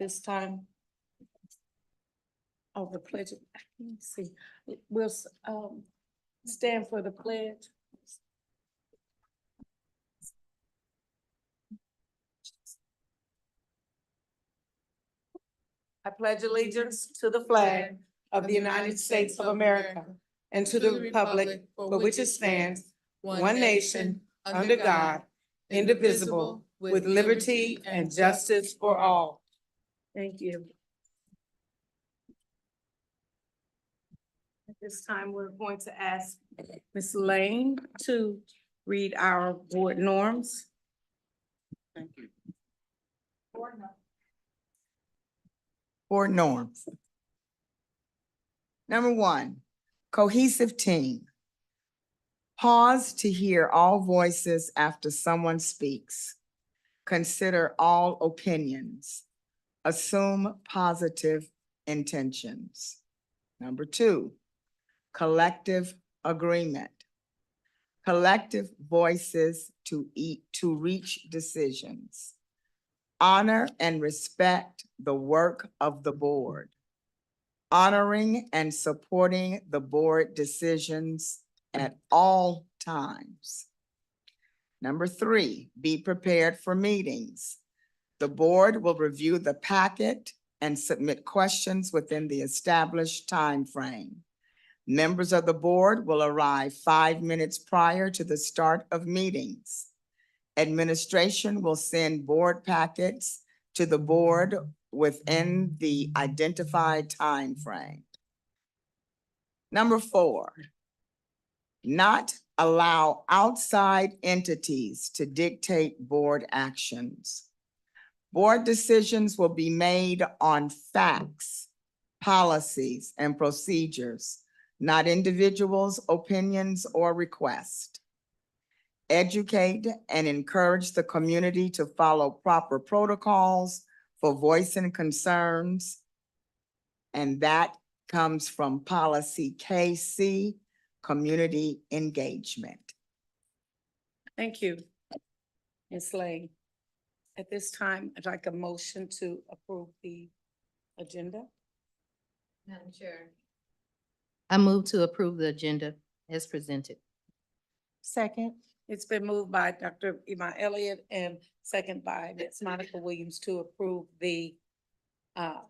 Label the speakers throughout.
Speaker 1: this time. Oh, the pledge, let me see, we'll, stand for the pledge. I pledge allegiance to the flag of the United States of America and to the republic for which it stands, one nation, under God, indivisible, with liberty and justice for all. Thank you. At this time, we're going to ask Ms. Lane to read our board norms. Thank you.
Speaker 2: Board norms. Number 1, cohesive team. Pause to hear all voices after someone speaks. Consider all opinions. Assume positive intentions. Number 2, collective agreement. Collective voices to reach decisions. Honor and respect the work of the board. Honoring and supporting the board decisions at all times. Number 3, be prepared for meetings. The board will review the packet and submit questions within the established time frame. Members of the board will arrive 5 minutes prior to the start of meetings. Administration will send board packets to the board within the identified time frame. Number 4, not allow outside entities to dictate board actions. Board decisions will be made on facts, policies, and procedures, not individuals' opinions or requests. Educate and encourage the community to follow proper protocols for voicing concerns. And that comes from policy KC, community engagement.
Speaker 1: Thank you, Ms. Lane. At this time, I'd like a motion to approve the agenda.
Speaker 3: Madam Chair. I move to approve the agenda as presented.
Speaker 1: Second. It's been moved by Dr. Iman Elliott and second by Ms. Monica Williams to approve the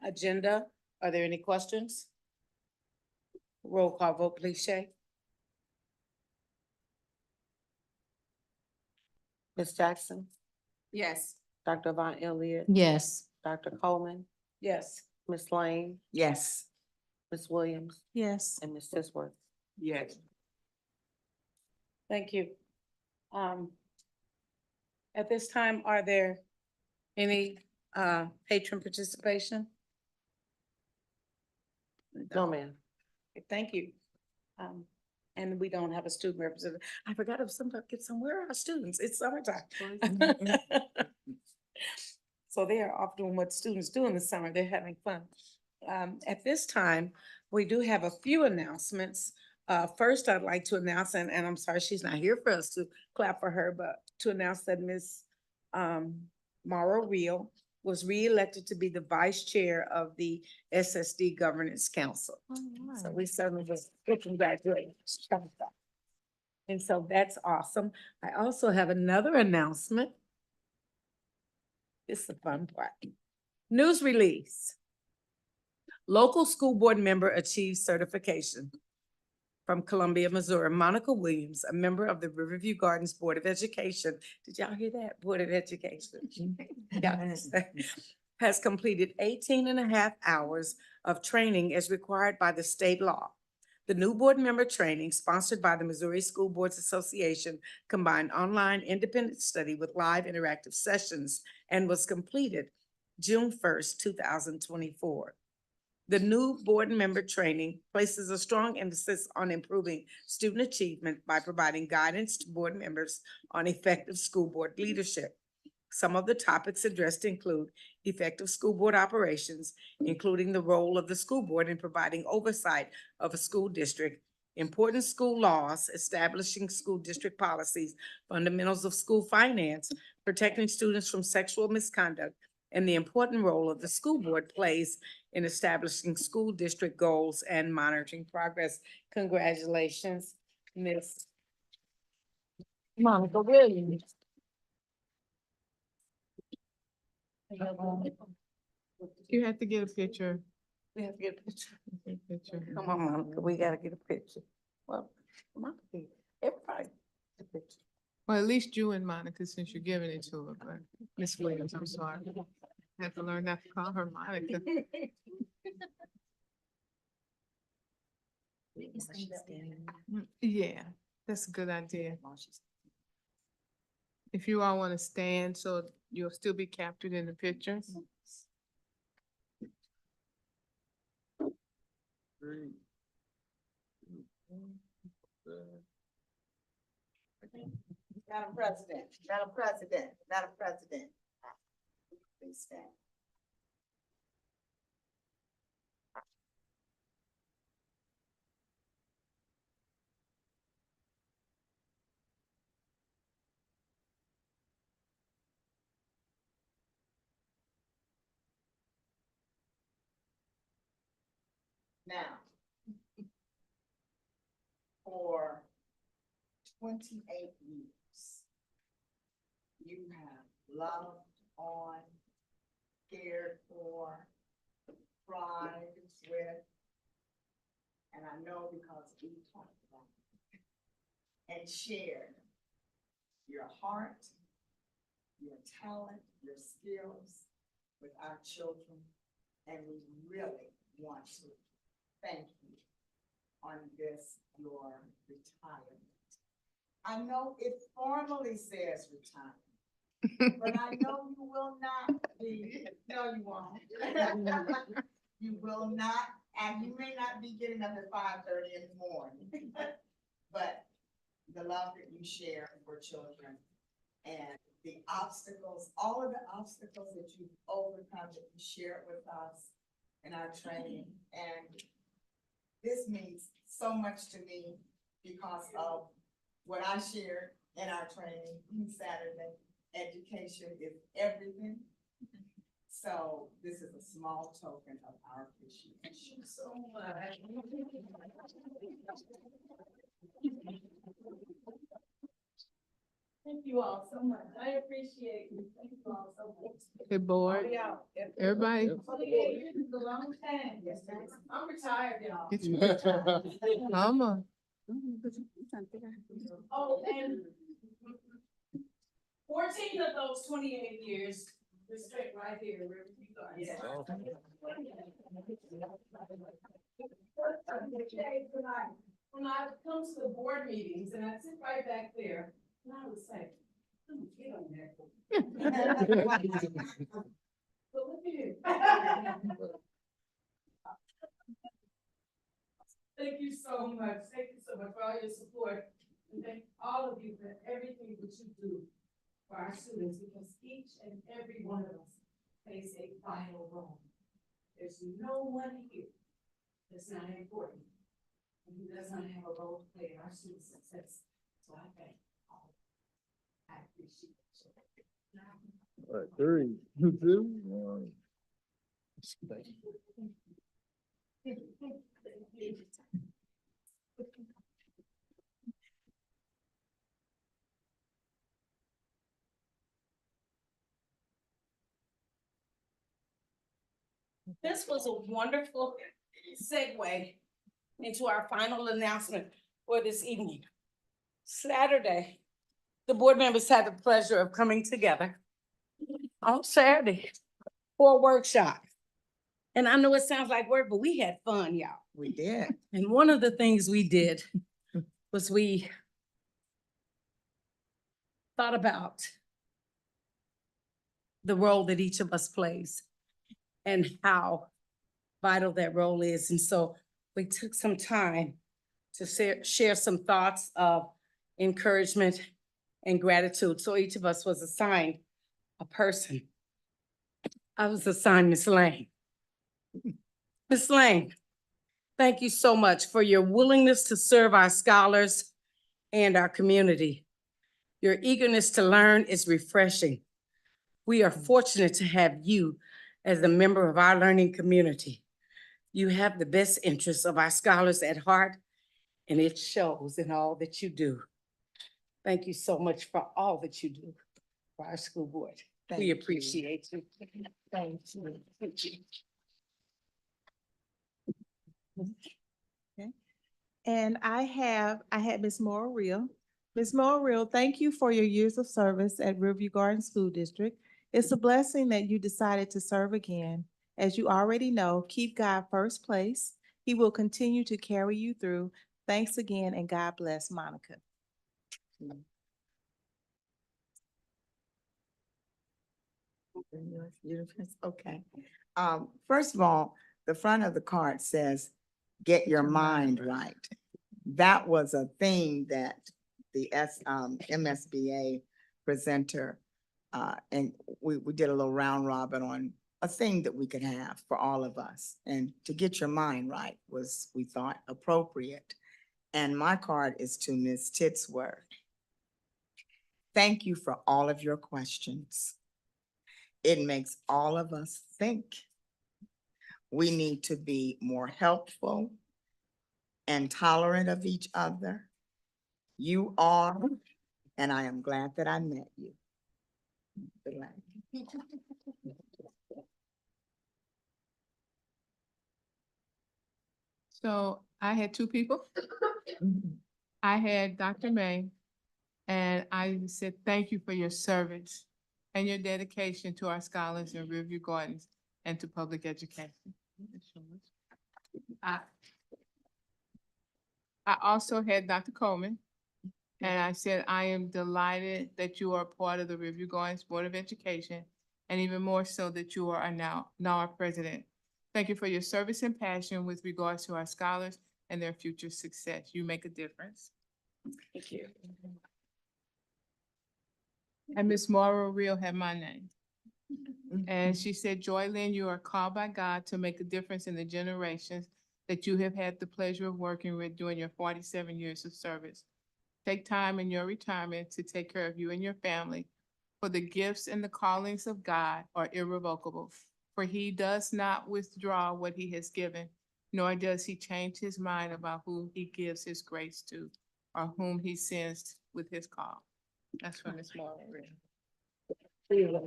Speaker 1: agenda. Are there any questions? Roll call vote, please, Shay.
Speaker 4: Ms. Jackson,
Speaker 1: Yes.
Speaker 4: Dr. Von Elliott,
Speaker 3: Yes.
Speaker 4: Dr. Coleman,
Speaker 1: Yes.
Speaker 4: Ms. Lane,
Speaker 2: Yes.
Speaker 4: Ms. Williams,
Speaker 3: Yes.
Speaker 4: and Ms. Tisworth.
Speaker 2: Yes.
Speaker 1: Thank you. At this time, are there any patron participation?
Speaker 4: No, ma'am.
Speaker 1: Thank you. And we don't have a student representative. I forgot if somebody get somewhere, our students, it's summertime. So they are off doing what students do in the summer. They're having fun. At this time, we do have a few announcements. First, I'd like to announce, and I'm sorry she's not here for us to clap for her, but to announce that Ms. Mara Real was reelected to be the vice chair of the SSD Governance Council. So we certainly just congratulate. And so that's awesome. I also have another announcement. It's the fun part. News release. Local school board member achieves certification. From Columbia, Missouri, Monica Williams, a member of the Riverview Gardens Board of Education. Did y'all hear that? Board of Education. Yes. Has completed 18 and a half hours of training as required by the state law. The new board member training, sponsored by the Missouri School Boards Association, combined online independent study with live interactive sessions and was completed June 1st, 2024. The new board member training places a strong emphasis on improving student achievement by providing guidance to board members on effective school board leadership. Some of the topics addressed include effective school board operations, including the role of the school board in providing oversight of a school district, important school laws, establishing school district policies, fundamentals of school finance, protecting students from sexual misconduct, and the important role of the school board plays in establishing school district goals and monitoring progress. Congratulations, Miss Monica Williams.
Speaker 5: You have to get a picture.
Speaker 1: We have to get a picture.
Speaker 5: Get a picture.
Speaker 1: Come on, Monica, we gotta get a picture. Well, Monica, everybody. get a picture.
Speaker 5: Well, at least you and Monica, since you're giving it to her, but Miss Williams, I'm sorry. I have to learn not to call her Monica. Yeah, that's a good idea. If you all want to stand, so you'll still be captured in the picture.
Speaker 2: Madam President, Madam President, Madam President. Please stand. Now, for 28 years, you have loved on, cared for, cried with, and I know because we talked about it, and shared your heart, your talent, your skills with our children, and we really want to thank you on this, your retirement. I know it formally says retirement, but I know you will not be, no, you won't. You will not, and you may not be getting up at 5:30 in the morning, but the love that you share for children and the obstacles, all of the obstacles that you've overcome, that you share with us in our training. And this means so much to me because of what I shared in our training Saturday. Education is everything. So this is a small token of our appreciation. So much.
Speaker 1: Thank you all so much. I appreciate you. Thank you all so much.
Speaker 5: The board, everybody.
Speaker 1: 28 years is a long time. Yes, I'm retired, y'all.
Speaker 5: Get your picture. Come on.
Speaker 1: Oh, and 14 of those 28 years, we're straight right here, Riverview Gardens. When I come to the board meetings and I sit right back there, and I would say, "I'm gonna get on there." But look at you. Thank you so much. Thank you so much for all your support. And thank all of you for everything that you do for our students, because each and every one of us plays a vital role. There's no one here that's not important and who does not have a role to play in our students' success. So I thank all. I appreciate it.
Speaker 6: All right, 3, 2, 1.
Speaker 1: This was a wonderful segue into our final announcement for this evening. Saturday, the board members had the pleasure of coming together on Saturday for a workshop. And I know it sounds like work, but we had fun, y'all.
Speaker 2: We did.
Speaker 1: And one of the things we did was we thought about the role that each of us plays and how vital that role is. And so we took some time to share some thoughts of encouragement and gratitude. So each of us was assigned a person. I was assigned Ms. Lane. Ms. Lane, thank you so much for your willingness to serve our scholars and our community. Your eagerness to learn is refreshing. We are fortunate to have you as a member of our learning community. You have the best interests of our scholars at heart, and it shows in all that you do. Thank you so much for all that you do for our school board.
Speaker 2: Thank
Speaker 1: We
Speaker 2: you.
Speaker 1: appreciate you. Thank you. Thank you.
Speaker 7: And I had Ms. Maura Real. Ms. Maura Real, thank you for your years of service at Riverview Garden School District. It's a blessing that you decided to serve again. As you already know, keep God first place. He will continue to carry you through. Thanks again, and God bless, Monica.
Speaker 2: Okay. First of all, the front of the card says, get your mind right. That was a theme that the MSBA presenter, and we did a little round robin on a thing that we could have for all of us. And to get your mind right was, we thought, appropriate. And my card is to Ms. Titsworth. Thank you for all of your questions. It makes all of us think. We need to be more helpful and tolerant of each other. You are, and I am glad that I met you. Glad.
Speaker 5: So I had two people. I had Dr. May, and I said, thank you for your service and your dedication to our scholars in Riverview Gardens and to public education. I also had Dr. Coleman, and I said, I am delighted that you are part of the Riverview Gardens Board of Education, and even more so that you are now our president. Thank you for your service and passion with regards to our scholars and their future success. You make a difference.
Speaker 1: Thank you.
Speaker 5: And Ms. Maura Real had my name. And she said, Joy Lynn, you are called by God to make a difference in the generations that you have had the pleasure of working with during your 47 years of service. Take time in your retirement to take care of you and your family, for the gifts and the callings of God are irrevocable. For he does not withdraw what he has given, nor does he change his mind about who he gives his grace to or whom he sends with his call. That's from Ms. Maura Real.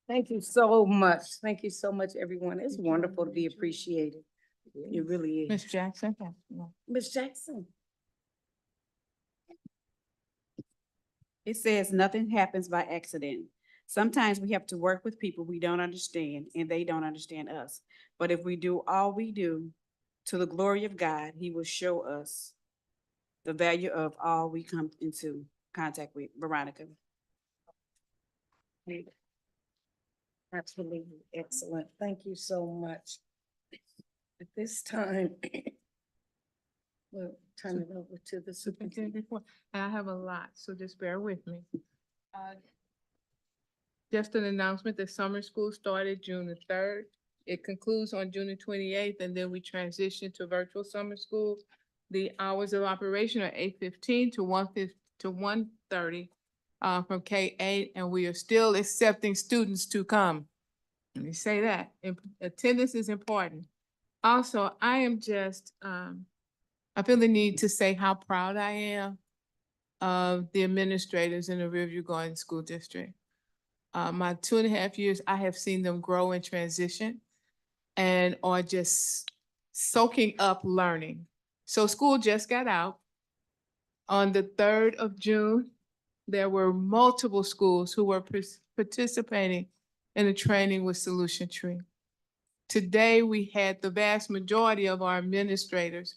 Speaker 1: Thank you so much. Thank you so much, everyone. It's wonderful to be appreciated. It really
Speaker 5: Ms.
Speaker 1: is.
Speaker 5: Jackson?
Speaker 1: Ms. Jackson.
Speaker 8: It says nothing happens by accident. Sometimes we have to work with people we don't understand and they don't understand us. But if we do all we do to the glory of God, he will show us the value of all we come into contact with. Veronica.
Speaker 1: Absolutely excellent. Thank you so much. At this time, we'll turn it over to the
Speaker 5: Superintendent
Speaker 1: superintendent.
Speaker 5: report, and I have a lot, so just bear with me. Just an announcement that summer school started June the 3rd. It concludes on June the 28th, and then we transition to virtual summer school. The hours of operation are 8:15 to 1:30 from K-8, and we are still accepting students to come. Let me say that. Attendance is important. Also, I am just, I feel the need to say how proud I am of the administrators in the Riverview Gardens School District. My 2.5 years, I have seen them grow and transition and are just soaking up learning. So school just got out. On the 3rd of June, there were multiple schools who were participating in a training with Solution Tree. Today, we had the vast majority of our administrators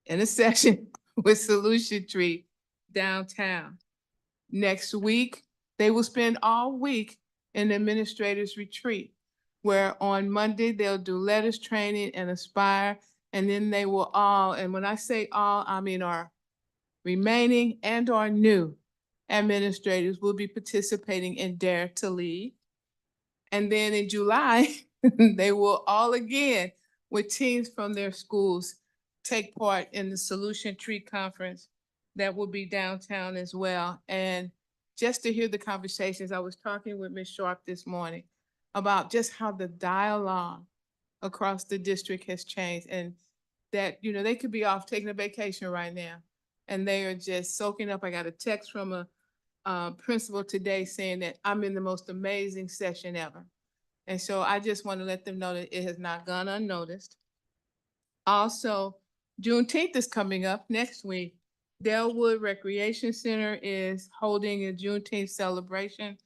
Speaker 5: in a session with Solution Tree downtown. Next week, they will spend all week in administrators retreat, where on Monday, they'll do letters training and Aspire, and then they will all, and when I say all, I mean our remaining and our new administrators will be participating in Dare to Lead. And then in July, they will all again, with teams from their schools, take part in the Solution Tree Conference that will be downtown as well. And just to hear the conversations. I was talking with Ms. Sharp this morning about just how the dialogue across the district has changed, and that, you know, they could be off taking a vacation right now and they are just soaking up. I got a text from a principal today saying that I'm in the most amazing session ever. And so I just want to let them know that it has not gone unnoticed. Also, Juneteenth is coming up next week. Delwood Recreation Center is holding a Juneteenth celebration.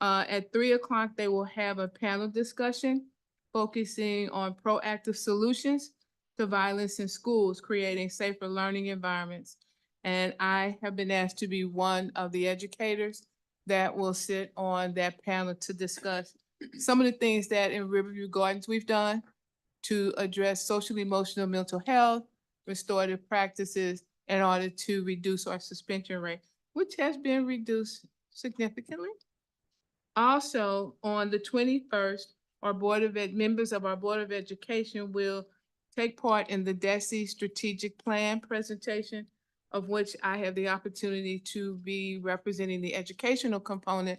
Speaker 5: At 3 o'clock, they will have a panel discussion focusing on proactive solutions to violence in schools, creating safer learning environments. And I have been asked to be one of the educators that will sit on that panel to discuss some of the things that in Riverview Gardens we've done to address social, emotional, mental health, restorative practices in order to reduce our suspension rate, which has been reduced significantly. Also, on the 21st, members of our Board of Education will take part in the DESE strategic plan presentation, of which I have the opportunity to be representing the educational component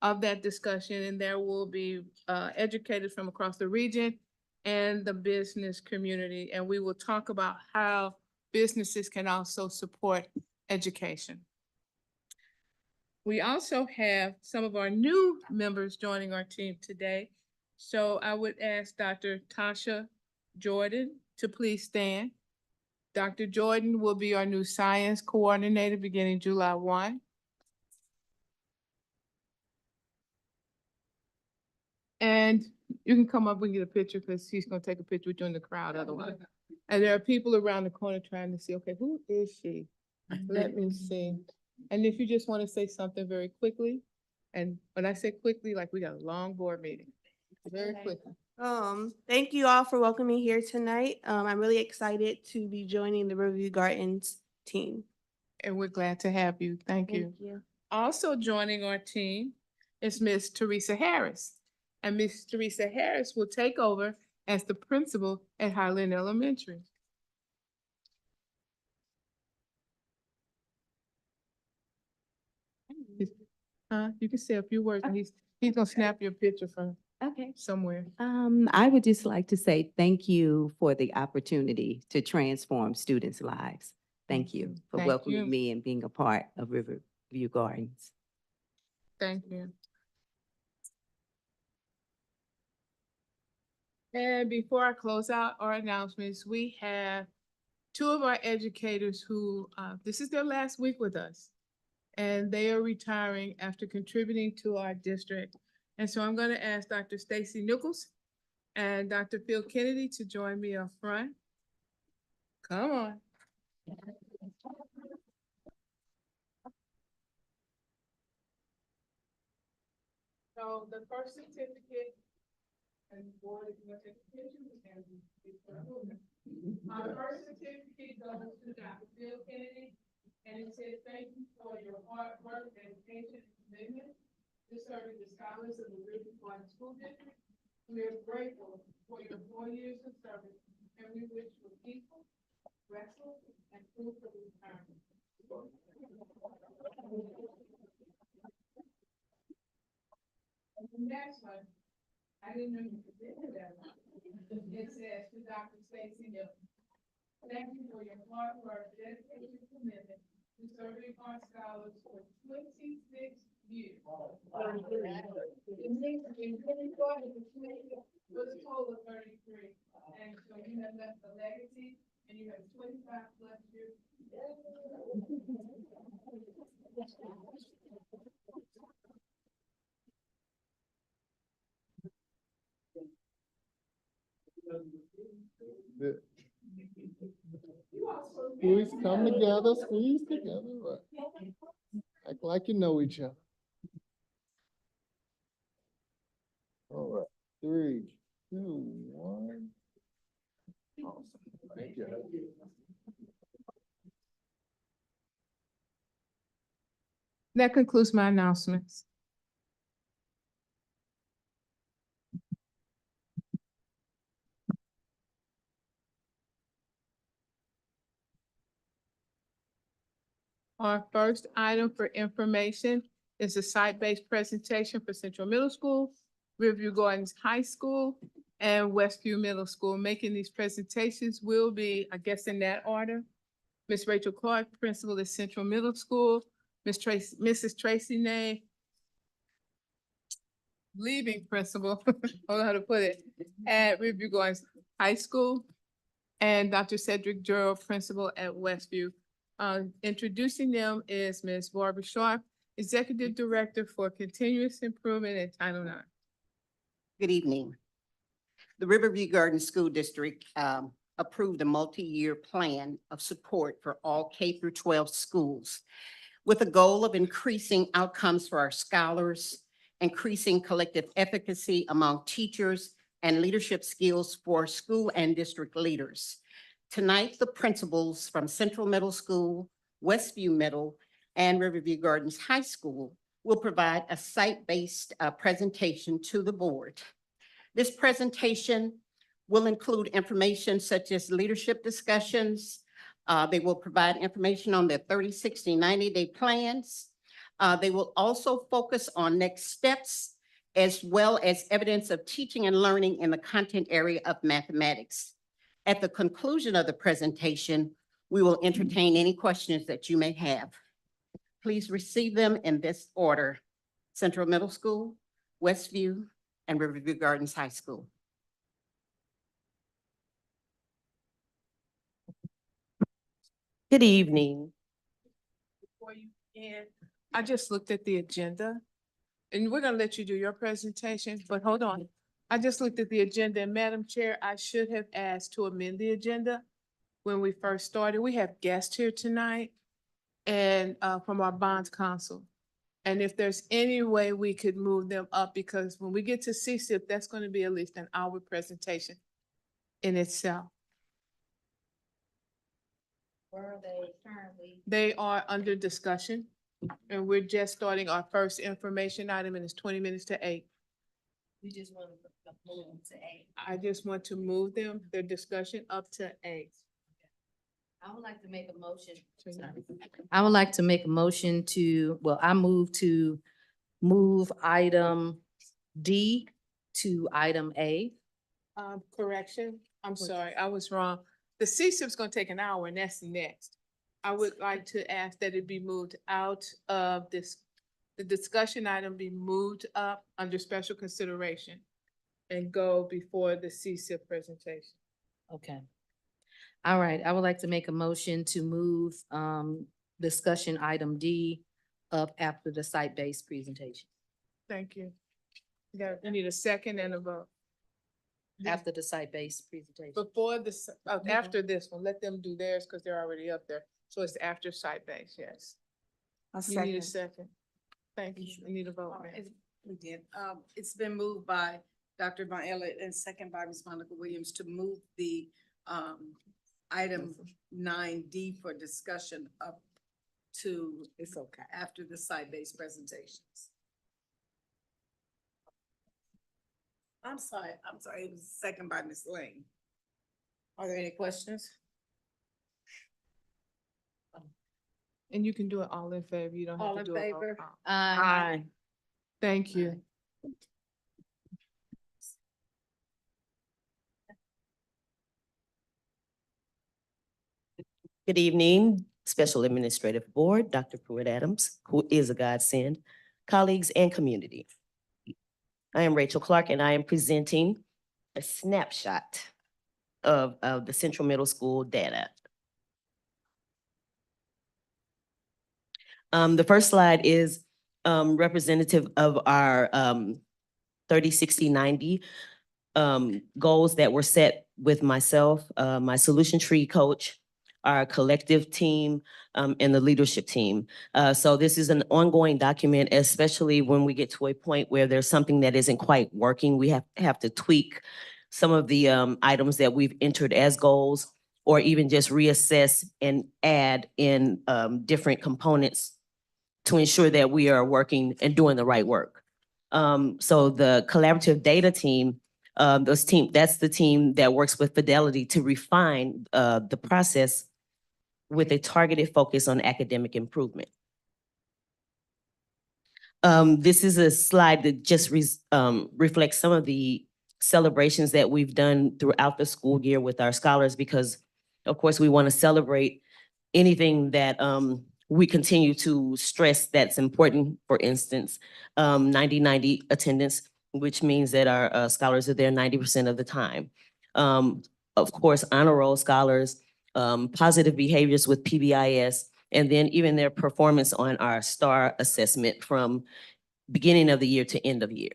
Speaker 5: of that discussion. And there will be educators from across the region and the business community. And we will talk about how businesses can also support education. We also have some of our new members joining our team today. So I would ask Dr. Tasha Jordan to please stand. Dr. Jordan will be our new science coordinator beginning July 1. And you can come up and get a picture because he's gonna take a picture with you in the crowd otherwise. And there are people around the corner trying to see, okay, who is she? Let me see. And if you just want to say something very quickly, and when I say quickly, like we got a long board meeting, very quickly.
Speaker 9: Thank you all for welcoming me here tonight. I'm really excited to be joining the Riverview Gardens team.
Speaker 5: And we're glad to have you. Thank you.
Speaker 9: Thank you.
Speaker 5: Also joining our team is Miss Teresa Harris. And Miss Teresa Harris will take over as the principal at Highland Elementary. You can say a few words, and he's gonna snap your picture from
Speaker 10: Okay.
Speaker 5: somewhere.
Speaker 10: I would just like to say thank you for the opportunity to transform students' lives. Thank you for
Speaker 5: Thank
Speaker 10: welcoming
Speaker 5: you.
Speaker 10: me and being a part of Riverview Gardens.
Speaker 5: Thank you. And before I close out our announcements, we have two of our educators who, this is their last week with us. And they are retiring after contributing to our district. And so I'm gonna ask Dr. Stacy Nichols and Dr. Phil Kennedy to join me up front. Come on. So the first certificate and board of education and our first certificate goes to Dr. Phil Kennedy, and it says, thank you for your hard work, dedication, and commitment to serving the scholars of the Riverview Gardens School District. We are grateful for your 4 years of service, and we wish you peaceful, restful, and fruitful retirement. And the next one, I didn't know you could do that. It says to Dr. Stacy Nichols, thank you for your hard work, dedication, and commitment to serving our scholars for 26 years. Was a total of 33, and so you have left a legacy, and you have 25 plus years.
Speaker 6: Squeeze, come together, squeeze together. Right. Act like you know each other. All right, 3, 2, 1. Awesome. Thank you.
Speaker 5: That concludes my announcements. Our first item for information is a site-based presentation for Central Middle School, Riverview Gardens High School, and Westview Middle School. Making these presentations will be, I guess in that order, Ms. Rachel Clark, Principal at Central Middle School, Mrs. Tracy Nay, leaving principal, I don't know how to put it, at Riverview Gardens High School, and Dr. Cedric Gerald, Principal at Westview. Introducing them is Ms. Barbara Sharp, Executive Director for Continuous Improvement at Title IX.
Speaker 11: Good evening. The Riverview Gardens School District approved a multi-year plan of support for all K through 12 schools with a goal of increasing outcomes for our scholars, increasing collective efficacy among teachers, and leadership skills for school and district leaders. Tonight, the principals from Central Middle School, Westview Middle, and Riverview Gardens High School will provide a site-based presentation to the board. This presentation will include information such as leadership discussions. They will provide information on their 30, 60, 90-day plans. They will also focus on next steps as well as evidence of teaching and learning in the content area of mathematics. At the conclusion of the presentation, we will entertain any questions that you may have. Please receive them in this order: Central Middle School, Westview, and Riverview Gardens High School.
Speaker 4: Good evening.
Speaker 5: Before you begin, I just looked at the agenda, and we're gonna let you do your presentation, but hold on. I just looked at the agenda, and Madam Chair, I should have asked to amend the agenda when we first started. We have guests here tonight and from our bonds council. And if there's any way we could move them up, because when we get to CSIP, that's gonna be at least an hour presentation in itself.
Speaker 3: Where are they currently?
Speaker 5: They are under discussion, and we're just starting our first information item, and it's 20 minutes to 8.
Speaker 3: We just want to move them to A.
Speaker 5: I just want to move them, their discussion up to 8.
Speaker 3: I would like to make a motion. I would like to make a motion I move to move item D to item A.
Speaker 5: Correction, I'm sorry, I was wrong. The CSIP's gonna take an hour, and that's next. I would like to ask that it be moved out of this, the discussion item be moved up under special consideration and go before the CSIP presentation.
Speaker 3: Okay. All right, I would like to make a motion to move discussion item D up after the site-based presentation.
Speaker 5: Thank you. I need a second and a vote.
Speaker 3: After the site-based presentation.
Speaker 5: Before this, after this one, let them do theirs because they're already up there. So it's after site base, yes. You need a second. Thank you. I need a vote, ma'am.
Speaker 1: We did. It's been moved by Dr. Von Elliott and second by Ms. Monica Williams to move the item 9D for discussion up to after the site-based presentations. I'm sorry, it was second by Ms. Lane. Are there any questions?
Speaker 5: And you can do it all in favor. You don't have
Speaker 1: All
Speaker 5: to
Speaker 1: in
Speaker 5: do it.
Speaker 1: favor?
Speaker 5: Aye. Thank you.
Speaker 12: Good evening, Special Administrative Board, Dr. Pruitt Adams, who is a godsend, colleagues and community. I am Rachel Clark, and I am presenting a snapshot of the Central Middle School data. The first slide is representative of our 30, 60, 90 goals that were set with myself, my solution tree coach, our collective team, and the leadership team. So this is an ongoing document, especially when we get to a point where there's something that isn't quite working. We have to tweak some of the items that we've entered as goals, or even just reassess and add in different components to ensure that we are working and doing the right work. So the collaborative data team, that's the team that works with Fidelity to refine the process with a targeted focus on academic improvement. This is a slide that just reflects some of the celebrations that we've done throughout the school year with our scholars, because of course, we want to celebrate anything that we continue to stress that's important. For instance, 90-90 attendance, which means that our scholars are there 90% of the time. Of course, honor roll scholars, positive behaviors with PBIS, and then even their performance on our STAR assessment from beginning of the year to end of year.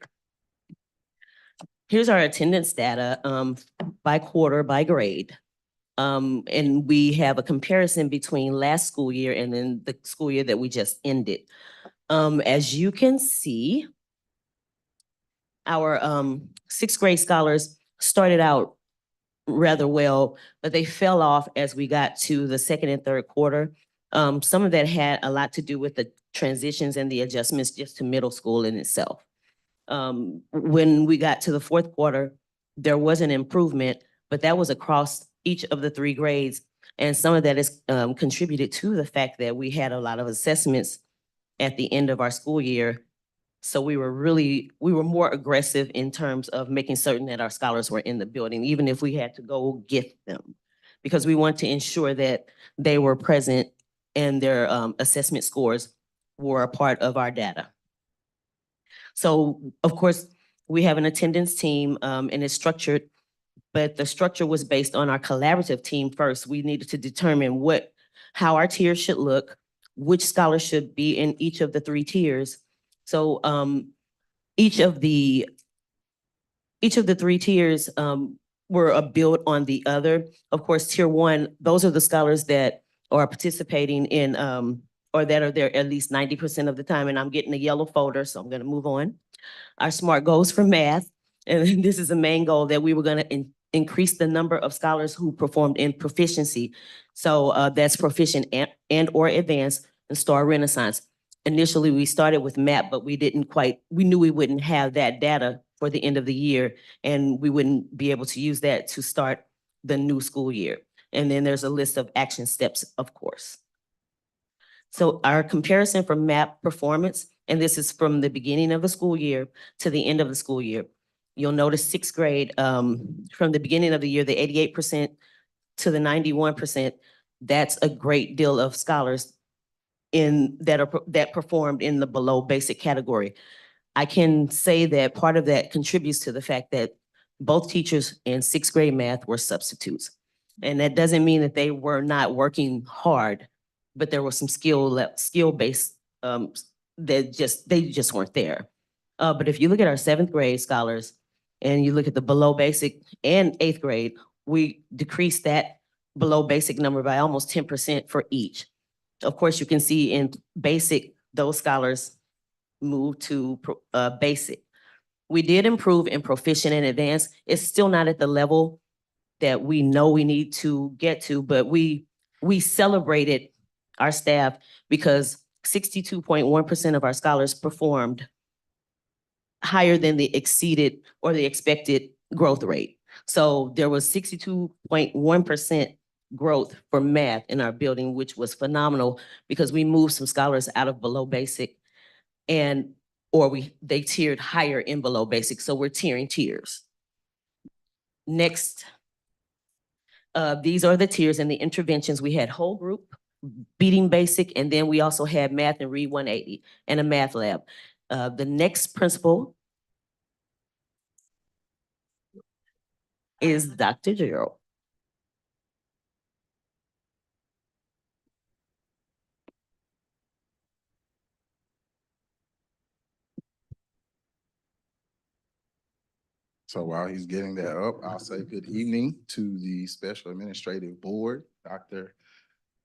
Speaker 12: Here's our attendance data by quarter, by grade. And we have a comparison between last school year and then the school year that we just ended. As you can see, our sixth grade scholars started out rather well, but they fell off as we got to the second and third quarter. Some of that had a lot to do with the transitions and the adjustments just to middle school in itself. When we got to the fourth quarter, there was an improvement, but that was across each of the three grades. And some of that is contributed to the fact that we had a lot of assessments at the end of our school year. So we were more aggressive in terms of making certain that our scholars were in the building, even if we had to go get them, because we want to ensure that they were present and their assessment scores were a part of our data. So of course, we have an attendance team and it's structured, but the structure was based on our collaborative team first. We needed to determine how our tiers should look, which scholars should be in each of the three tiers. So each of the three tiers were built on the other. Of course, tier one, those are the scholars that are participating in or that are there at least 90% of the time. And I'm getting a yellow folder, so I'm gonna move on. Our SMART goals for math. And this is a main goal that we were gonna increase the number of scholars who performed in proficiency. So that's proficient and or advanced and STAR Renaissance. Initially, we started with MAP, but we knew we wouldn't have that data for the end of the year, and we wouldn't be able to use that to start the new school year. And then there's a list of action steps, of course. So our comparison for MAP performance, and this is from the beginning of the school year to the end of the school year. You'll notice sixth grade, from the beginning of the year, the 88% to the 91%, that's a great deal of scholars that performed in the below basic category. I can say that part of that contributes to the fact that both teachers in sixth grade math were substitutes. And that doesn't mean that they were not working hard, but there was some skill-based they just weren't there. But if you look at our seventh grade scholars and you look at the below basic and eighth grade, we decreased that below basic number by almost 10% for each. Of course, you can see in basic, those scholars moved to basic. We did improve in proficient and advanced. It's still not at the level that we know we need to get to, but we celebrated our staff because 62.1% of our scholars performed higher than the exceeded or the expected growth rate. So there was 62.1% growth for math in our building, which was phenomenal because we moved some scholars out of below basic they tiered higher in below basic. So we're tiering tiers. Next, these are the tiers and the interventions. We had whole group, beating basic, and then we also had math and read 180 and a math lab. The next principal is Dr. Gerald.
Speaker 13: So while he's getting that up, I'll say good evening to the Special Administrative Board, Dr.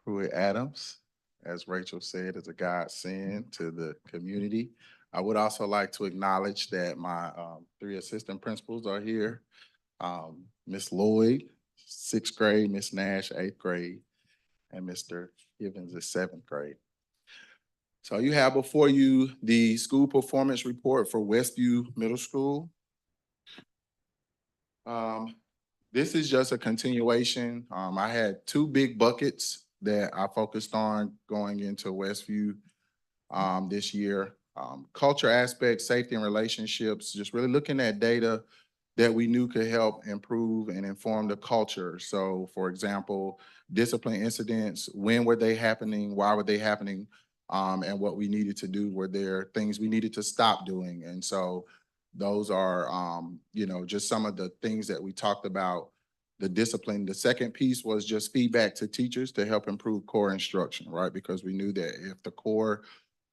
Speaker 13: Pruitt Adams. As Rachel said, is a godsend to the community. I would also like to acknowledge that my three assistant principals are here. Ms. Lloyd, sixth grade, Ms. Nash, eighth grade, and Mr. Givens is seventh grade. So you have before you the school performance report for Westview Middle School. This is just a continuation. I had two big buckets that I focused on going into Westview this year. culture aspects, safety and relationships, just really looking at data that we knew could help improve and inform the culture. So for example, discipline incidents, when were they happening? Why were they happening? And what we needed to do, were there things we needed to stop doing? And so those are, just some of the things that we talked about, the discipline. The second piece was just feedback to teachers to help improve core instruction, right? Because we knew that if the core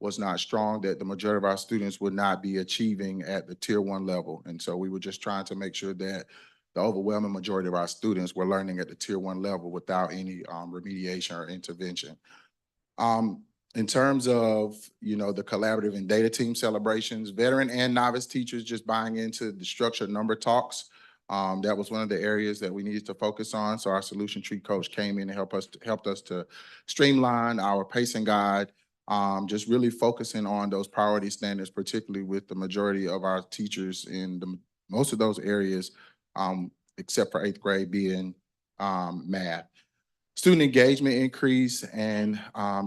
Speaker 13: was not strong, that the majority of our students would not be achieving at the tier 1 level. And so we were just trying to make sure that the overwhelming majority of our students were learning at the tier 1 level without any remediation or intervention. In terms of, the collaborative and data team celebrations, veteran and novice teachers just buying into the structured number talks. That was one of the areas that we needed to focus on. So our solution tree coach came in and helped us to streamline our pacing guide, just really focusing on those priority standards, particularly with the majority of our teachers in most of those areas, except for 8th grade being math. Student engagement increase and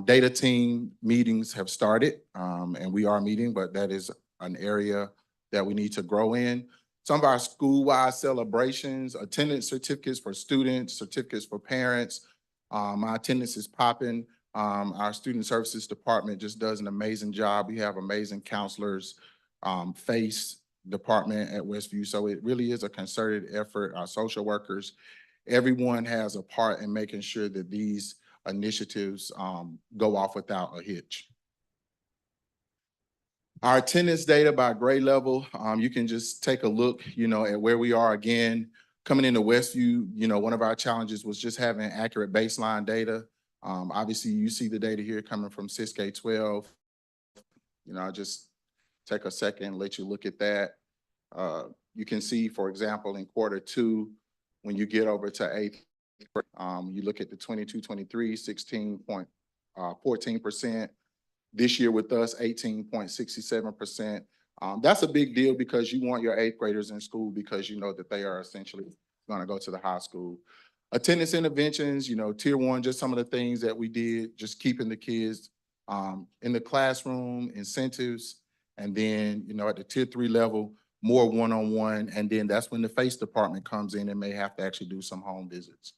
Speaker 13: data team meetings have started, and we are meeting, but that is an area that we need to grow in. Some of our school-wide celebrations, attendance certificates for students, certificates for parents. My attendance is popping. Our student services department just does an amazing job. We have amazing counselors, FACE department at Westview. So it really is a concerted effort. Our social workers, everyone has a part in making sure that these initiatives go off without a hitch. Our attendance data by grade level, you can just take a look, at where we are again. Coming into Westview, one of our challenges was just having accurate baseline data. Obviously, you see the data here coming from K-12. I'll just take a second and let you look at that. You can see, for example, in Q2, when you get over to 8th, you look at the 22-23, 16.14%. This year with us, 18.67%. That's a big deal because you want your 8th graders in school because you know that they are essentially going to go to the high school. Attendance interventions, tier 1, just some of the things that we did, just keeping the kids in the classroom, incentives, and then, at the tier 3 level, more one-on-one, and then that's when the FACE department comes in and may have to actually do some home visits.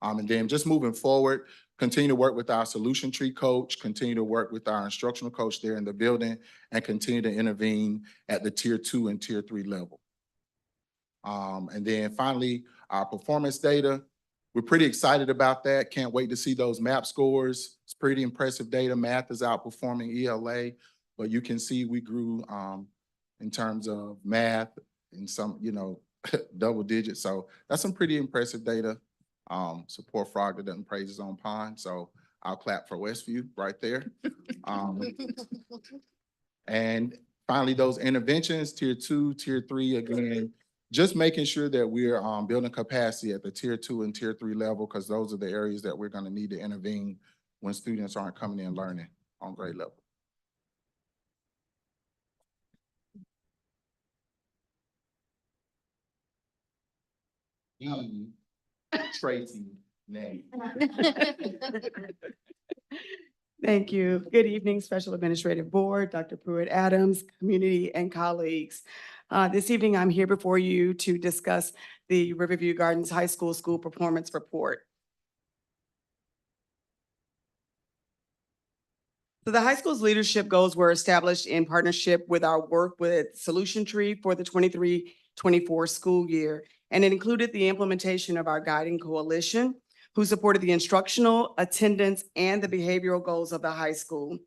Speaker 13: And then just moving forward, continue to work with our solution tree coach, continue to work with our instructional coach there in the building, and continue to intervene at the tier 2 and tier 3 level. And then finally, our performance data. We're pretty excited about that. Can't wait to see those MAP scores. It's pretty impressive data. Math is outperforming ELA, but you can see we grew in terms of math in some, double digits. So that's some pretty impressive data. Support frog that doesn't praise his own pond. So I'll clap for Westview right there. And finally, those interventions, tier 2, tier 3, again, just making sure that we're building capacity at the tier 2 and tier 3 level, because those are the areas that we're going to need to intervene when students aren't coming in learning on grade level. Tracy name.
Speaker 14: Thank you. Good evening, Special Administrative Board, Dr. Pruitt-Adams, community and colleagues. This evening, I'm here before you to discuss the Riverview Gardens High School School Performance Report. So the high school's leadership goals were established in partnership with our work with Solution Tree for the 23-24 school year. And it included the implementation of our guiding coalition, who supported the instructional, attendance, and the behavioral goals of the high school.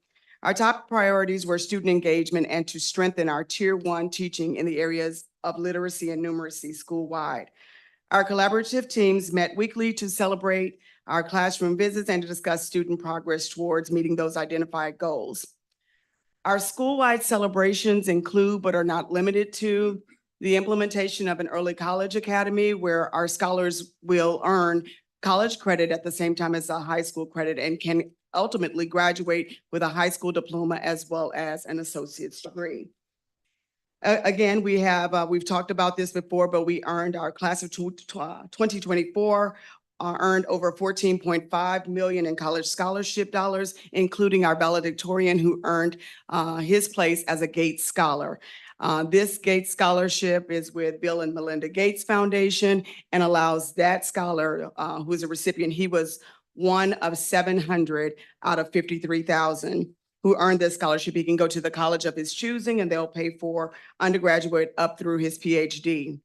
Speaker 14: Our top priorities were student engagement and to strengthen our tier 1 teaching in the areas of literacy and numeracy school-wide. Our collaborative teams met weekly to celebrate our classroom visits and to discuss student progress towards meeting those identified goals. Our school-wide celebrations include, but are not limited to, the implementation of an early college academy where our scholars will earn college credit at the same time as a high school credit and can ultimately graduate with a high school diploma as well as an associate's degree. Again, we've talked about this before, but we earned our class of 2024 earned over 14.5 million in college scholarship dollars, including our valedictorian who earned his place as a Gates Scholar. This Gates Scholarship is with Bill and Melinda Gates Foundation and allows that scholar, who is a recipient, he was one of 700 out of 53,000 who earned this scholarship. He can go to the college of his choosing and they'll pay for undergraduate up through his PhD.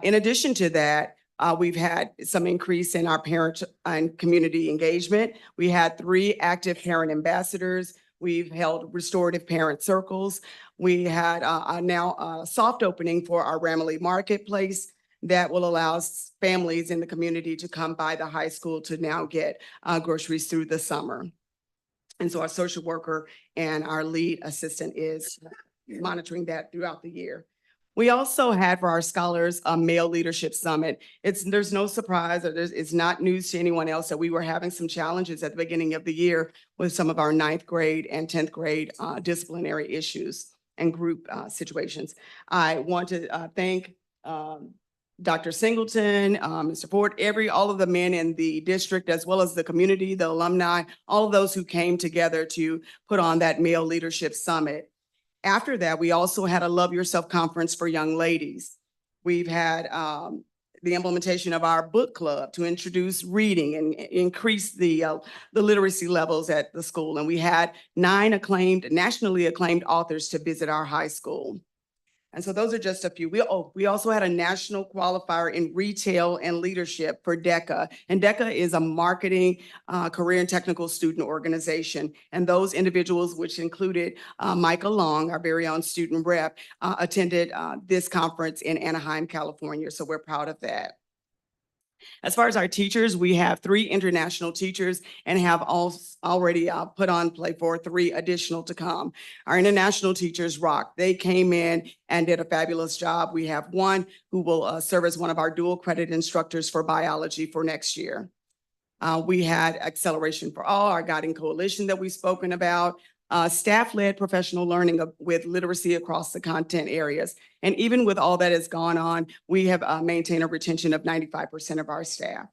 Speaker 14: In addition to that, we've had some increase in our parent and community engagement. We had 3 active parent ambassadors. We've held restorative parent circles. We had now a soft opening for our Ramilly Marketplace that will allow families in the community to come by the high school to now get groceries through the summer. And so our social worker and our lead assistant is monitoring that throughout the year. We also had for our scholars a male leadership summit. There's no surprise, or it's not news to anyone else that we were having some challenges at the beginning of the year with some of our 9th grade and 10th grade disciplinary issues and group situations. I want to thank Dr. Singleton, Mr. Ford, all of the men in the district, as well as the community, the alumni, all of those who came together to put on that male leadership summit. After that, we also had a Love Yourself conference for young ladies. We've had the implementation of our book club to introduce reading and increase the literacy levels at the school. And we had 9 nationally acclaimed authors to visit our high school. And so those are just a few. We also had a national qualifier in retail and leadership for DECA. And DECA is a marketing, career and technical student organization. And those individuals, which included Micah Long, our very own student rep, attended this conference in Anaheim, California. So we're proud of that. As far as our teachers, we have 3 international teachers and have already put on play for 3 additional to come. Our international teachers rock. They came in and did a fabulous job. We have one who will serve as one of our dual credit instructors for biology for next year. We had Acceleration for All, our guiding coalition that we've spoken about. Staff-led professional learning with literacy across the content areas. And even with all that has gone on, we have maintained a retention of 95% of our staff.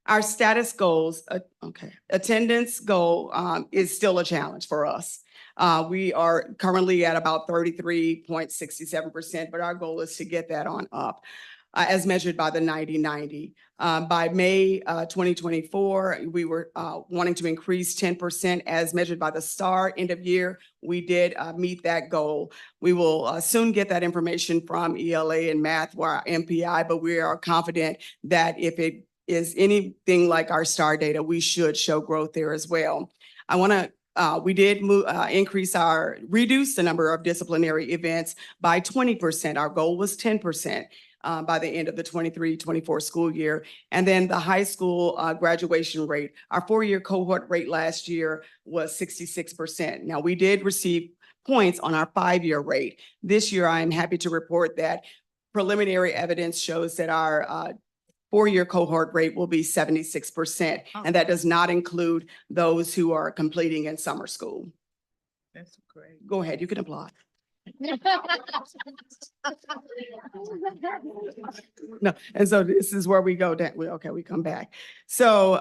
Speaker 14: Our status goals, attendance goal is still a challenge for us. We are currently at about 33.67%, but our goal is to get that on up. As measured by the 90-90. By May 2024, we were wanting to increase 10% as measured by the STAR end of year. We did meet that goal. We will soon get that information from ELA and math or our MPI, but we are confident that if it is anything like our STAR data, we should show growth there as well. We did reduce the number of disciplinary events by 20%. Our goal was 10%. By the end of the 23-24 school year. And then the high school graduation rate, our 4-year cohort rate last year was 66%. Now, we did receive points on our 5-year rate. This year, I am happy to report that preliminary evidence shows that our 4-year cohort rate will be 76%. And that does not include those who are completing in summer school.
Speaker 5: That's great.
Speaker 14: Go ahead, you can applaud. No, and so this is where we go down. We come back. So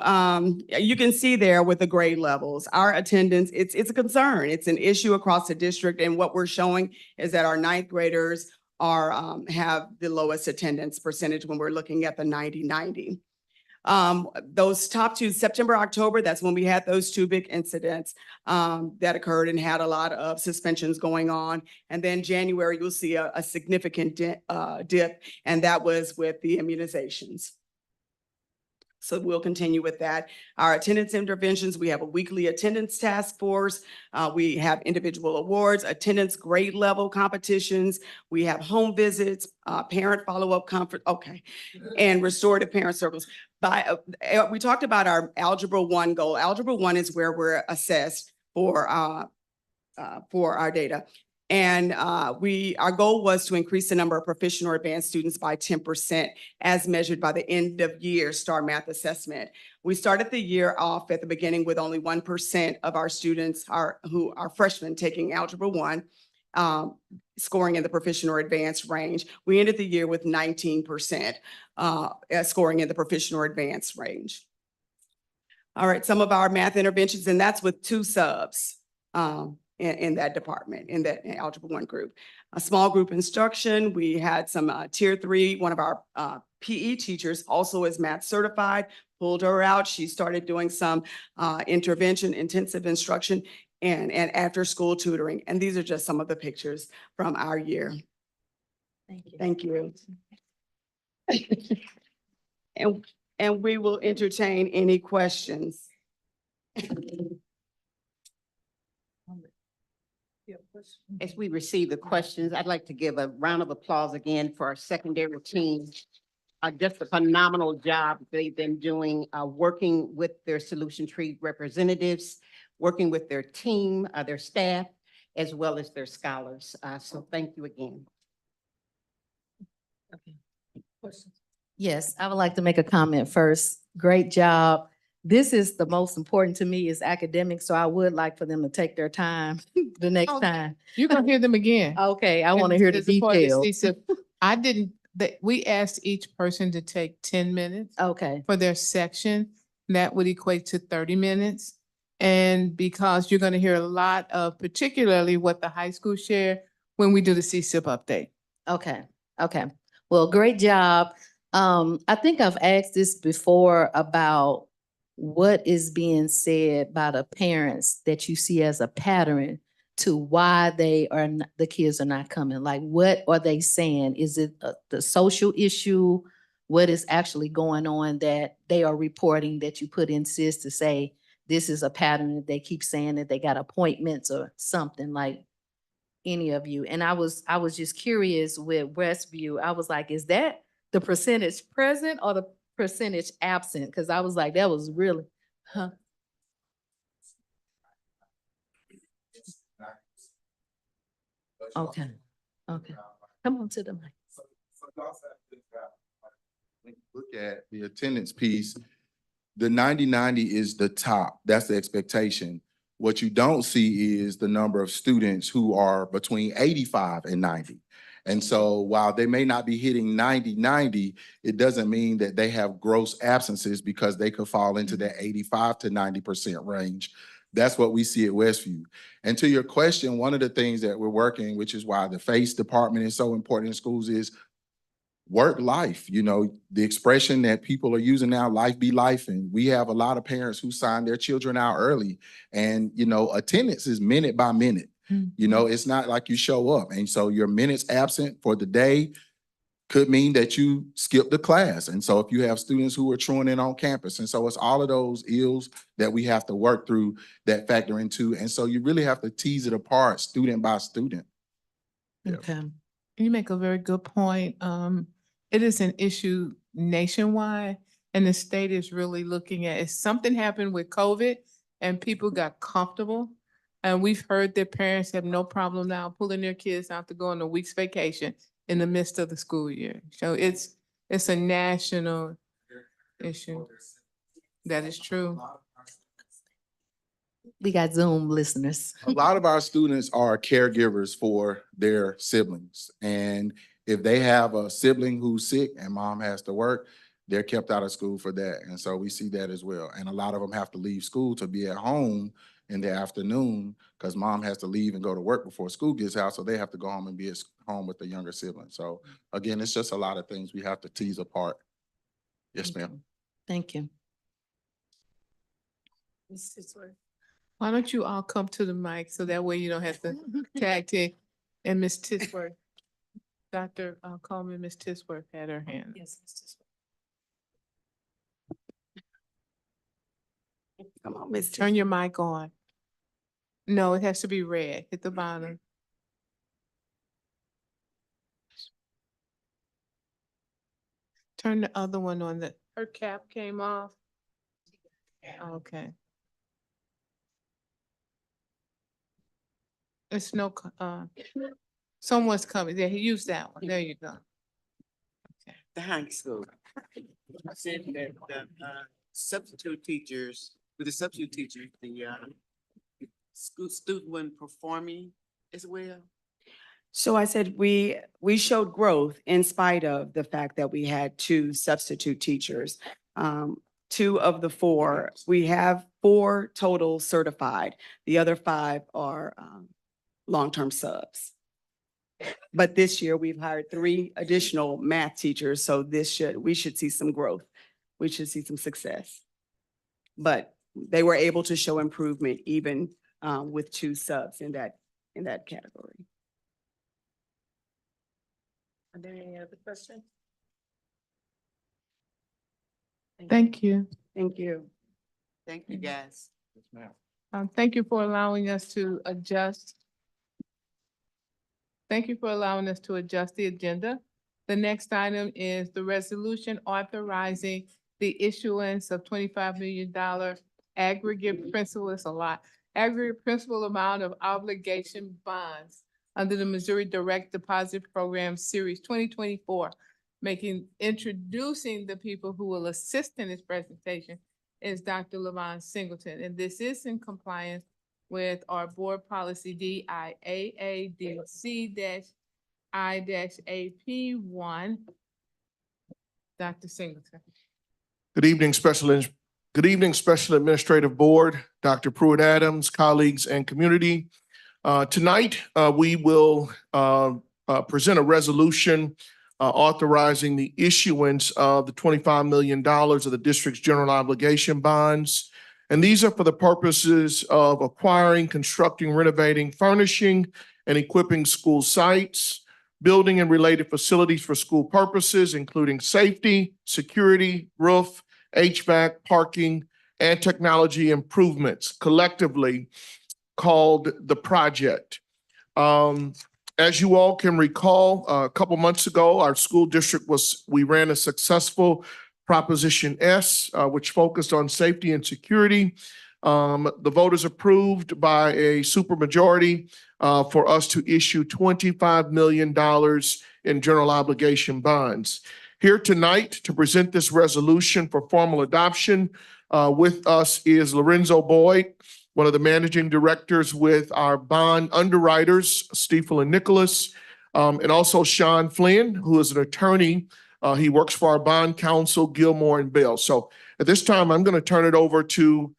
Speaker 14: you can see there with the grade levels, our attendance, it's a concern. It's an issue across the district. And what we're showing is that our 9th graders have the lowest attendance percentage when we're looking at the 90-90. Those top 2, September, October, that's when we had those 2 big incidents that occurred and had a lot of suspensions going on. And then January, you'll see a significant dip, and that was with the immunizations. So we'll continue with that. Our attendance interventions, we have a weekly attendance task force. We have individual awards, attendance grade level competitions. We have home visits, parent follow-up conference, and restorative parent circles. We talked about our Algebra 1 goal. Algebra 1 is where we're assessed for our data. And our goal was to increase the number of proficient or advanced students by 10% as measured by the end of year STAR Math assessment. We started the year off at the beginning with only 1% of our students who are freshmen taking Algebra 1. scoring in the proficient or advanced range. We ended the year with 19% scoring in the proficient or advanced range. All right, some of our math interventions, and that's with 2 subs in that department, in that Algebra 1 group. A small group instruction, we had some tier 3, one of our PE teachers also is math certified, pulled her out. She started doing some intervention, intensive instruction, and after-school tutoring. And these are just some of the pictures from our year.
Speaker 3: Thank you.
Speaker 14: Thank you. And we will entertain any questions.
Speaker 11: As we receive the questions, I'd like to give a round of applause again for our secondary team. Just a phenomenal job they've been doing, working with their Solution Tree representatives, working with their team, their staff, as well as their scholars. So thank you again.
Speaker 3: Yes, I would like to make a comment first. Great job. This is the most important to me is academics, so I would like for them to take their time the next
Speaker 5: Oh,
Speaker 3: time.
Speaker 5: You're gonna hear them again.
Speaker 3: Okay, I want to hear the
Speaker 5: As a part of
Speaker 3: details.
Speaker 5: CSIP. I didn't, we asked each person to take 10 minutes
Speaker 3: Okay,
Speaker 5: for their section. That would equate to 30 minutes. And because you're gonna hear a lot of particularly what the high school share when we do the CSIP update.
Speaker 3: okay. Well, great job. I think I've asked this before about what is being said by the parents that you see as a pattern to why the kids are not coming. Like, what are they saying? Is it the social issue? What is actually going on that they are reporting that you put in SIS to say this is a pattern that they keep saying that they got appointments or something, like any of you? And I was just curious with Westview. I was like, is that the percentage present or the percentage absent? Because I was like, that was really, huh? Okay, okay. Come on to the mic.
Speaker 13: When you look at the attendance piece, the 90-90 is the top. That's the expectation. What you don't see is the number of students who are between 85 and 90. And so while they may not be hitting 90-90, it doesn't mean that they have gross absences because they could fall into that 85 to 90% range. That's what we see at Westview. And to your question, one of the things that we're working, which is why the FACE department is so important in schools, is work life. You know, the expression that people are using now, life be life. And we have a lot of parents who sign their children out early. And, you know, attendance is minute by minute. You know, it's not like you show up. And so your minutes absent for the day could mean that you skipped the class. And so if you have students who are truant in on campus, and so it's all of those ills that we have to work through that factor into. And so you really have to tease it apart student by student. Yeah.
Speaker 3: Okay.
Speaker 5: You make a very good point. It is an issue nationwide, and the state is really looking at, if something happened with COVID and people got comfortable, and we've heard that parents have no problem now pulling their kids out to go on a week's vacation in the midst of the school year. So it's a national issue. That is true.
Speaker 3: We got Zoom listeners.
Speaker 13: A lot of our students are caregivers for their siblings. And if they have a sibling who's sick and mom has to work, they're kept out of school for that. And so we see that as well. And a lot of them have to leave school to be at home in the afternoon because mom has to leave and go to work before school gets out. So they have to go home and be at home with the younger sibling. So again, it's just a lot of things we have to tease apart. Yes, ma'am.
Speaker 3: Thank you.
Speaker 5: Why don't you all come to the mic so that way you don't have to tag team? And Ms. Tisworth, Dr. Coleman, Ms. Tisworth had her hand.
Speaker 3: Yes, Ms.
Speaker 9: Come on, Ms.
Speaker 5: Turn your mic on. No, it has to be red. Hit the bottom. Turn the other one on. Her cap came off. Okay. It's no, someone's coming. Yeah, he used that one. There you go.
Speaker 15: The high school. I said that the substitute teachers, with the substitute teachers, the school student wasn't performing as well.
Speaker 14: So I said we showed growth in spite of the fact that we had 2 substitute teachers. 2 of the 4, we have 4 total certified. The other 5 are long-term subs. But this year, we've hired 3 additional math teachers, so we should see some growth. We should see some success. But they were able to show improvement even with 2 subs in that category.
Speaker 1: Are there any other questions?
Speaker 5: Thank you.
Speaker 14: Thank you.
Speaker 15: Thank you, guys.
Speaker 13: Yes, ma'am.
Speaker 5: Thank you for allowing us to adjust. Thank you for allowing us to adjust the agenda. The next item is the resolution authorizing the issuance of $25 million aggregate principal, it's a lot, aggregate principal amount of obligation bonds under the Missouri Direct Deposit Program Series 2024. Introducing the people who will assist in this presentation is Dr. Levon Singleton, and this is in compliance with our board policy DIAADC-I-AP1. Dr. Singleton.
Speaker 16: Good evening, Special Administrative Board, Dr. Pruitt-Adams, colleagues, and community. Tonight, we will present a resolution authorizing the issuance of the $25 million of the district's general obligation bonds. And these are for the purposes of acquiring, constructing, renovating, furnishing, and equipping school sites, building and related facilities for school purposes, including safety, security, roof, HVAC, parking, and technology improvements, collectively called the project. As you all can recall, a couple months ago, our school district we ran a successful Proposition S, which focused on safety and security. The voters approved by a supermajority for us to issue $25 million in general obligation bonds. Here tonight to present this resolution for formal adoption with us is Lorenzo Boyd, one of the managing directors with our bond underwriters, Stiefel and Nicholas, and also Sean Flynn, who is an attorney. He works for our bond counsel, Gilmore and Bell. So at this time, I'm going to turn it over to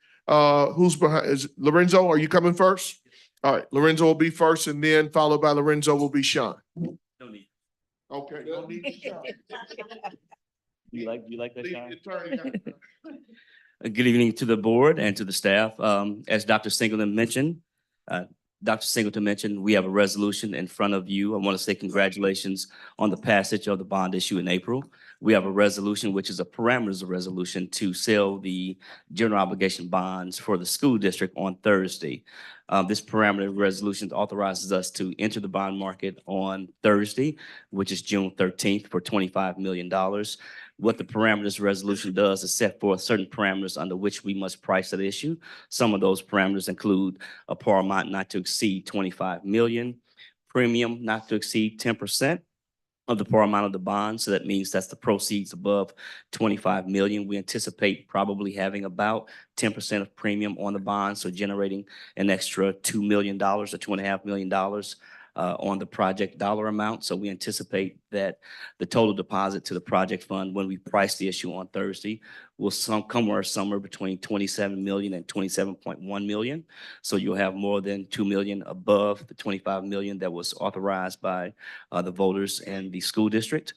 Speaker 16: who's behind. Is Lorenzo, are you coming first? All right, Lorenzo will be first, and then followed by Lorenzo will be Sean.
Speaker 17: No need.
Speaker 16: Okay, no need to Sean.
Speaker 17: You like that,
Speaker 16: The
Speaker 17: Sean?
Speaker 16: attorney.
Speaker 17: Good evening to the board and to the staff. As Dr. Singleton mentioned, we have a resolution in front of you. I want to say congratulations on the passage of the bond issue in April. We have a resolution, which is a parameters of resolution to sell the general obligation bonds for the school district on Thursday. This parameter resolution authorizes us to enter the bond market on Thursday, which is June 13th for $25 million. What the parameters resolution does is set forth certain parameters under which we must price that issue. Some of those parameters include a par amount not to exceed 25 million, premium not to exceed 10% of the par amount of the bond. So that means that's the proceeds above 25 million. We anticipate probably having about 10% of premium on the bond, so generating an extra $2 million or $2.5 million on the project dollar amount. So we anticipate that the total deposit to the project fund when we price the issue on Thursday will somewhere between 27 million and 27.1 million. So you'll have more than 2 million above the 25 million that was authorized by the voters and the school district.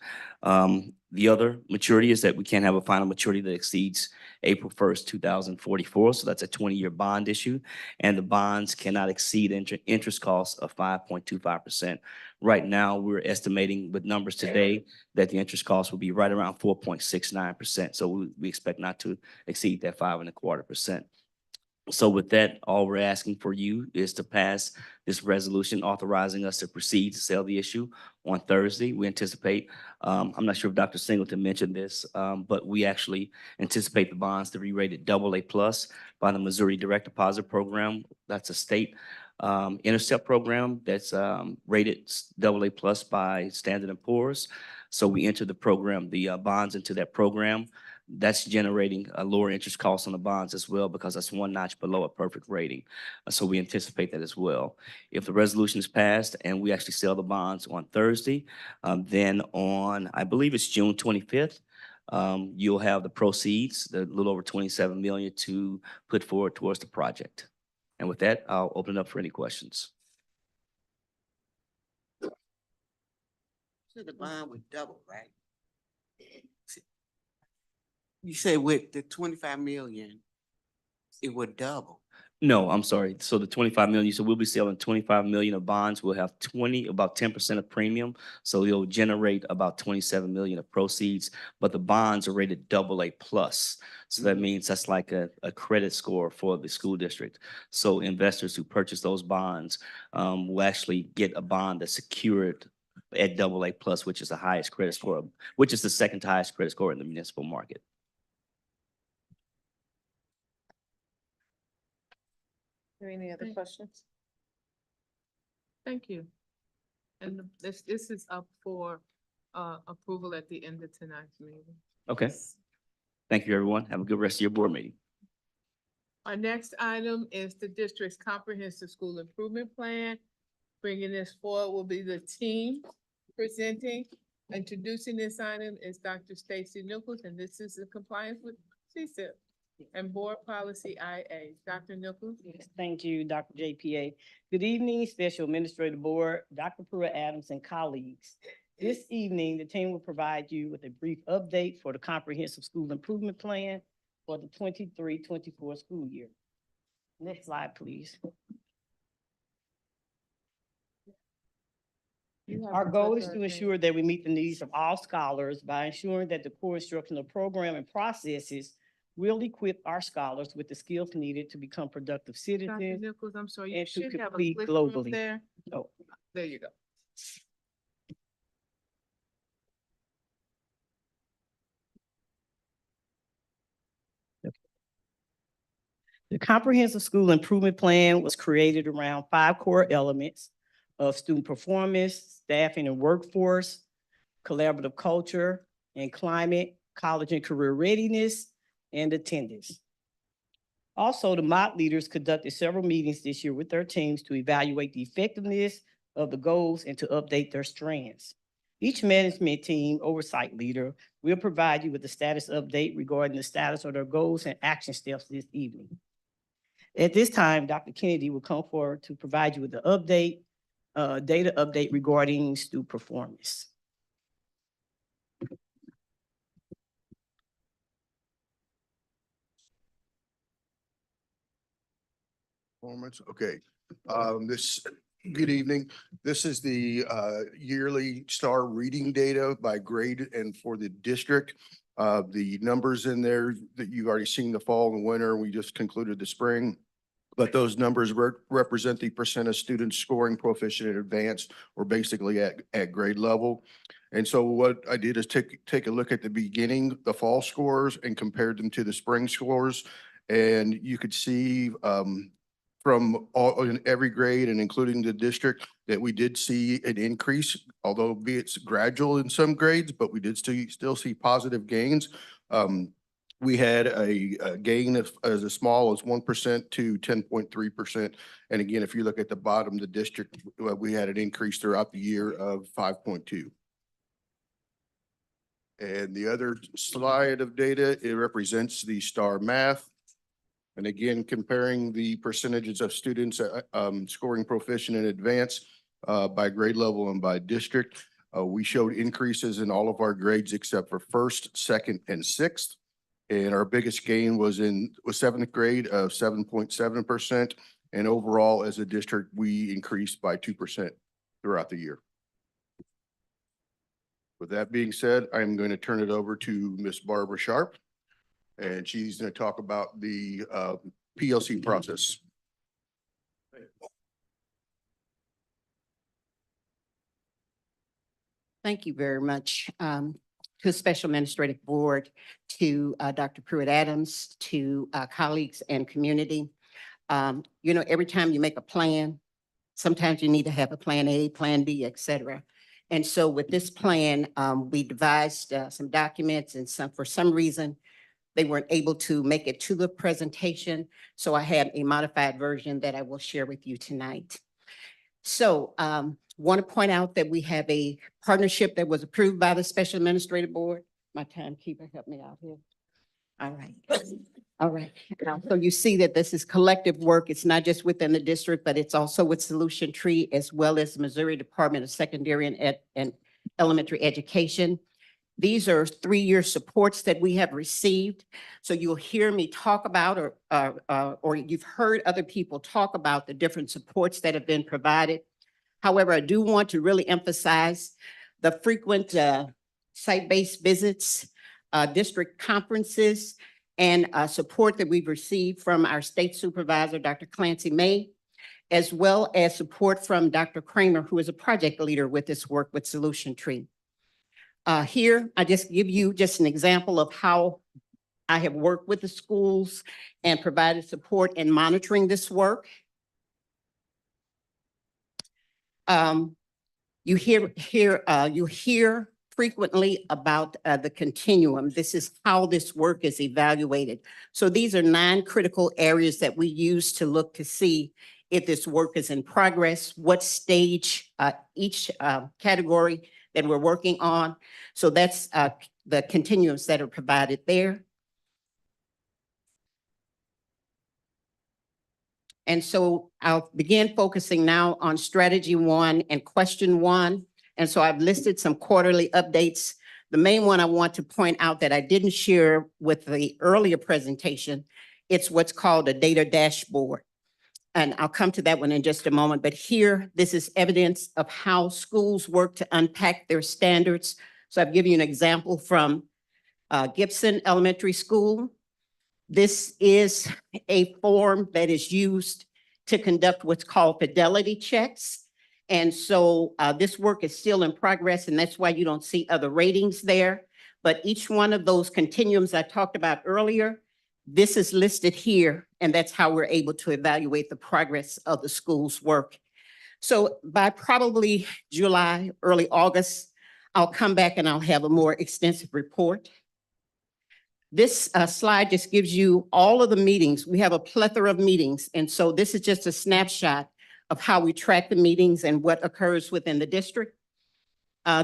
Speaker 17: The other maturity is that we can't have a final maturity that exceeds April 1st, 2044. So that's a 20-year bond issue. And the bonds cannot exceed interest costs of 5.25%. Right now, we're estimating with numbers today that the interest cost will be right around 4.69%. So we expect not to exceed that 5.25%. So with that, all we're asking for you is to pass this resolution authorizing us to proceed to sell the issue on Thursday. We anticipate, I'm not sure if Dr. Singleton mentioned this, but we actually anticipate the bonds to be rated AA+ by the Missouri Direct Deposit Program. That's a state intercept program that's rated AA+ by Standard & Poor's. So we enter the program, the bonds into that program. that's generating a lower interest cost on the bonds as well, because that's one notch below a perfect rating. So we anticipate that as well. If the resolution is passed and we actually sell the bonds on Thursday, then on, I believe it's June 25th, you'll have the proceeds, the little over 27 million to put forward towards the project. And with that, I'll open it up for any questions.
Speaker 15: So the bond would double, right? You say with the 25 million, it would double.
Speaker 17: No, I'm sorry. So the 25 million, so we'll be selling 25 million of bonds. We'll have about 10% of premium. So it'll generate about 27 million of proceeds, but the bonds are rated AA+. So that means that's like a credit score for the school district. So investors who purchase those bonds will actually get a bond that's secured at AA+, which is the highest credit score, which is the second highest credit score in the municipal market.
Speaker 5: Any other questions? Thank you. And this is up for approval at the end of tonight's meeting.
Speaker 17: Okay. Thank you, everyone. Have a good rest of your board meeting.
Speaker 5: Our next item is the district's comprehensive school improvement plan. Bringing this forward will be the team presenting. Introducing this item is Dr. Stacy Nichols, and this is in compliance with CSIP and Board Policy IA. Dr. Nichols?
Speaker 18: Yes, thank you, Dr. JPA. Good evening, Special Administrative Board, Dr. Pruitt-Adams and colleagues. This evening, the team will provide you with a brief update for the Comprehensive School Improvement Plan for the 23-24 school year. Next slide, please. Our goal is to ensure that we meet the needs of all scholars by ensuring that the core instructional program and processes will equip our scholars with the skills needed to become productive
Speaker 5: Dr.
Speaker 18: citizens
Speaker 5: Nichols, I'm sorry, you
Speaker 18: and to
Speaker 5: should have a
Speaker 18: compete
Speaker 5: clicker up
Speaker 18: globally.
Speaker 5: there.
Speaker 18: Oh.
Speaker 5: There you go.
Speaker 18: The Comprehensive School Improvement Plan was created around 5 core elements of student performance, staffing and workforce, collaborative culture and climate, college and career readiness, and attendance. Also, the MOT leaders conducted several meetings this year with their teams to evaluate the effectiveness of the goals and to update their strands. Each management team oversight leader will provide you with a status update regarding the status of their goals and action steps this evening. At this time, Dr. Kennedy will come forward to provide you with the update, data update regarding student performance.
Speaker 19: Performance, okay. Good evening. This is the yearly STAR reading data by grade and for the district. The numbers in there that you've already seen the fall and winter, we just concluded the spring. But those numbers represent the percent of students scoring proficient and advanced or basically at grade level. And so what I did is take a look at the beginning, the fall scores, and compared them to the spring scores. And you could see from all in every grade and including the district that we did see an increase, although be it's gradual in some grades, but we did still see positive gains. We had a gain of as small as 1% to 10.3%. And again, if you look at the bottom, the district, we had an increase throughout the year of 5.2. And the other slide of data, it represents the STAR math. And again, comparing the percentages of students scoring proficient and advanced by grade level and by district, we showed increases in all of our grades except for first, second, and sixth. And our biggest gain was seventh grade of 7.7%. And overall, as a district, we increased by 2% throughout the year. With that being said, I'm going to turn it over to Miss Barbara Sharp. And she's going to talk about the PLC process.
Speaker 11: Thank you very much to the Special Administrative Board, to Dr. Pruitt-Adams, to colleagues and community. You know, every time you make a plan, sometimes you need to have a plan A, plan B, et cetera. And so with this plan, we devised some documents and for some reason, They weren't able to make it to the presentation, so I have a modified version that I will share with you tonight. So want to point out that we have a partnership that was approved by the Special Administrative Board. My timekeeper, help me out here. All right. All right. So you see that this is collective work. It's not just within the district, but it's also with Solution Tree as well as Missouri Department of Secondary and Elementary Education. These are 3-year supports that we have received. So you'll hear me talk about or you've heard other people talk about the different supports that have been provided. However, I do want to really emphasize the frequent site-based visits, district conferences, and support that we've received from our state supervisor, Dr. Clancy May, as well as support from Dr. Kramer, who is a project leader with this work with Solution Tree. Here, I just give you just an example of how I have worked with the schools and provided support in monitoring this work. You hear frequently about the continuum. This is how this work is evaluated. So these are 9 critical areas that we use to look to see if this work is in progress, what stage each category that we're working on. So that's the continuums that are provided there. And so I'll begin focusing now on strategy 1 and question 1. And so I've listed some quarterly updates. The main one I want to point out that I didn't share with the earlier presentation, it's what's called a data dashboard. And I'll come to that one in just a moment. But here, this is evidence of how schools work to unpack their standards. So I've given you an example from Gibson Elementary School. This is a form that is used to conduct what's called fidelity checks. And so this work is still in progress, and that's why you don't see other ratings there. But each one of those continuums I talked about earlier, this is listed here, and that's how we're able to evaluate the progress of the school's work. So by probably July, early August, I'll come back and I'll have a more extensive report. This slide just gives you all of the meetings. We have a plethora of meetings. And so this is just a snapshot of how we track the meetings and what occurs within the district.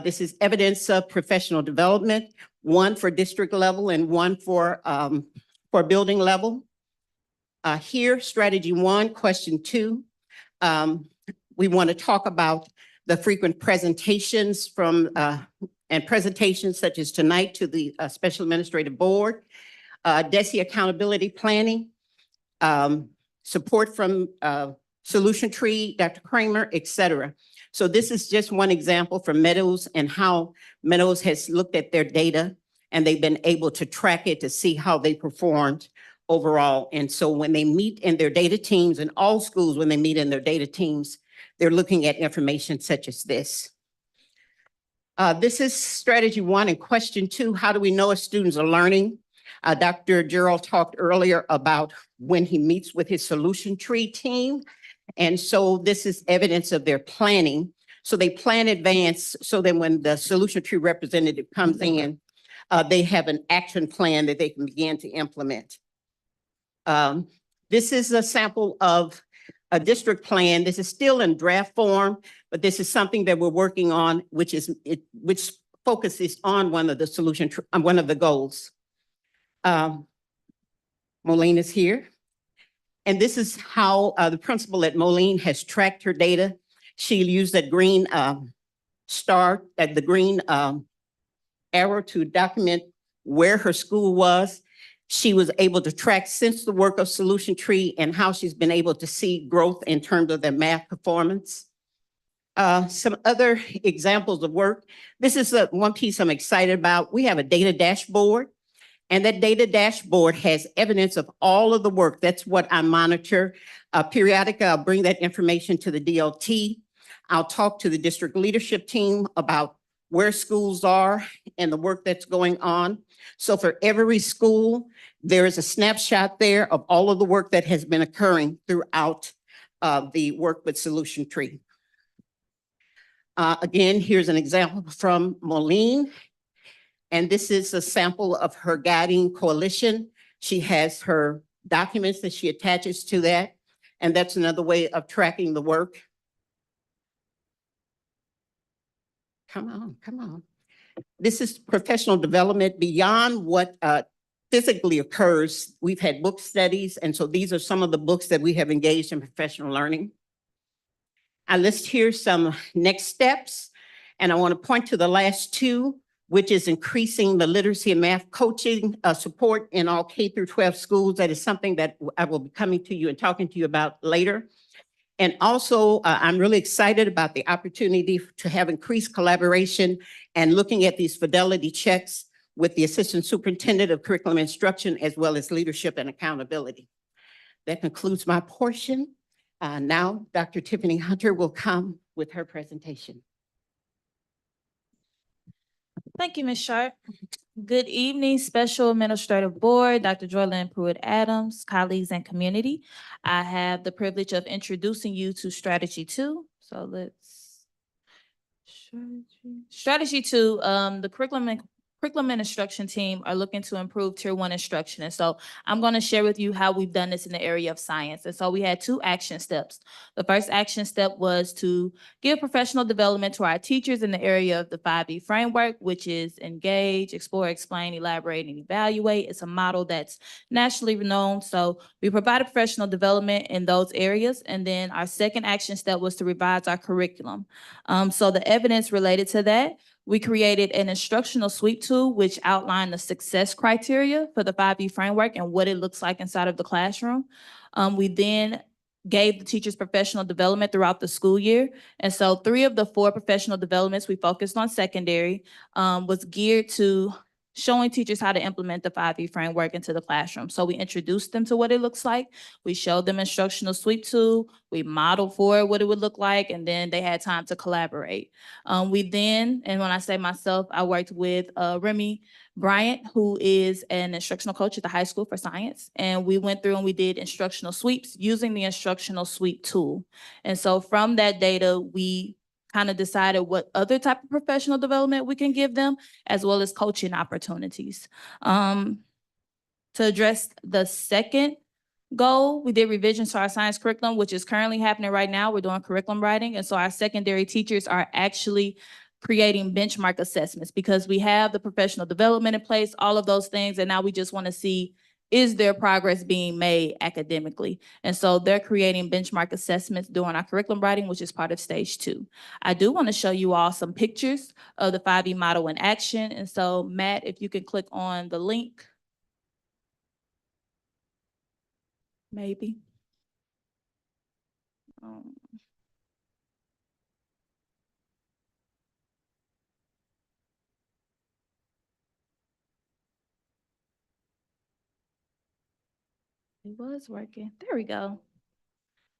Speaker 11: This is evidence of professional development, 1 for district level and 1 for building level. Here, strategy 1, question 2. We want to talk about the frequent presentations from and presentations such as tonight to the Special Administrative Board, DESE accountability planning, support from Solution Tree, Dr. Kramer, et cetera. So this is just one example from Meadows and how Meadows has looked at their data and they've been able to track it to see how they performed overall. And so when they meet in their data teams, in all schools, when they meet in their data teams, they're looking at information such as this. This is strategy 1 and question 2. How do we know if students are learning? Dr. Gerald talked earlier about when he meets with his Solution Tree team. And so this is evidence of their planning. So they plan advance so that when the Solution Tree representative comes in, they have an action plan that they can begin to implement. This is a sample of a district plan. This is still in draft form, but this is something that we're working on, which focuses on one of the goals. Moline is here. And this is how the principal at Moline has tracked her data. She used that green star, the green arrow to document where her school was. She was able to track since the work of Solution Tree and how she's been able to see growth in terms of their math performance. Some other examples of work. This is one piece I'm excited about. We have a data dashboard. And that data dashboard has evidence of all of the work. That's what I monitor. Periodically, I'll bring that information to the DLT. I'll talk to the district leadership team about where schools are and the work that's going on. So for every school, there is a snapshot there of all of the work that has been occurring throughout the work with Solution Tree. Again, here's an example from Moline. And this is a sample of her guiding coalition. She has her documents that she attaches to that. And that's another way of tracking the work. Come on, come on. This is professional development beyond what physically occurs. We've had book studies, and so these are some of the books that we have engaged in professional learning. I list here some next steps, and I want to point to the last two, which is increasing the literacy and math coaching support in all K through 12 schools. That is something that I will be coming to you and talking to you about later. And also, I'm really excited about the opportunity to have increased collaboration and looking at these fidelity checks with the Assistant Superintendent of Curriculum Instruction, as well as leadership and accountability. That concludes my portion. Now, Dr. Tiffany Hunter will come with her presentation.
Speaker 20: Thank you, Ms. Sharp. Good evening, Special Administrative Board, Dr. Joylyn Pruitt-Adams, colleagues and community. I have the privilege of introducing you to Strategy 2. So let's, Strategy 2, the curriculum and instruction team are looking to improve Tier 1 instruction. And so I'm going to share with you how we've done this in the area of science. And so we had 2 action steps. The first action step was to give professional development to our teachers in the area of the 5E framework, which is engage, explore, explain, elaborate, and evaluate. It's a model that's nationally renowned. So we provided professional development in those areas. And then our second action step was to revise our curriculum. So the evidence related to that, we created an instructional suite tool which outlined the success criteria for the 5E framework and what it looks like inside of the classroom. We then gave the teachers professional development throughout the school year. And so 3 of the 4 professional developments we focused on secondary was geared to showing teachers how to implement the 5E framework into the classroom. So we introduced them to what it looks like. We showed them instructional suite tool. We modeled for what it would look like, and then they had time to collaborate. We then, and when I say myself, I worked with Remy Bryant, who is an instructional coach at the high school for science. And we went through and we did instructional sweeps using the instructional sweep tool. And so from that data, we kind of decided what other type of professional development we can give them, as well as coaching opportunities. To address the second goal, we did revisions to our science curriculum, which is currently happening right now. We're doing curriculum writing. And so our secondary teachers are actually creating benchmark assessments because we have the professional development in place, all of those things. And now we just want to see, is there progress being made academically? And so they're creating benchmark assessments during our curriculum writing, which is part of stage 2. I do want to show you all some pictures of the 5E model in action. And so Matt, if you can click on the link. Maybe. It was working. There we go.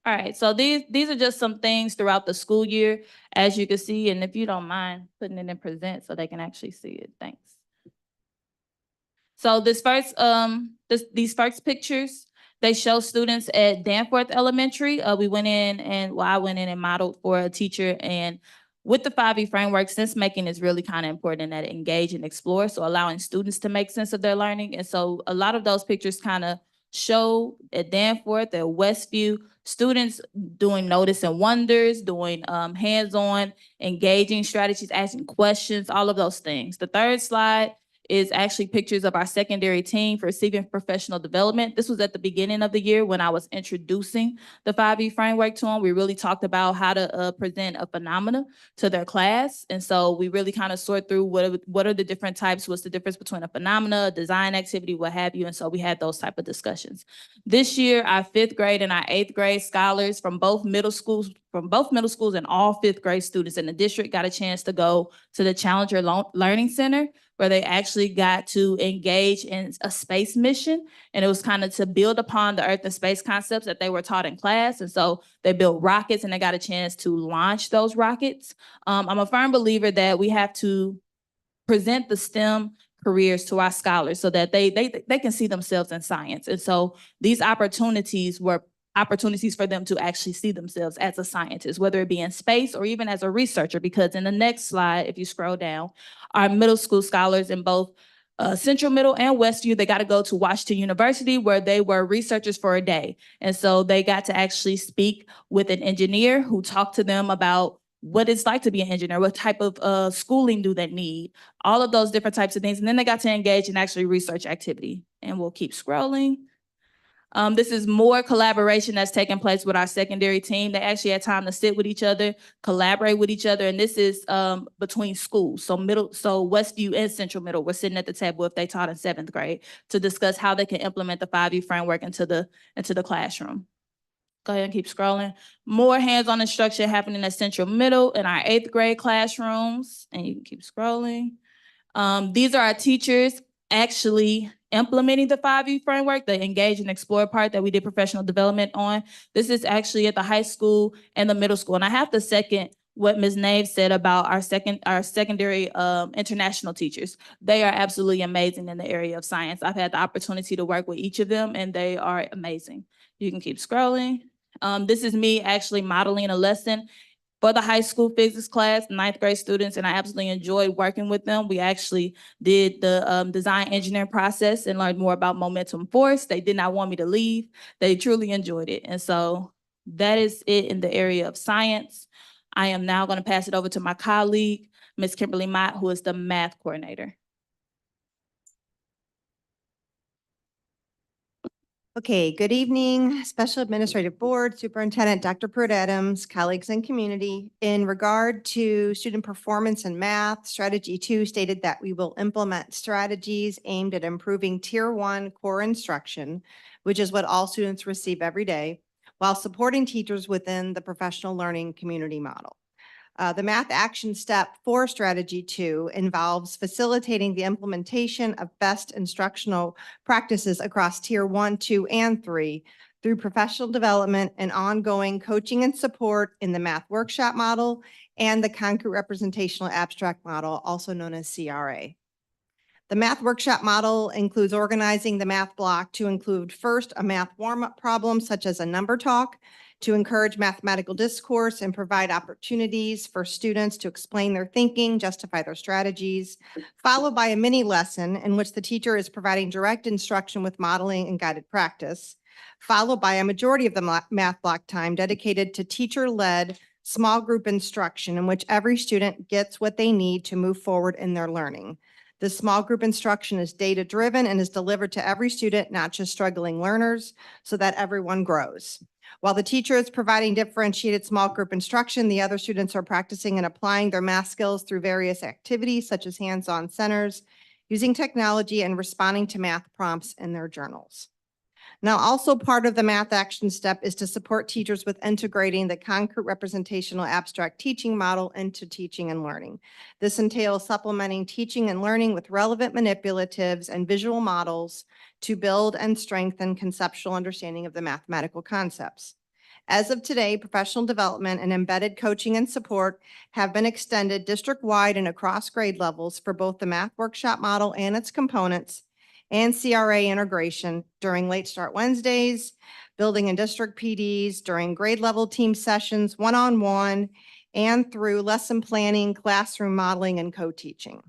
Speaker 20: All right, so these are just some things throughout the school year, as you can see, and if you don't mind putting it in present so they can actually see it, thanks. So these first pictures, they show students at Danforth Elementary. We went in and, well, I went in and modeled for a teacher, and with the 5E framework, sense making is really kind of important that it engage and explore, so allowing students to make sense of their learning. And so a lot of those pictures kind of show at Danforth, at Westview, students doing notice and wonders, doing hands-on, engaging strategies, asking questions, all of those things. The third slide is actually pictures of our secondary team for receiving professional development. This was at the beginning of the year when I was introducing the 5E framework to them. We really talked about how to present a phenomena to their class. And so we really kind of sort through what are the different types, what's the difference between a phenomena, a design activity, what have you. And so we had those type of discussions. This year, our 5th grade and our 8th grade scholars from both middle schools and all 5th grade students in the district got a chance to go to the Challenger Learning Center, where they actually got to engage in a space mission. And it was kind of to build upon the Earth and space concepts that they were taught in class. And so they built rockets and they got a chance to launch those rockets. I'm a firm believer that we have to present the STEM careers to our scholars so that they can see themselves in science. And so these opportunities were opportunities for them to actually see themselves as a scientist, whether it be in space or even as a researcher. Because in the next slide, if you scroll down, our middle school scholars in both Central Middle and Westview, they got to go to Washington University where they were researchers for a day. And so they got to actually speak with an engineer who talked to them about what it's like to be an engineer, what type of schooling do they need, all of those different types of things. And then they got to engage in actually research activity. And we'll keep scrolling. This is more collaboration that's taking place with our secondary team. They actually had time to sit with each other, collaborate with each other, and this is between schools. So Westview and Central Middle were sitting at the table if they taught in 7th grade to discuss how they can implement the 5U framework into the classroom. Go ahead and keep scrolling. More hands-on instruction happening at Central Middle in our 8th grade classrooms, and you can keep scrolling. These are our teachers actually implementing the 5U framework, the engage and explore part that we did professional development on. This is actually at the high school and the middle school. And I have to second what Ms. Nave said about our secondary international teachers. They are absolutely amazing in the area of science. I've had the opportunity to work with each of them and they are amazing. You can keep scrolling. This is me actually modeling a lesson for the high school physics class, 9th grade students, and I absolutely enjoyed working with them. We actually did the design engineering process and learned more about momentum force. They did not want me to leave. They truly enjoyed it. And so that is it in the area of science. I am now going to pass it over to my colleague, Ms. Kimberly Mott, who is the math coordinator.
Speaker 21: Okay, good evening, Special Administrative Board, Superintendent Dr. Pruitt-Adams, colleagues and community. In regard to student performance in math, Strategy 2 stated that we will implement strategies aimed at improving Tier 1 core instruction, which is what all students receive every day, while supporting teachers within the professional learning community model. The math action step for Strategy 2 involves facilitating the implementation of best instructional practices across Tier 1, 2, and 3 through professional development and ongoing coaching and support in the math workshop model and the concrete representational abstract model, also known as CRA. The math workshop model includes organizing the math block to include first a math warm-up problem such as a number talk, to encourage mathematical discourse and provide opportunities for students to explain their thinking, justify their strategies, followed by a mini lesson in which the teacher is providing direct instruction with modeling and guided practice, followed by a majority of the math block time dedicated to teacher-led small group instruction in which every student gets what they need to move forward in their learning. The small group instruction is data-driven and is delivered to every student, not just struggling learners, so that everyone grows. While the teacher is providing differentiated small group instruction, the other students are practicing and applying their math skills through various activities such as hands-on centers, using technology and responding to math prompts in their journals. Now, also part of the math action step is to support teachers with integrating the concrete representational abstract teaching model into teaching and learning. This entails supplementing teaching and learning with relevant manipulatives and visual models to build and strengthen conceptual understanding of the mathematical concepts. As of today, professional development and embedded coaching and support have been extended district-wide and across grade levels for both the math workshop model and its components, and CRA integration during Late Start Wednesdays, building and district PDs, during grade level team sessions, one-on-one, and through lesson planning, classroom modeling, and co-teaching.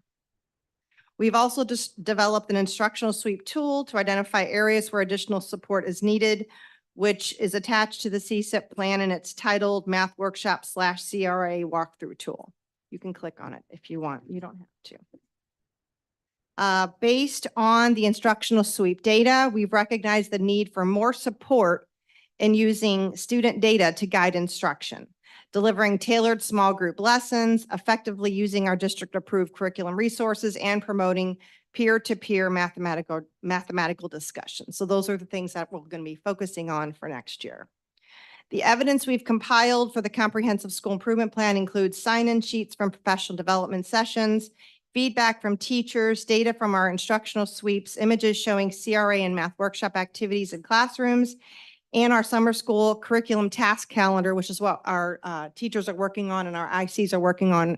Speaker 21: We've also just developed an instructional sweep tool to identify areas where additional support is needed, which is attached to the CSIP plan, and it's titled Math Workshop / CRA Walkthrough Tool. You can click on it if you want. You don't have to. Based on the instructional sweep data, we've recognized the need for more support in using student data to guide instruction, delivering tailored small group lessons, effectively using our district-approved curriculum resources, and promoting peer-to-peer mathematical discussion. So those are the things that we're going to be focusing on for next year. The evidence we've compiled for the Comprehensive School Improvement Plan includes sign-in sheets from professional development sessions, feedback from teachers, data from our instructional sweeps, images showing CRA and math workshop activities in classrooms, and our summer school curriculum task calendar, which is what our teachers are working on and our ICs are working on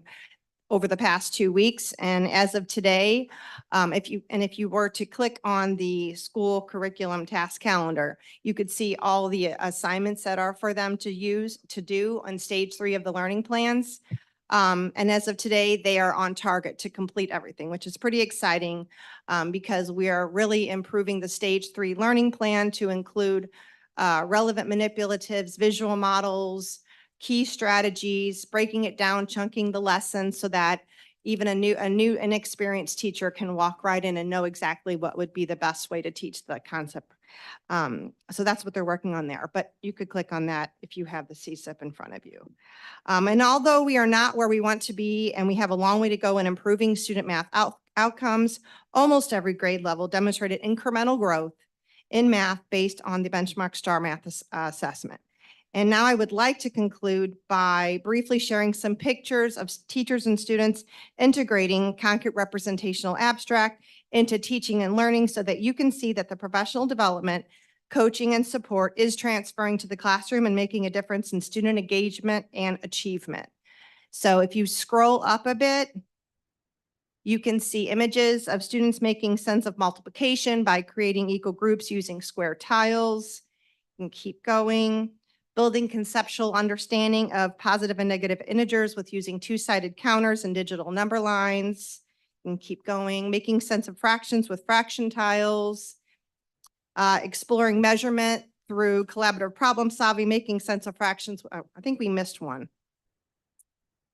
Speaker 21: over the past 2 weeks. And as of today, if you were to click on the school curriculum task calendar, you could see all the assignments that are for them to do on stage 3 of the learning plans. And as of today, they are on target to complete everything, which is pretty exciting because we are really improving the stage 3 learning plan to include relevant manipulatives, visual models, key strategies, breaking it down, chunking the lessons so that even a new inexperienced teacher can walk right in and know exactly what would be the best way to teach the concept. So that's what they're working on there, but you could click on that if you have the CSIP in front of you. And although we are not where we want to be and we have a long way to go in improving student math outcomes, almost every grade level demonstrated incremental growth in math based on the benchmark STAR Math assessment. And now I would like to conclude by briefly sharing some pictures of teachers and students integrating concrete representational abstract into teaching and learning so that you can see that the professional development, coaching, and support is transferring to the classroom and making a difference in student engagement and achievement. So if you scroll up a bit, you can see images of students making sense of multiplication by creating equal groups using square tiles. You can keep going. Building conceptual understanding of positive and negative integers with using two-sided counters and digital number lines. You can keep going. Making sense of fractions with fraction tiles. Exploring measurement through collaborative problem solving, making sense of fractions. I think we missed one.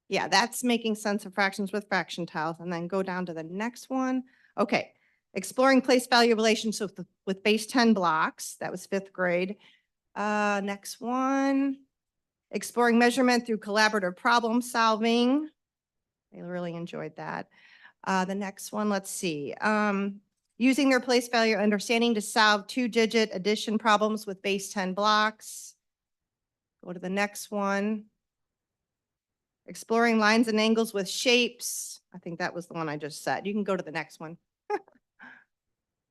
Speaker 21: Yeah, that's making sense of fractions with fraction tiles. And then go down to the next one. Okay. Exploring place value relations with base 10 blocks. That was 5th grade. Next one, exploring measurement through collaborative problem solving. I really enjoyed that. The next one, let's see. Using their place value understanding to solve 2-digit addition problems with base 10 blocks. Go to the next one. Exploring lines and angles with shapes. I think that was the one I just said. You can go to the next one.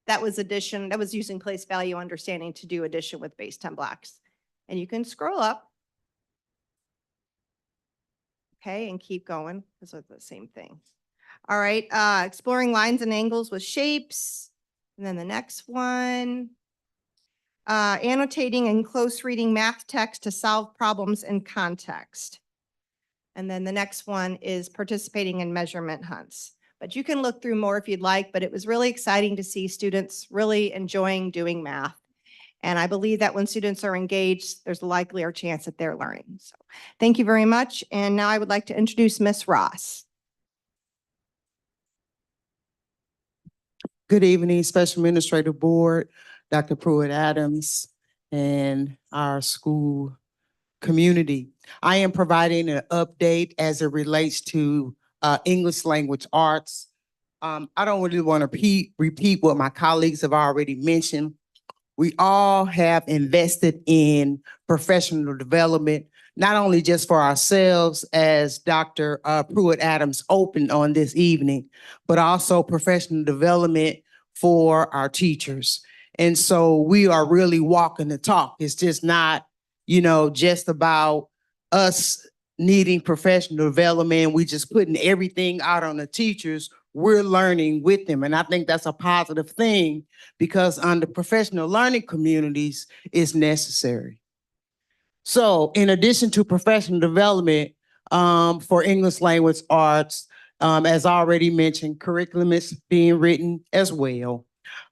Speaker 21: That was addition. That was using place value understanding to do addition with base 10 blocks. And you can scroll up. Okay, and keep going because they're the same thing. All right, exploring lines and angles with shapes. And then the next one. Annotating and close reading math text to solve problems in context. And then the next one is participating in measurement hunts. But you can look through more if you'd like, but it was really exciting to see students really enjoying doing math. And I believe that when students are engaged, there's a likelier chance that they're learning. So thank you very much. And now I would like to introduce Ms. Ross.
Speaker 15: Good evening, Special Administrative Board, Dr. Pruitt-Adams, and our school community. I am providing an update as it relates to English language arts. I don't really want to repeat what my colleagues have already mentioned. We all have invested in professional development, not only just for ourselves as Dr. Pruitt-Adams opened on this evening, but also professional development for our teachers. And so we are really walking the talk. It's just not, just about us needing professional development. We just putting everything out on the teachers. We're learning with them. And I think that's a positive thing because under professional learning communities is necessary. So in addition to professional development for English language arts, as already mentioned, curriculum is being written as well.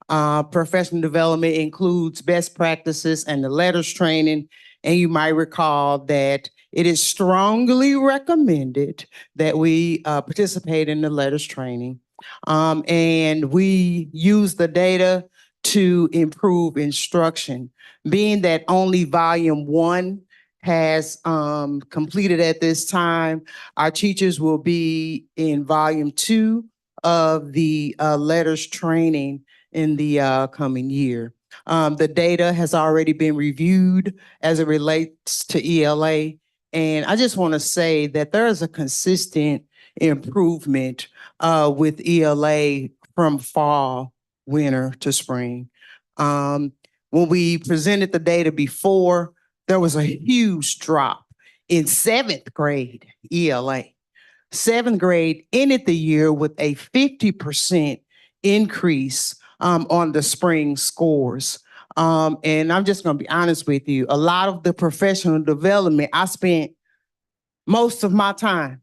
Speaker 15: Professional development includes best practices and the letters training. And you might recall that it is strongly recommended that we participate in the letters training. And we use the data to improve instruction. Being that only volume 1 has completed at this time, our teachers will be in volume 2 of the letters training in the coming year. The data has already been reviewed as it relates to ELA. And I just want to say that there is a consistent improvement with ELA from fall, winter to spring. When we presented the data before, there was a huge drop in 7th grade ELA. Seventh grade ended the year with a 50% increase on the spring scores. And I'm just gonna be honest with you, a lot of the professional development, I spent most of my time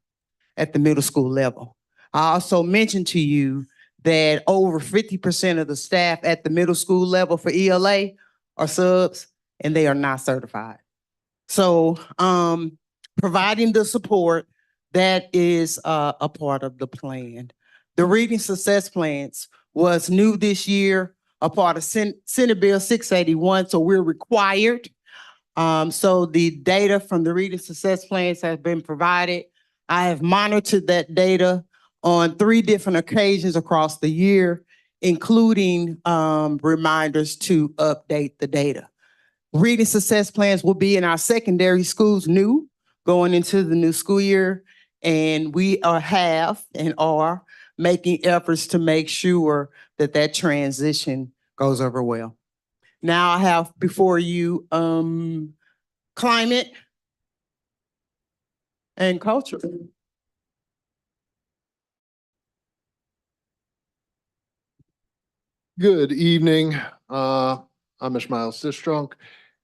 Speaker 15: at the middle school level. I also mentioned to you that over 50% of the staff at the middle school level for ELA are subs and they are not certified. So providing the support, that is a part of the plan. The reading success plans was new this year, a part of Senate Bill 681, so we're required. So the data from the reading success plans has been provided. I have monitored that data on 3 different occasions across the year, including reminders to update the data. Reading success plans will be in our secondary schools new, going into the new school year. And we have and are making efforts to make sure that that transition goes over well. Now I have before you climate and culture.
Speaker 16: Good evening. I'm Ishmael Sistrunk,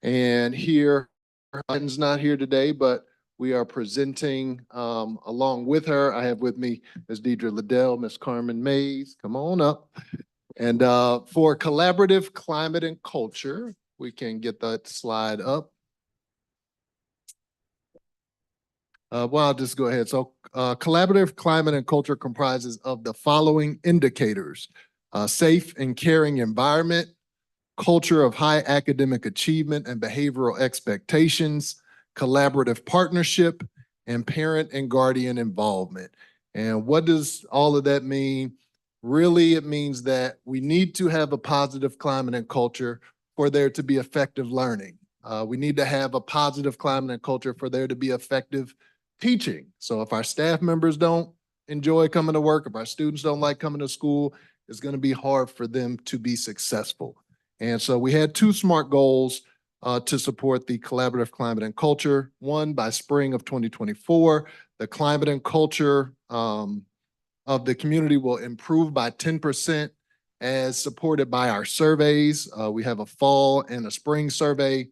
Speaker 16: and here, Clayton's not here today, but we are presenting along with her. I have with me Ms. Deidre Liddell, Ms. Carmen Mays. Come on up. And for collaborative climate and culture, we can get that slide up. Well, I'll just go ahead. So collaborative climate and culture comprises of the following indicators: safe and caring environment, culture of high academic achievement and behavioral expectations, collaborative partnership, and parent and guardian involvement. And what does all of that mean? Really, it means that we need to have a positive climate and culture for there to be effective learning. We need to have a positive climate and culture for there to be effective teaching. So if our staff members don't enjoy coming to work, if our students don't like coming to school, it's going to be hard for them to be successful. And so we had 2 SMART goals to support the collaborative climate and culture. One, by spring of 2024, the climate and culture of the community will improve by 10% as supported by our surveys. We have a fall and a spring survey.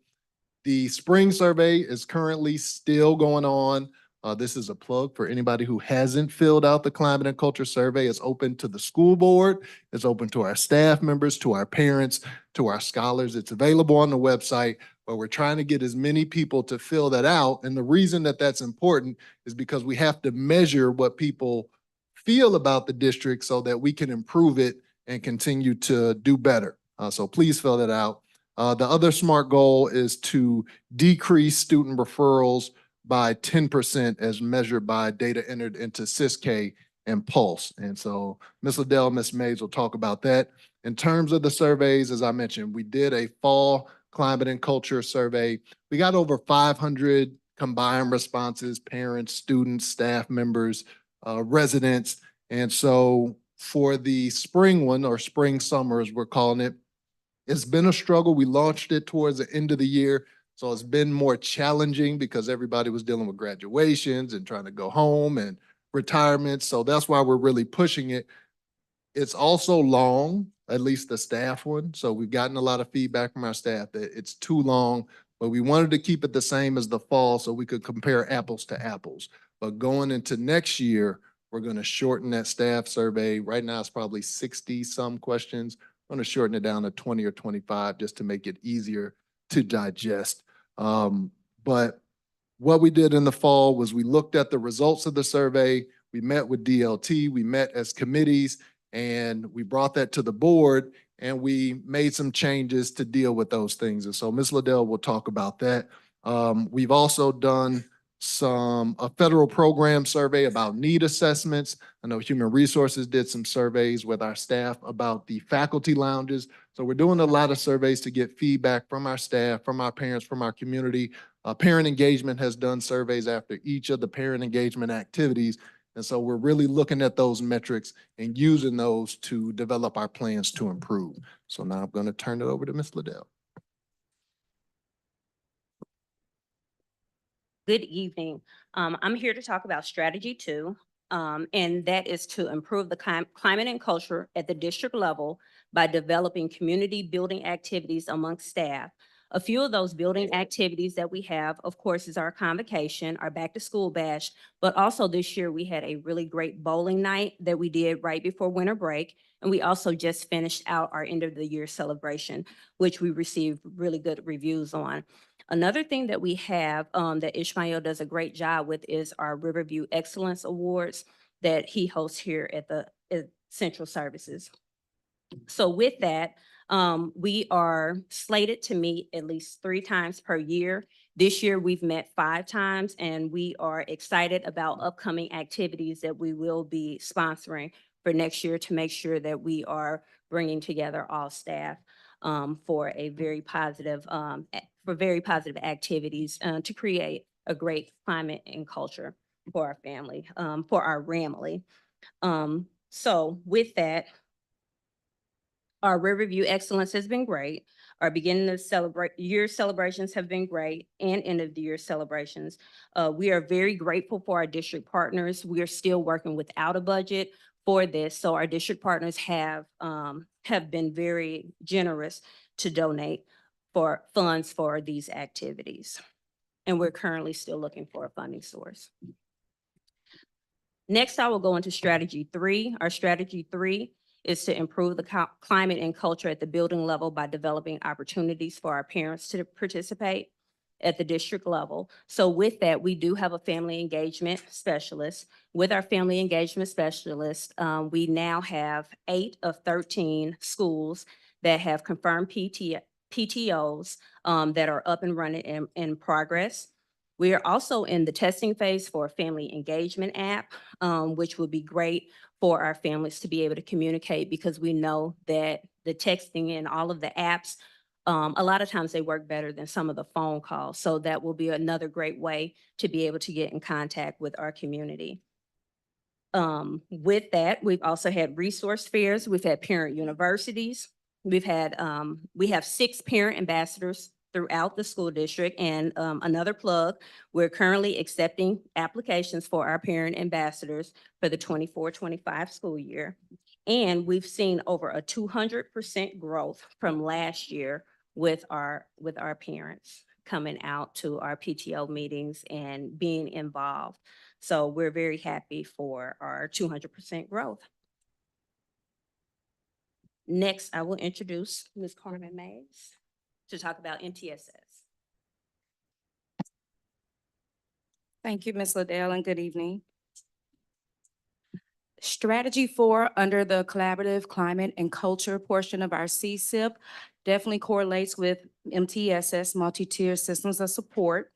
Speaker 16: The spring survey is currently still going on. This is a plug for anybody who hasn't filled out the climate and culture survey. It's open to the school board. It's open to our staff members, to our parents, to our scholars. It's available on the website, but we're trying to get as many people to fill that out. And the reason that that's important is because we have to measure what people feel about the district so that we can improve it and continue to do better. So please fill that out. The other SMART goal is to decrease student referrals by 10% as measured by data entered into SysK and Pulse. And so Ms. Liddell, Ms. Mays will talk about that. In terms of the surveys, as I mentioned, we did a fall climate and culture survey. We got over 500 combined responses, parents, students, staff members, residents. And so for the spring one, or spring summer as we're calling it, it's been a struggle. We launched it towards the end of the year. So it's been more challenging because everybody was dealing with graduations and trying to go home and retirement. So that's why we're really pushing it. It's also long, at least the staff one. So we've gotten a lot of feedback from our staff that it's too long, but we wanted to keep it the same as the fall so we could compare apples to apples. But going into next year, we're going to shorten that staff survey. Right now, it's probably 60 some questions. I'm going to shorten it down to 20 or 25 just to make it easier to digest. But what we did in the fall was we looked at the results of the survey. We met with DLT, we met as committees, and we brought that to the board, and we made some changes to deal with those things. And so Ms. Liddell will talk about that. We've also done a federal program survey about need assessments. I know Human Resources did some surveys with our staff about the faculty lounges. So we're doing a lot of surveys to get feedback from our staff, from our parents, from our community. Parent engagement has done surveys after each of the parent engagement activities. And so we're really looking at those metrics and using those to develop our plans to improve. So now I'm going to turn it over to Ms. Liddell.
Speaker 7: Good evening. I'm here to talk about Strategy 2. and that is to improve the climate and culture at the district level by developing community building activities amongst staff. A few of those building activities that we have, of course, is our convocation, our back to school bash, but also this year we had a really great bowling night that we did right before winter break. And we also just finished out our end of the year celebration, which we received really good reviews on. Another thing that we have that Ishmael does a great job with is our Riverview Excellence Awards that he hosts here at Central Services. So with that, we are slated to meet at least 3 times per year. This year, we've met 5 times, and we are excited about upcoming activities that we will be sponsoring for next year to make sure that we are bringing together all staff for very positive activities to create a great climate and culture for our family, for our Ramley. So with that, our Riverview Excellence has been great. Our beginning of year celebrations have been great, and end of the year celebrations. We are very grateful for our district partners. We are still working without a budget for this, so our district partners have been very generous to donate for funds for these activities. And we're currently still looking for a funding source. Next, I will go into strategy 3. Our strategy 3 is to improve the climate and culture at the building level by developing opportunities for our parents to participate at the district level. So with that, we do have a family engagement specialist. With our family engagement specialist, we now have 8 of 13 schools that have confirmed PTOs that are up and running and in progress. We are also in the testing phase for a family engagement app, which would be great for our families to be able to communicate, because we know that the texting and all of the apps, a lot of times they work better than some of the phone calls. So that will be another great way to be able to get in contact with our community. With that, we've also had resource fairs. We've had parent universities. We have 6 parent ambassadors throughout the school district. And another plug, we're currently accepting applications for our parent ambassadors for the 24-25 school year. And we've seen over a 200% growth from last year with our parents coming out to our PTO meetings and being involved. So we're very happy for our 200% growth. Next, I will introduce Ms. Carmen Mays to talk about MTSS.
Speaker 8: Thank you, Ms. Liddell, and good evening. Strategy 4 under the collaborative climate and culture portion of our CSIP definitely correlates with MTSS, multi-tier systems of support.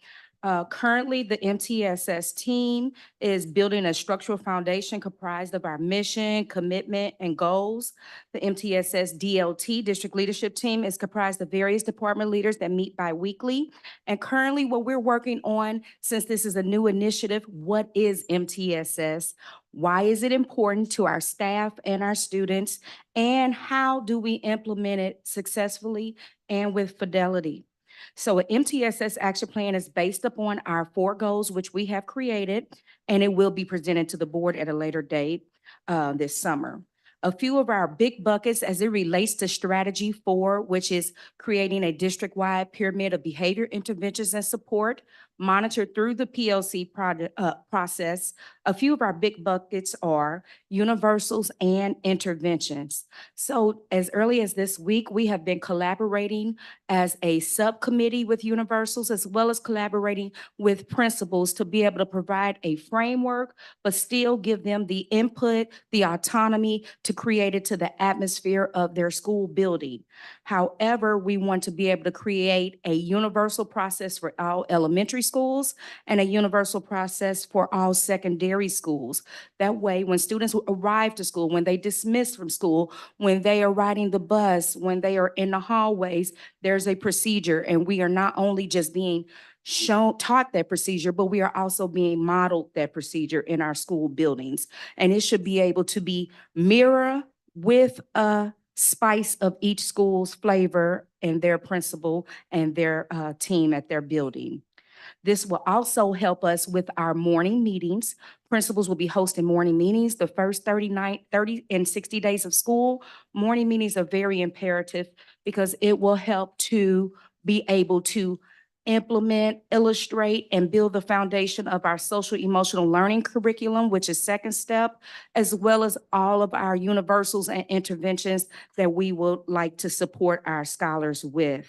Speaker 8: Currently, the MTSS team is building a structural foundation comprised of our mission, commitment, and goals. The MTSS DLT, District Leadership Team, is comprised of various department leaders that meet bi-weekly. And currently, what we're working on, since this is a new initiative, what is MTSS? Why is it important to our staff and our students? And how do we implement it successfully and with fidelity? So an MTSS action plan is based upon our 4 goals, which we have created, and it will be presented to the board at a later date this summer. A few of our big buckets as it relates to strategy 4, which is creating a district-wide pyramid of behavior interventions and support monitored through the PLC process. A few of our big buckets are universals and interventions. So as early as this week, we have been collaborating as a subcommittee with universals, as well as collaborating with principals to be able to provide a framework, but still give them the input, the autonomy to create it to the atmosphere of their school building. However, we want to be able to create a universal process for all elementary schools and a universal process for all secondary schools. That way, when students arrive to school, when they dismiss from school, when they are riding the bus, when they are in the hallways, there's a procedure, and we are not only just being taught that procedure, but we are also being modeled that procedure in our school buildings. And it should be able to be mirror with a spice of each school's flavor and their principal and their team at their building.
Speaker 2: This will also help us with our morning meetings. Principals will be hosting morning meetings the first 30 and 60 days of school. Morning meetings are very imperative because it will help to be able to implement, illustrate, and build the foundation of our social emotional learning curriculum, which is second step, as well as all of our universals and interventions that we would like to support our scholars with.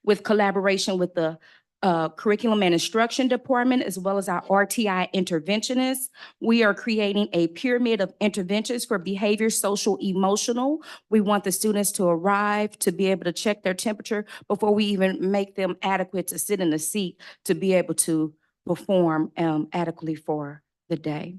Speaker 2: With collaboration with the Curriculum and Instruction Department, as well as our RTI interventionists, we are creating a pyramid of interventions for behavior, social, emotional. We want the students to arrive, to be able to check their temperature before we even make them adequate to sit in the seat to be able to perform adequately for the day.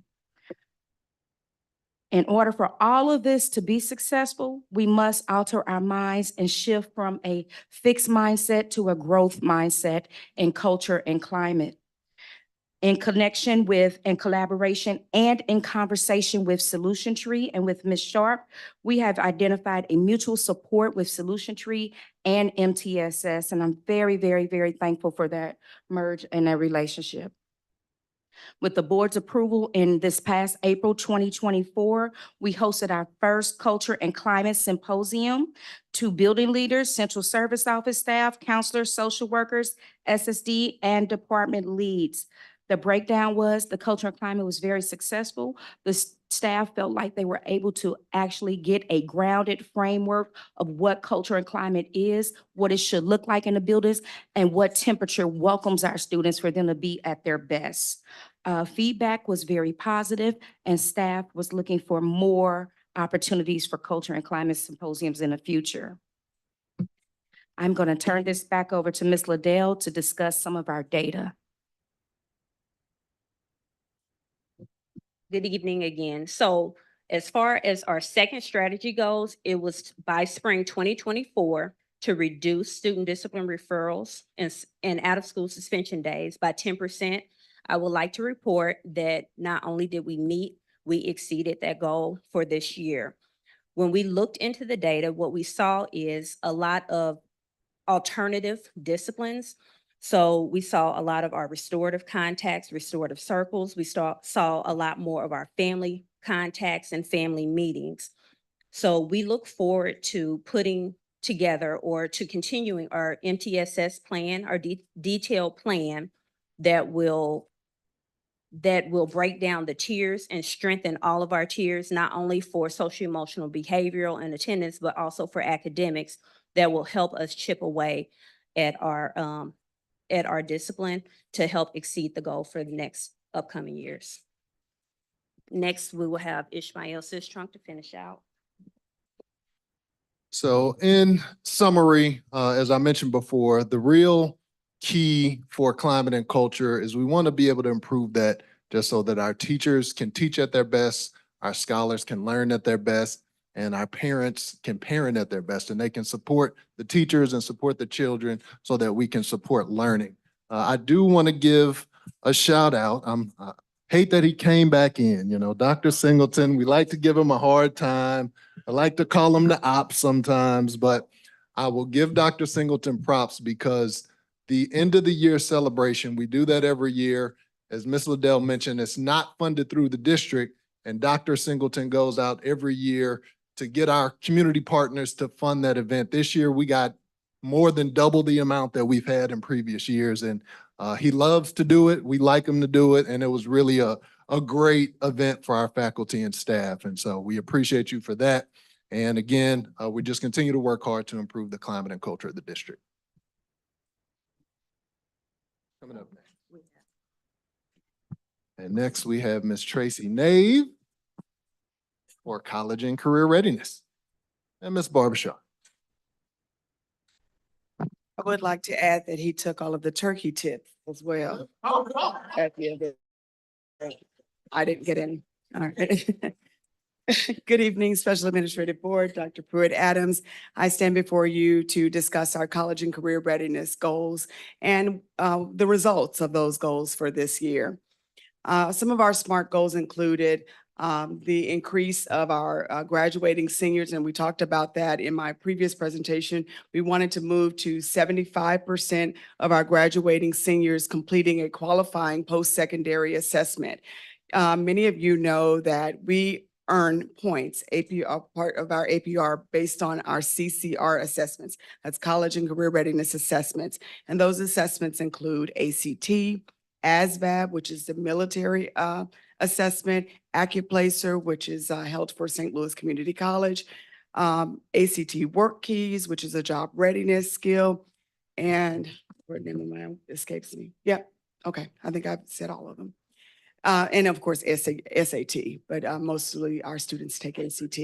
Speaker 2: In order for all of this to be successful, we must alter our minds and shift from a fixed mindset to a growth mindset in culture and climate. In connection with and collaboration and in conversation with Solution Tree and with Ms. Sharp, we have identified a mutual support with Solution Tree and MTSS, and I'm very, very, very thankful for that merge and that relationship. With the board's approval in this past April 2024, we hosted our first Culture and Climate Symposium to building leaders, central service office staff, counselors, social workers, SSD, and department leads. The breakdown was the culture and climate was very successful. The staff felt like they were able to actually get a grounded framework of what culture and climate is, what it should look like in the buildings, and what temperature welcomes our students for them to be at their best. Feedback was very positive, and staff was looking for more opportunities for culture and climate symposiums in the future. I'm going to turn this back over to Ms. Liddell to discuss some of our data.
Speaker 7: Good evening again. So as far as our second strategy goes, it was by spring 2024 to reduce student discipline referrals and out-of-school suspension days by 10%. I would like to report that not only did we meet, we exceeded that goal for this year. When we looked into the data, what we saw is a lot of alternative disciplines. So we saw a lot of our restorative contacts, restorative circles. We saw a lot more of our family contacts and family meetings. So we look forward to putting together or to continuing our MTSS plan, our detailed plan that will break down the tiers and strengthen all of our tiers, not only for social emotional behavioral and attendance, but also for academics that will help us chip away at our discipline to help exceed the goal for the next upcoming years. Next, we will have Ishmael Sistrunk to finish out.
Speaker 19: So in summary, as I mentioned before, the real key for climate and culture is we want to be able to improve that just so that our teachers can teach at their best, our scholars can learn at their best, and our parents can parent at their best, and they can support the teachers and support the children so that we can support learning. I do want to give a shout out. I hate that he came back in, Dr. Singleton, we like to give him a hard time. I like to call him the op sometimes, but I will give Dr. Singleton props because the end of the year celebration, we do that every year. As Ms. Liddell mentioned, it's not funded through the district, and Dr. Singleton goes out every year to get our community partners to fund that event. This year, we got more than double the amount that we've had in previous years, and he loves to do it. We like him to do it, and it was really a great event for our faculty and staff, and so we appreciate you for that. And again, we just continue to work hard to improve the climate and culture of the district. Coming up next. And next we have Ms. Tracy Nave for College and Career Readiness, and Ms. Barbashaw.
Speaker 14: I would like to add that he took all of the turkey tips as well. At the end of it. I didn't get in. All right. Good evening, Special Administrative Board, Dr. Pruitt-Adams. I stand before you to discuss our college and career readiness goals and the results of those goals for this year. Some of our SMART goals included The increase of our graduating seniors, and we talked about that in my previous presentation. We wanted to move to 75% of our graduating seniors completing a qualifying post-secondary assessment. Many of you know that we earn points, APR, part of our APR based on our CCR assessments. That's College and Career Readiness Assessments. And those assessments include ACT, ASVAB, which is the military assessment, AccuPlacer, which is held for St. Louis Community College, ACT Work Keys, which is a job readiness skill, and what name of mine escapes me. Yep. Okay. I think I've said all of them. And of course, SAT, but mostly our students take ACT.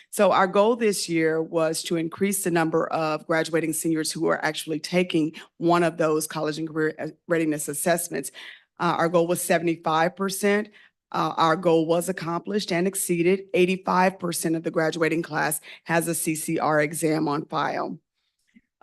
Speaker 14: So our goal this year was to increase the number of graduating seniors who are actually taking one of those college and career readiness assessments. Our goal was 75%. Our goal was accomplished and exceeded. 85% of the graduating class has a CCR exam on file.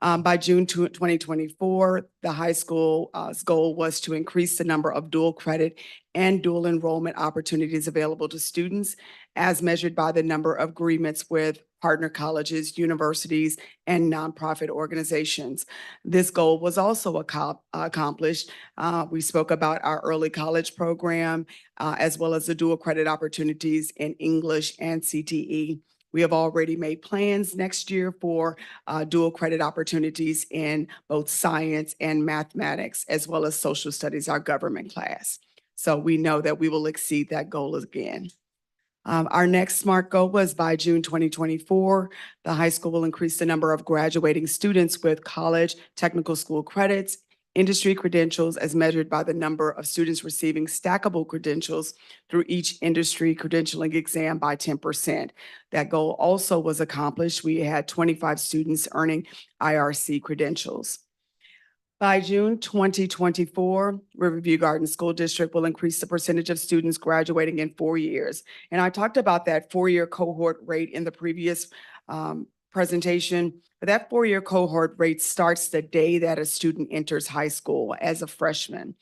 Speaker 14: By June 2024, the high school's goal was to increase the number of dual credit and dual enrollment opportunities available to students as measured by the number of agreements with partner colleges, universities, and nonprofit organizations. This goal was also accomplished. We spoke about our early college program, as well as the dual credit opportunities in English and CTE. We have already made plans next year for dual credit opportunities in both science and mathematics, as well as social studies, our government class. So we know that we will exceed that goal again. Our next SMART goal was by June 2024, the high school will increase the number of graduating students with college, technical school credits, industry credentials as measured by the number of students receiving stackable credentials through each industry credentialing exam by 10%. That goal also was accomplished. We had 25 students earning IRC credentials. By June 2024, Riverview Gardens School District will increase the percentage of students graduating in 4 years. And I talked about that 4-year cohort rate in the previous presentation. But that 4-year cohort rate starts the day that a student enters high school as a freshman.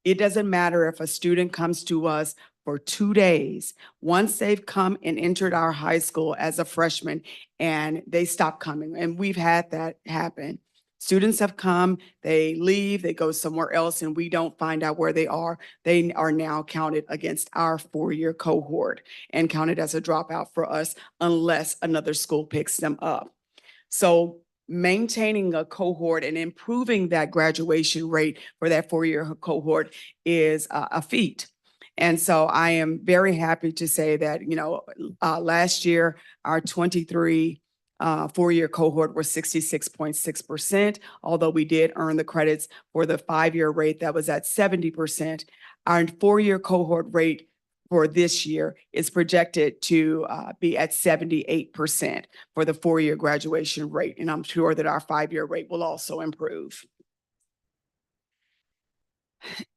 Speaker 14: It doesn't matter if a student comes to us for 2 days. Once they've come and entered our high school as a freshman and they stop coming, and we've had that happen. Students have come, they leave, they go somewhere else, and we don't find out where they are. They are now counted against our 4-year cohort and counted as a dropout for us unless another school picks them up. So maintaining a cohort and improving that graduation rate for that 4-year cohort is a feat. And so I am very happy to say that, last year, our 23 4-year cohort was 66.6%, although we did earn the credits for the 5-year rate that was at 70%. Our 4-year cohort rate for this year is projected to be at 78% for the 4-year graduation rate. And I'm sure that our 5-year rate will also improve.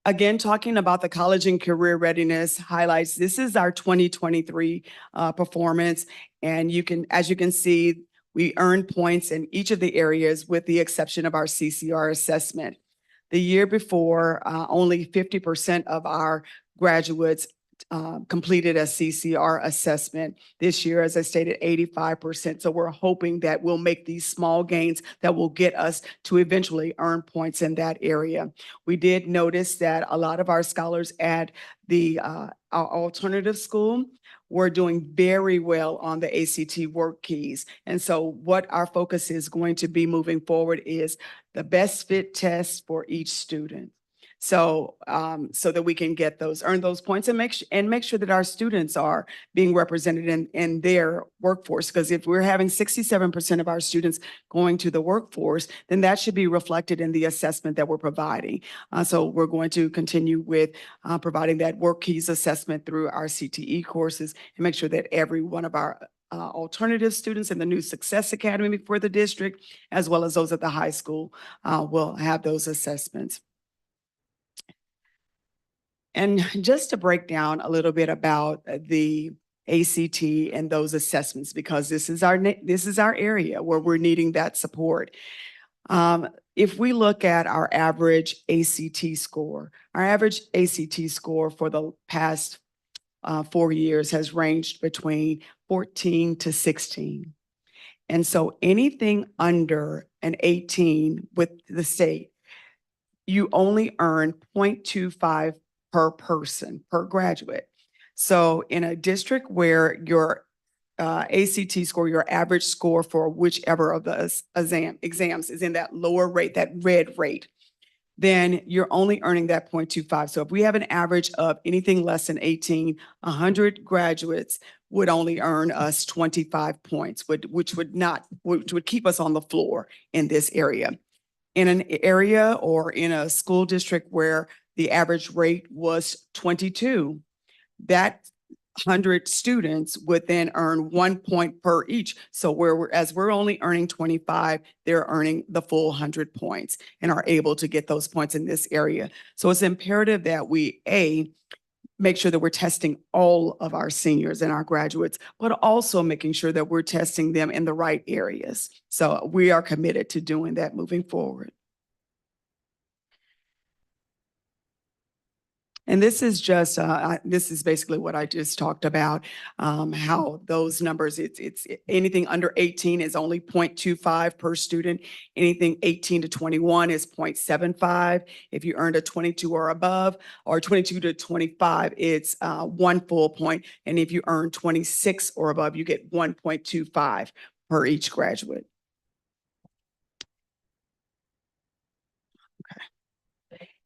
Speaker 14: Again, talking about the college and career readiness highlights, this is our 2023 performance. And as you can see, we earned points in each of the areas with the exception of our CCR assessment. The year before, only 50% of our graduates completed a CCR assessment. This year, as I stated, 85%. So we're hoping that we'll make these small gains that will get us to eventually earn points in that area. We did notice that a lot of our scholars at our alternative school were doing very well on the ACT work keys. And so what our focus is going to be moving forward is the best fit test for each student. So, so that we can get earn those points and make sure that our students are being represented in their workforce. Because if we're having 67% of our students going to the workforce, then that should be reflected in the assessment that we're providing. So we're going to continue with providing that work keys assessment through our CTE courses and make sure that every one of our alternative students in the New Success Academy for the district, as well as those at the high school, will have those assessments. And just to break down a little bit about the ACT and those assessments, because this is our area where we're needing that support. If we look at our average ACT score for the past 4 years has ranged between 14 to 16. And so anything under an 18 with the state, you only earn 0.25 per person, per graduate. So in a district where your ACT score, your average score for whichever of the exams is in that lower rate, that red rate, then you're only earning that 0.25. So if we have an average of anything less than 18, 100 graduates would only earn us 25 points, which would keep us on the floor in this area. In an area or in a school district where the average rate was 22, that 100 students would then earn 1 point per each. So as we're only earning 25, they're earning the full 100 points and are able to get those points in this area. So it's imperative that we, make sure that we're testing all of our seniors and our graduates, but also making sure that we're testing them in the right areas. So we are committed to doing that moving forward. And this is just, this is basically what I just talked about, how those numbers, it's anything under 18 is only 0.25 per student. Anything 18 to 21 is 0.75. If you earned a 22 or above, or 22 to 25, it's 1 full point. And if you earn 26 or above, you get 1.25 per each graduate.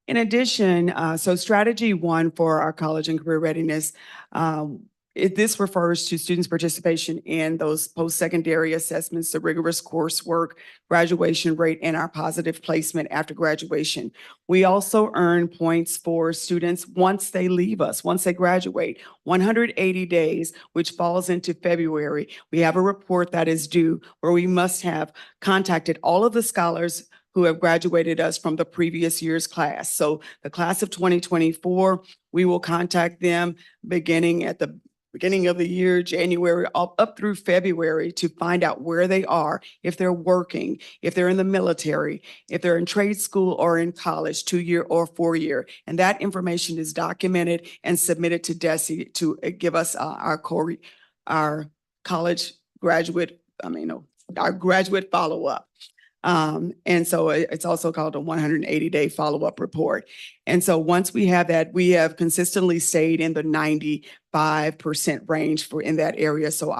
Speaker 14: In addition, so strategy 1 for our college and career readiness, this refers to students' participation in those post-secondary assessments, the rigorous coursework, graduation rate, and our positive placement after graduation. We also earn points for students once they leave us, once they graduate, 180 days, which falls into February. We have a report that is due where we must have contacted all of the scholars who have graduated us from the previous year's class. So the class of 2024, we will contact them beginning at the beginning of the year, January, up through February, to find out where they are, if they're working, if they're in the military, if they're in trade school or in college, 2-year or 4-year. And that information is documented and submitted to DESE to give us our college graduate, our graduate follow-up. And so it's also called a 180-day follow-up report. And so once we have that, we have consistently stayed in the 95% range in that area. So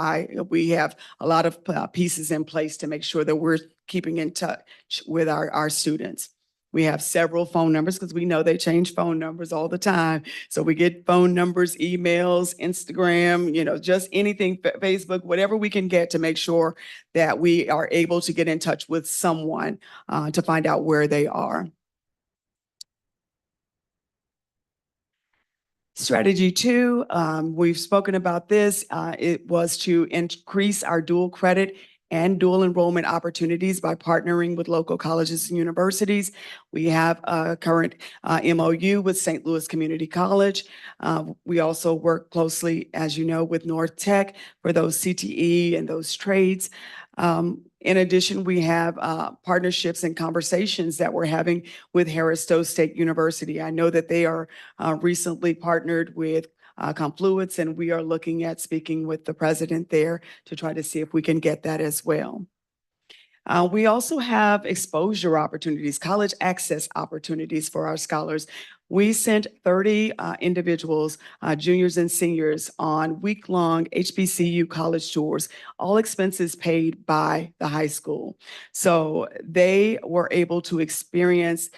Speaker 14: we have a lot of pieces in place to make sure that we're keeping in touch with our students. We have several phone numbers because we know they change phone numbers all the time. So we get phone numbers, emails, Instagram, just anything, Facebook, whatever we can get to make sure that we are able to get in touch with someone to find out where they are. Strategy 2, we've spoken about this. It was to increase our dual credit and dual enrollment opportunities by partnering with local colleges and universities. We have a current MOU with St. Louis Community College. We also work closely, as you know, with North Tech for those CTE and those trades. In addition, we have partnerships and conversations that we're having with Harris Stowe State University. I know that they are recently partnered with Confluence, and we are looking at speaking with the president there to try to see if we can get that as well. We also have exposure opportunities, college access opportunities for our scholars. We sent 30 individuals, juniors and seniors, on week-long HBCU college tours, all expenses paid by the high school. So they were able to experience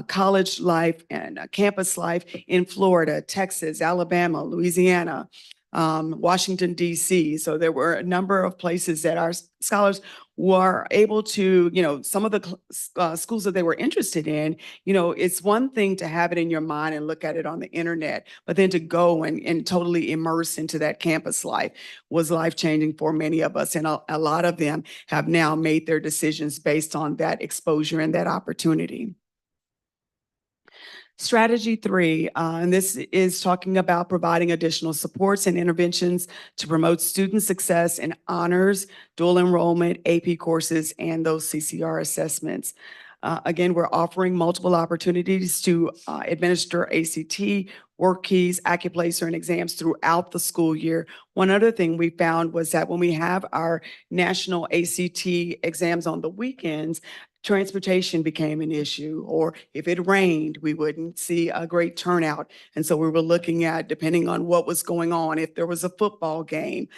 Speaker 14: college life and campus life in Florida, Texas, Alabama, Louisiana, Washington, D.C. So there were a number of places that our scholars were able to, some of the schools that they were interested in, it's one thing to have it in your mind and look at it on the internet, but then to go and totally immerse into that campus life was life-changing for many of us. And a lot of them have now made their decisions based on that exposure and that opportunity. Strategy 3, and this is talking about providing additional supports and interventions to promote student success in honors, dual enrollment, AP courses, and those CCR assessments. Again, we're offering multiple opportunities to administer ACT, work keys, AccuPlacer, and exams throughout the school year. One other thing we found was that when we have our national ACT exams on the weekends, transportation became an issue, or if it rained, we wouldn't see a great turnout. And so we were looking at, depending on what was going on, if there was a football game,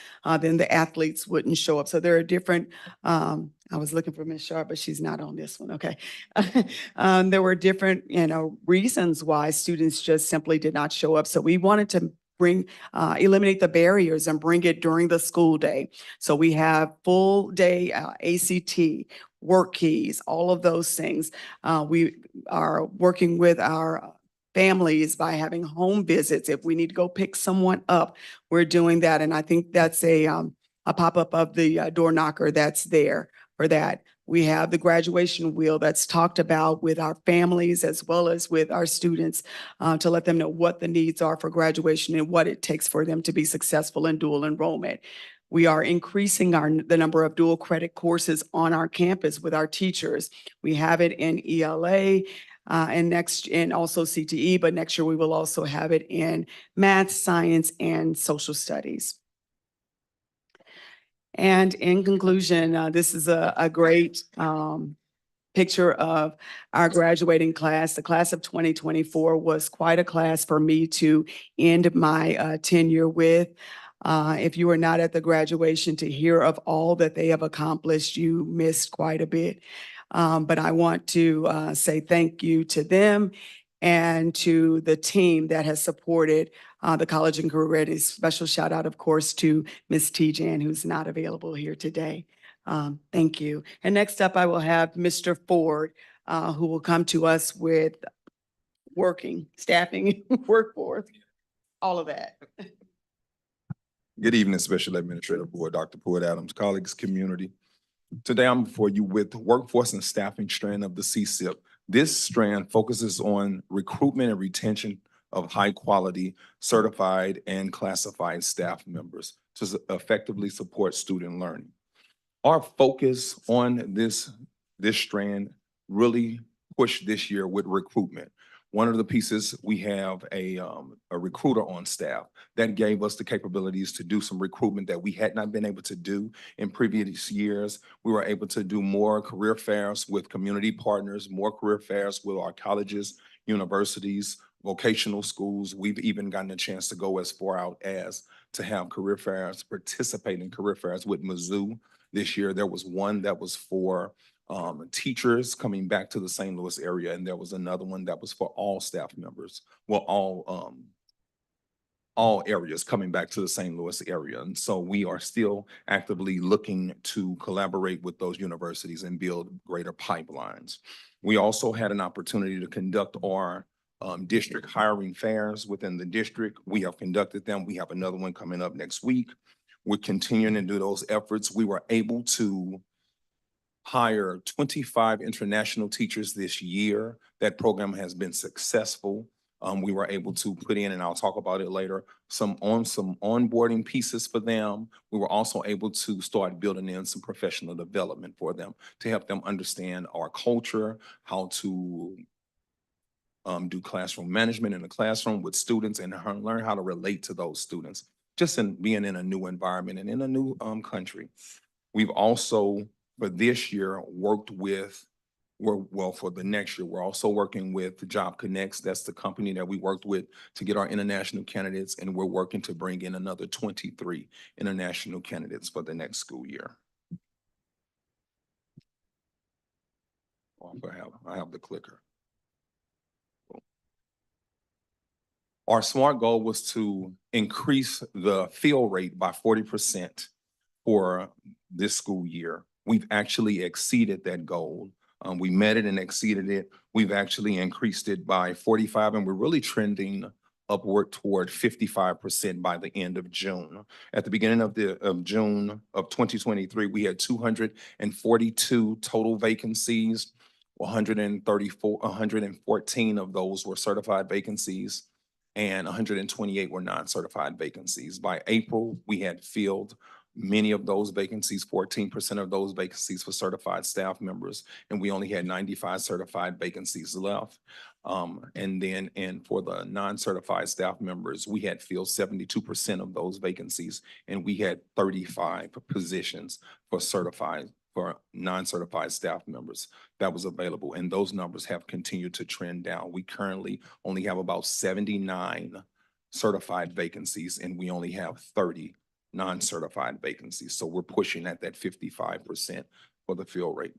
Speaker 14: then the athletes wouldn't show up. So there are different, I was looking for Ms. Sharp, but she's not on this one, okay. There were different, reasons why students just simply did not show up. So we wanted to eliminate the barriers and bring it during the school day. So we have full day ACT, work keys, all of those things. We are working with our families by having home visits. If we need to go pick someone up, we're doing that. And I think that's a pop-up of the door knocker that's there for that. We have the graduation wheel that's talked about with our families as well as with our students to let them know what the needs are for graduation and what it takes for them to be successful in dual enrollment. We are increasing the number of dual credit courses on our campus with our teachers. We have it in ELA and also CTE, but next year we will also have it in math, science, and social studies. And in conclusion, this is a great picture of our graduating class. The class of 2024 was quite a class for me to end my tenure with. If you were not at the graduation to hear of all that they have accomplished, you missed quite a bit. But I want to say thank you to them and to the team that has supported the College and Career Ready. Special shout out, of course, to Ms. Tijan, who's not available here today. Thank you. And next up, I will have Mr. Ford, who will come to us with staffing, workforce, all of that.
Speaker 10: Good evening, Special Administrative Board, Dr. Pruitt-Adams, colleagues, community. Today, I'm before you with the workforce and staffing strand of the CSIP. This strand focuses on recruitment and retention of high-quality, certified, and classified staff members to effectively support student learning. Our focus on this strand really pushed this year with recruitment. One of the pieces, we have a recruiter on staff that gave us the capabilities to do some recruitment that we had not been able to do in previous years. We were able to do more career fairs with community partners, more career fairs with our colleges, universities, vocational schools. We've even gotten a chance to go as far out as to have career fairs, participate in career fairs with Mizzou. This year, there was one that was for teachers coming back to the St. Louis area, and there was another one that was for all staff members. Well, all areas coming back to the St. Louis area. And so we are still actively looking to collaborate with those universities and build greater pipelines. We also had an opportunity to conduct our district hiring fairs within the district. We have conducted them. We have another one coming up next week. We're continuing to do those efforts. We were able to hire 25 international teachers this year. That program has been successful. We were able to put in, and I'll talk about it later, some onboarding pieces for them. We were also able to start building in some professional development for them to help them understand our culture, how to do classroom management in the classroom with students and learn how to relate to those students, just in being in a new environment and in a new country. We've also, for this year, worked with, for the next year, we're also working with Job Connects. That's the company that we worked with to get our international candidates, and we're working to bring in another 23 international candidates for the next school year. I have the clicker. Our SMART goal was to increase the fill rate by 40% for this school year. We've actually exceeded that goal. We met it and exceeded it. We've actually increased it by 45, and we're really trending upward toward 55% by the end of June. At the beginning of June of 2023, we had 242 total vacancies. 114 of those were certified vacancies, and 128 were non-certified vacancies. By April, we had filled Many of those vacancies, 14% of those vacancies were certified staff members, and we only had 95 certified vacancies left. And for the non-certified staff members, we had filled 72% of those vacancies, and we had 35 positions for non-certified staff members that was available, and those numbers have continued to trend down. We currently only have about 79 certified vacancies, and we only have 30 non-certified vacancies. So we're pushing at that 55% for the fill rate.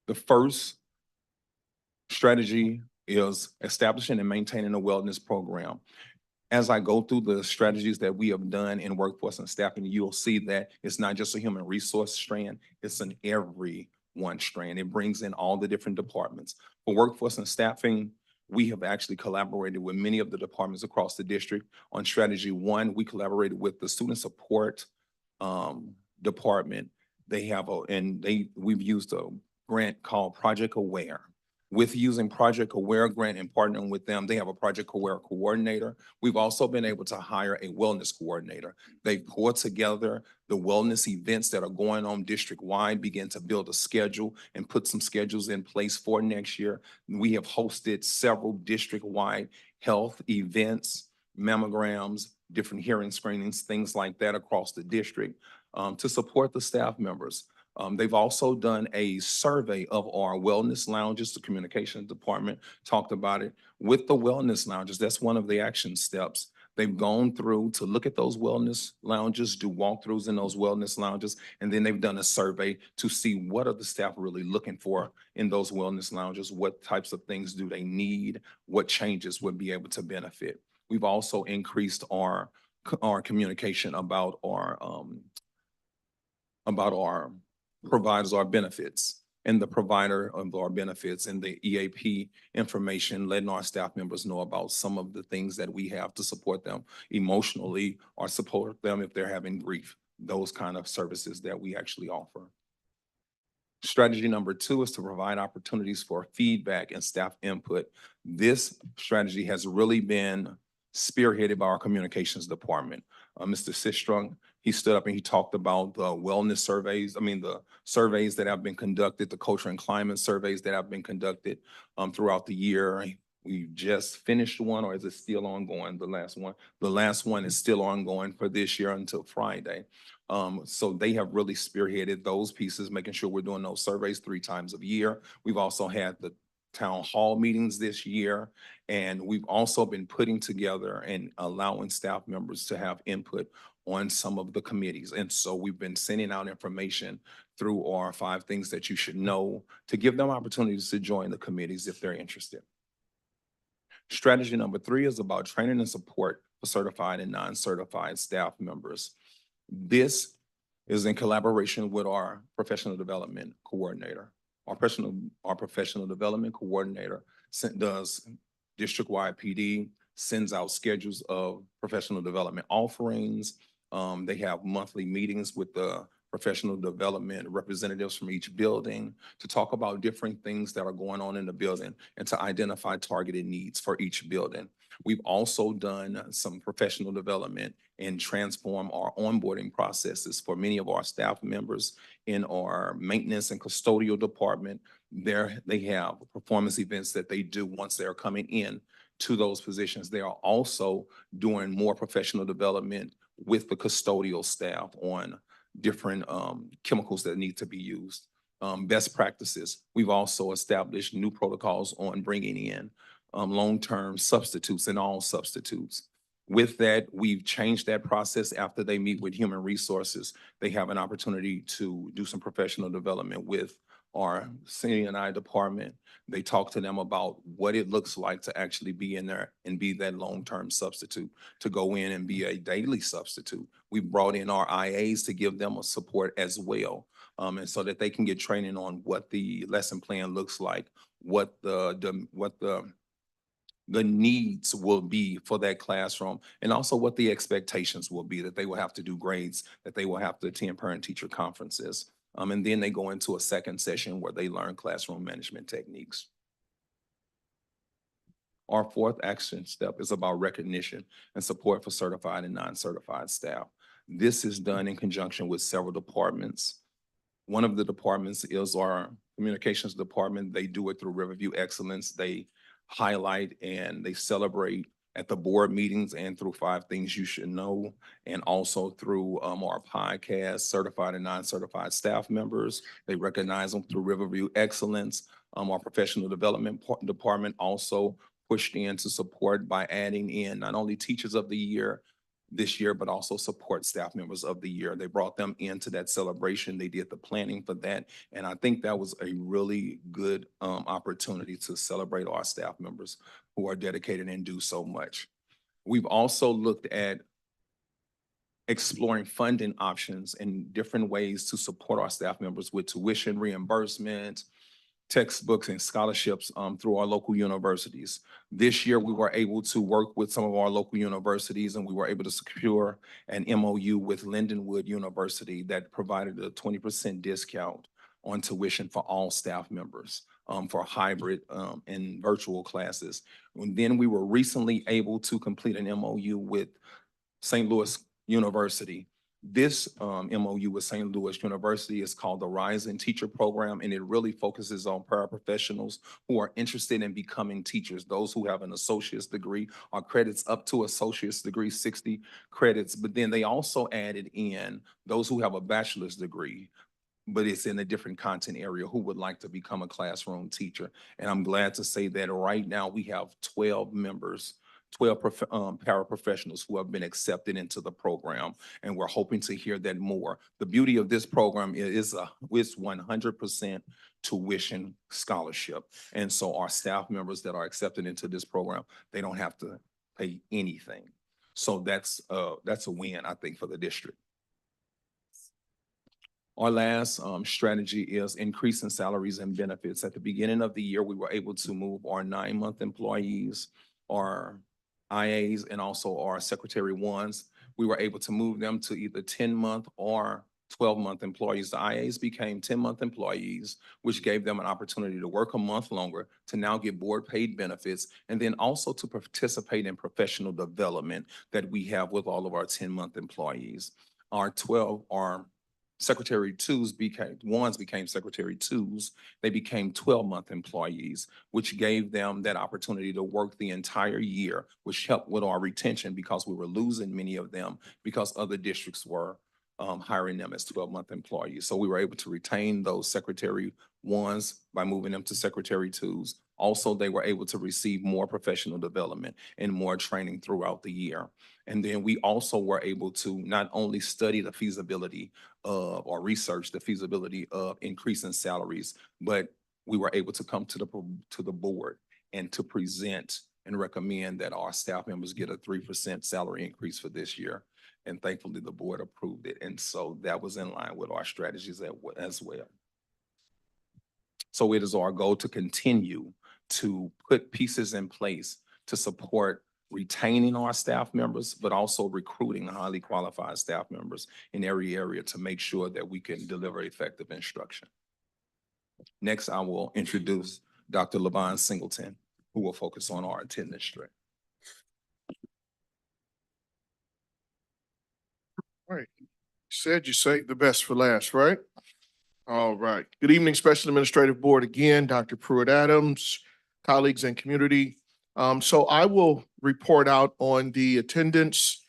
Speaker 10: The first strategy is establishing and maintaining a wellness program. As I go through the strategies that we have done in workforce and staffing, you'll see that it's not just a human resource strand, it's an everyone strand. It brings in all the different departments. For workforce and staffing, we have actually collaborated with many of the departments across the district. On strategy one, we collaborated with the student support department. We've used a grant called Project Aware. With using Project Aware grant and partnering with them, they have a Project Aware coordinator. We've also been able to hire a wellness coordinator. They've pulled together the wellness events that are going on district-wide, begin to build a schedule and put some schedules in place for next year. We have hosted several district-wide health events, mammograms, different hearing screenings, things like that across the district to support the staff members. They've also done a survey of our wellness lounges. The communications department talked about it. With the wellness lounges, that's one of the action steps. They've gone through to look at those wellness lounges, do walkthroughs in those wellness lounges, and then they've done a survey to see what are the staff really looking for in those wellness lounges, what types of things do they need, what changes would be able to benefit. We've also increased our communication about our providers, our benefits, and the provider of our benefits and the EAP information, letting our staff members know about some of the things that we have to support them emotionally or support them if they're having grief, those kind of services that we actually offer. Strategy number two is to provide opportunities for feedback and staff input. This strategy has really been spearheaded by our communications department. Mr. Sistrunk, he stood up and he talked about the wellness surveys. The surveys that have been conducted, the culture and climate surveys that have been conducted throughout the year. We just finished one, or is it still ongoing? The last one is still ongoing for this year until Friday. So they have really spearheaded those pieces, making sure we're doing those surveys 3 times a year. We've also had the town hall meetings this year, and we've also been putting together and allowing staff members to have input on some of the committees. And so we've been sending out information through our 5 things that you should know to give them opportunities to join the committees if they're interested. Strategy number 3 is about training and support for certified and non-certified staff members. This is in collaboration with our professional development coordinator. Our professional development coordinator does district-wide PD, sends out schedules of professional development offerings. They have monthly meetings with the professional development representatives from each building to talk about different things that are going on in the building and to identify targeted needs for each building. We've also done some professional development and transform our onboarding processes for many of our staff members in our maintenance and custodial department. They have performance events that they do once they're coming in to those positions. They are also doing more professional development with the custodial staff on different chemicals that need to be used. Best practices. We've also established new protocols on bringing in long-term substitutes and all substitutes. With that, we've changed that process. After they meet with human resources, they have an opportunity to do some professional development with our CNI department. They talk to them about what it looks like to actually be in there and be that long-term substitute, to go in and be a daily substitute. We brought in our IAs to give them a support as well, and so that they can get training on what the lesson plan looks like, what the needs will be for that classroom, and also what the expectations will be, that they will have to do grades, that they will have to attend parent-teacher conferences. And then they go into a second session where they learn classroom management techniques. Our 4th action step is about recognition and support for certified and non-certified staff. This is done in conjunction with several departments. One of the departments is our communications department. They do it through Riverview Excellence. They highlight and they celebrate at the board meetings and through 5 Things You Should Know, and also through our podcast, certified and non-certified staff members. They recognize them through Riverview Excellence. Our professional development department also pushed in to support by adding in not only Teachers of the Year this year, but also support staff members of the year. They brought them into that celebration. They did the planning for that. And I think that was a really good opportunity to celebrate our staff members who are dedicated and do so much. We've also looked at exploring funding options in different ways to support our staff members with tuition reimbursement, textbooks and scholarships through our local universities. This year, we were able to work with some of our local universities, and we were able to secure an MOU with Lindenwood University that provided a 20% discount on tuition for all staff members for hybrid and virtual classes. And then we were recently able to complete an MOU with St. Louis University. This MOU with St. Louis University is called the Rising Teacher Program, and it really focuses on paraprofessionals who are interested in becoming teachers. Those who have an associate's degree or credits up to associate's degree, 60 credits. But then they also added in those who have a bachelor's degree, but it's in a different content area, who would like to become a classroom teacher. And I'm glad to say that right now we have 12 members, 12 paraprofessionals who have been accepted into the program, and we're hoping to hear that more. The beauty of this program is 100% tuition scholarship. And so our staff members that are accepted into this program, they don't have to pay anything. So that's a win, I think, for the district. Our last strategy is increasing salaries and benefits. At the beginning of the year, we were able to move our 9-month employees, our IAs, and also our Secretary 1s. We were able to move them to either 10-month or 12-month employees. The IAs became 10-month employees, which gave them an opportunity to work a month longer, to now get board paid benefits, and then also to participate in professional development that we have with all of our 10-month employees. Our Secretary 1s became Secretary 2s. They became 12-month employees, which gave them that opportunity to work the entire year, which helped with our retention because we were losing many of them because other districts were hiring them as 12-month employees. So we were able to retain those Secretary 1s by moving them to Secretary 2s. Also, they were able to receive more professional development and more training throughout the year. And then we also were able to not only study the feasibility of or research the feasibility of increasing salaries, but we were able to come to the board and to present and recommend that our staff members get a 3% salary increase for this year. And thankfully, the board approved it. And so that was in line with our strategies as well. So it is our goal to continue to put pieces in place to support retaining our staff members, but also recruiting highly qualified staff members in every area to make sure that we can deliver effective instruction. Next, I will introduce Dr. LaVon Singleton, who will focus on our attendance strength.
Speaker 16: All right. Said you saved the best for last, right? All right. Good evening, Special Administrative Board. Again, Dr. Pruitt-Adams, colleagues and community. So I will report out on the attendance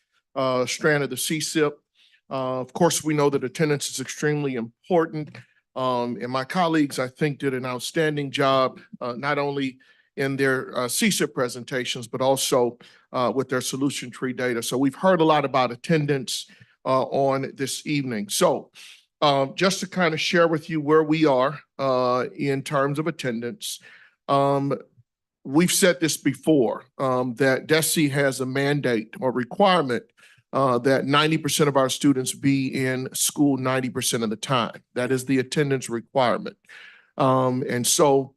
Speaker 16: strand of the CSIP. Of course, we know that attendance is extremely important. And my colleagues, I think, did an outstanding job, not only in their CSIP presentations, but also with their solution tree data. So we've heard a lot about attendance on this evening. So just to kind of share with you where we are in terms of attendance. We've said this before, that DESE has a mandate or requirement that 90% of our students be in school 90% of the time. That is the attendance requirement. And so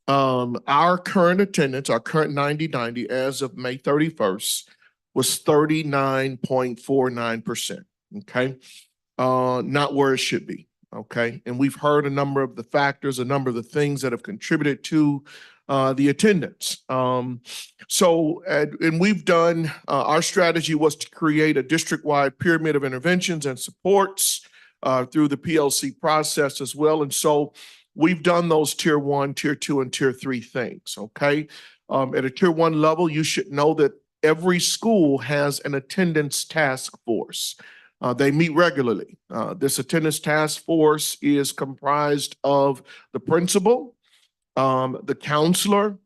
Speaker 16: our current attendance, our current 90-90 as of May 31st was 39.49%, okay? Not where it should be, okay? And we've heard a number of the factors, a number of the things that have contributed to the attendance. And we've done, our strategy was to create a district-wide pyramid of interventions and supports through the PLC process as well. And so we've done those tier 1, tier 2, and tier 3 things, okay? At a tier 1 level, you should know that every school has an attendance task force. They meet regularly. This attendance task force is comprised of the principal, the counselor,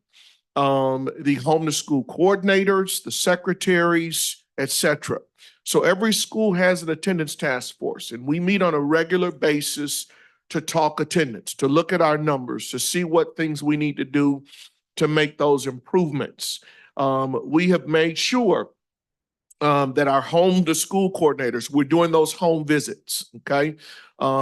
Speaker 16: the home to school coordinators, the secretaries, etc. So every school has an attendance task force, and we meet on a regular basis to talk attendance, to look at our numbers, to see what things we need to do to make those improvements. We have made sure that our home to school coordinators, we're doing those home visits, okay?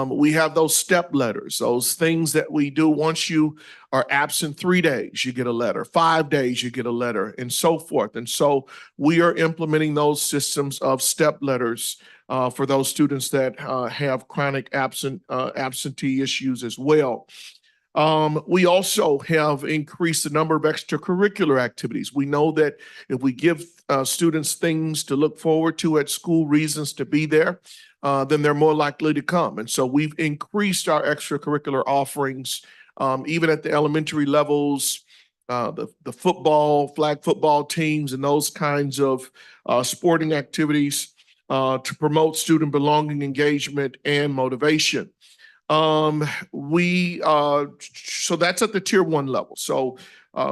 Speaker 16: We have those step letters, those things that we do. Once you are absent 3 days, you get a letter, 5 days, you get a letter, and so forth. And so we are implementing those systems of step letters for those students that have chronic absentee issues as well. We also have increased the number of extracurricular activities. We know that if we give students things to look forward to at school, reasons to be there, then they're more likely to come. And so we've increased our extracurricular offerings, even at the elementary levels, the football, flag football teams, and those kinds of sporting activities to promote student belonging, engagement, and motivation. So that's at the tier 1 level. So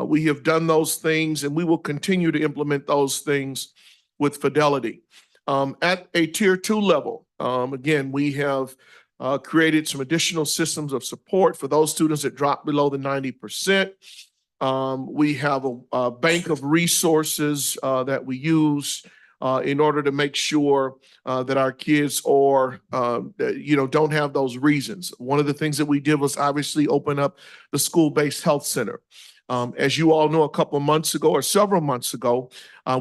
Speaker 16: we have done those things, and we will continue to implement those things with fidelity. At a tier 2 level, again, we have created some additional systems of support for those students that drop below the 90%. We have a bank of resources that we use in order to make sure that our kids are, don't have those reasons. One of the things that we did was obviously open up the school-based health center. As you all know, a couple of months ago or several months ago,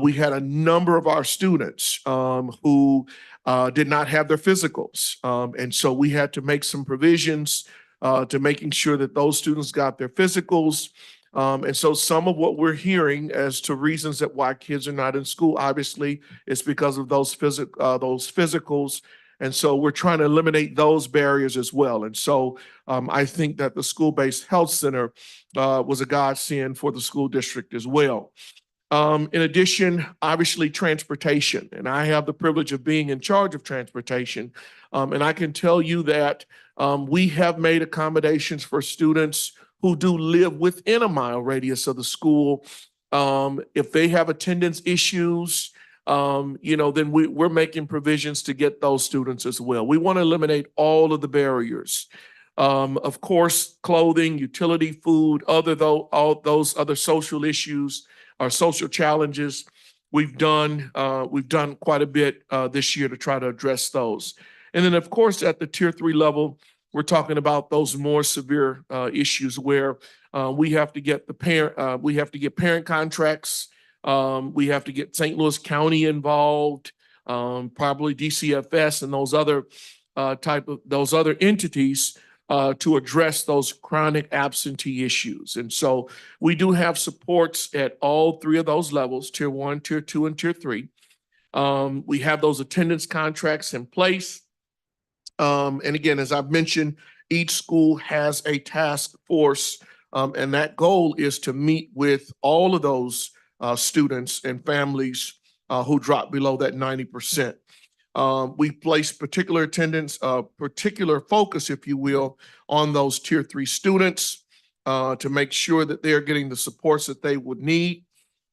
Speaker 16: we had a number of our students who did not have their physicals. And so we had to make some provisions to making sure that those students got their physicals. And so some of what we're hearing as to reasons that why kids are not in school, obviously, is because of those physicals. And so we're trying to eliminate those barriers as well. And so I think that the school-based health center was a godsend for the school district as well. In addition, obviously, transportation. And I have the privilege of being in charge of transportation. And I can tell you that we have made accommodations for students who do live within a mile radius of the school. If they have attendance issues, then we're making provisions to get those students as well. We want to eliminate all of the barriers. Of course, clothing, utility, food, all those other social issues or social challenges. We've done quite a bit this year to try to address those. And then, of course, at the tier 3 level, we're talking about those more severe issues where we have to get parent contracts. We have to get St. Louis County involved, probably DCFS and those other entities to address those chronic absentee issues. And so we do have supports at all 3 of those levels, tier 1, tier 2, and tier 3. We have those attendance contracts in place. And again, as I've mentioned, each school has a task force, and that goal is to meet with all of those students and families who drop below that 90%. We place particular attendance, particular focus, if you will, on those tier 3 students to make sure that they're getting the supports that they would need.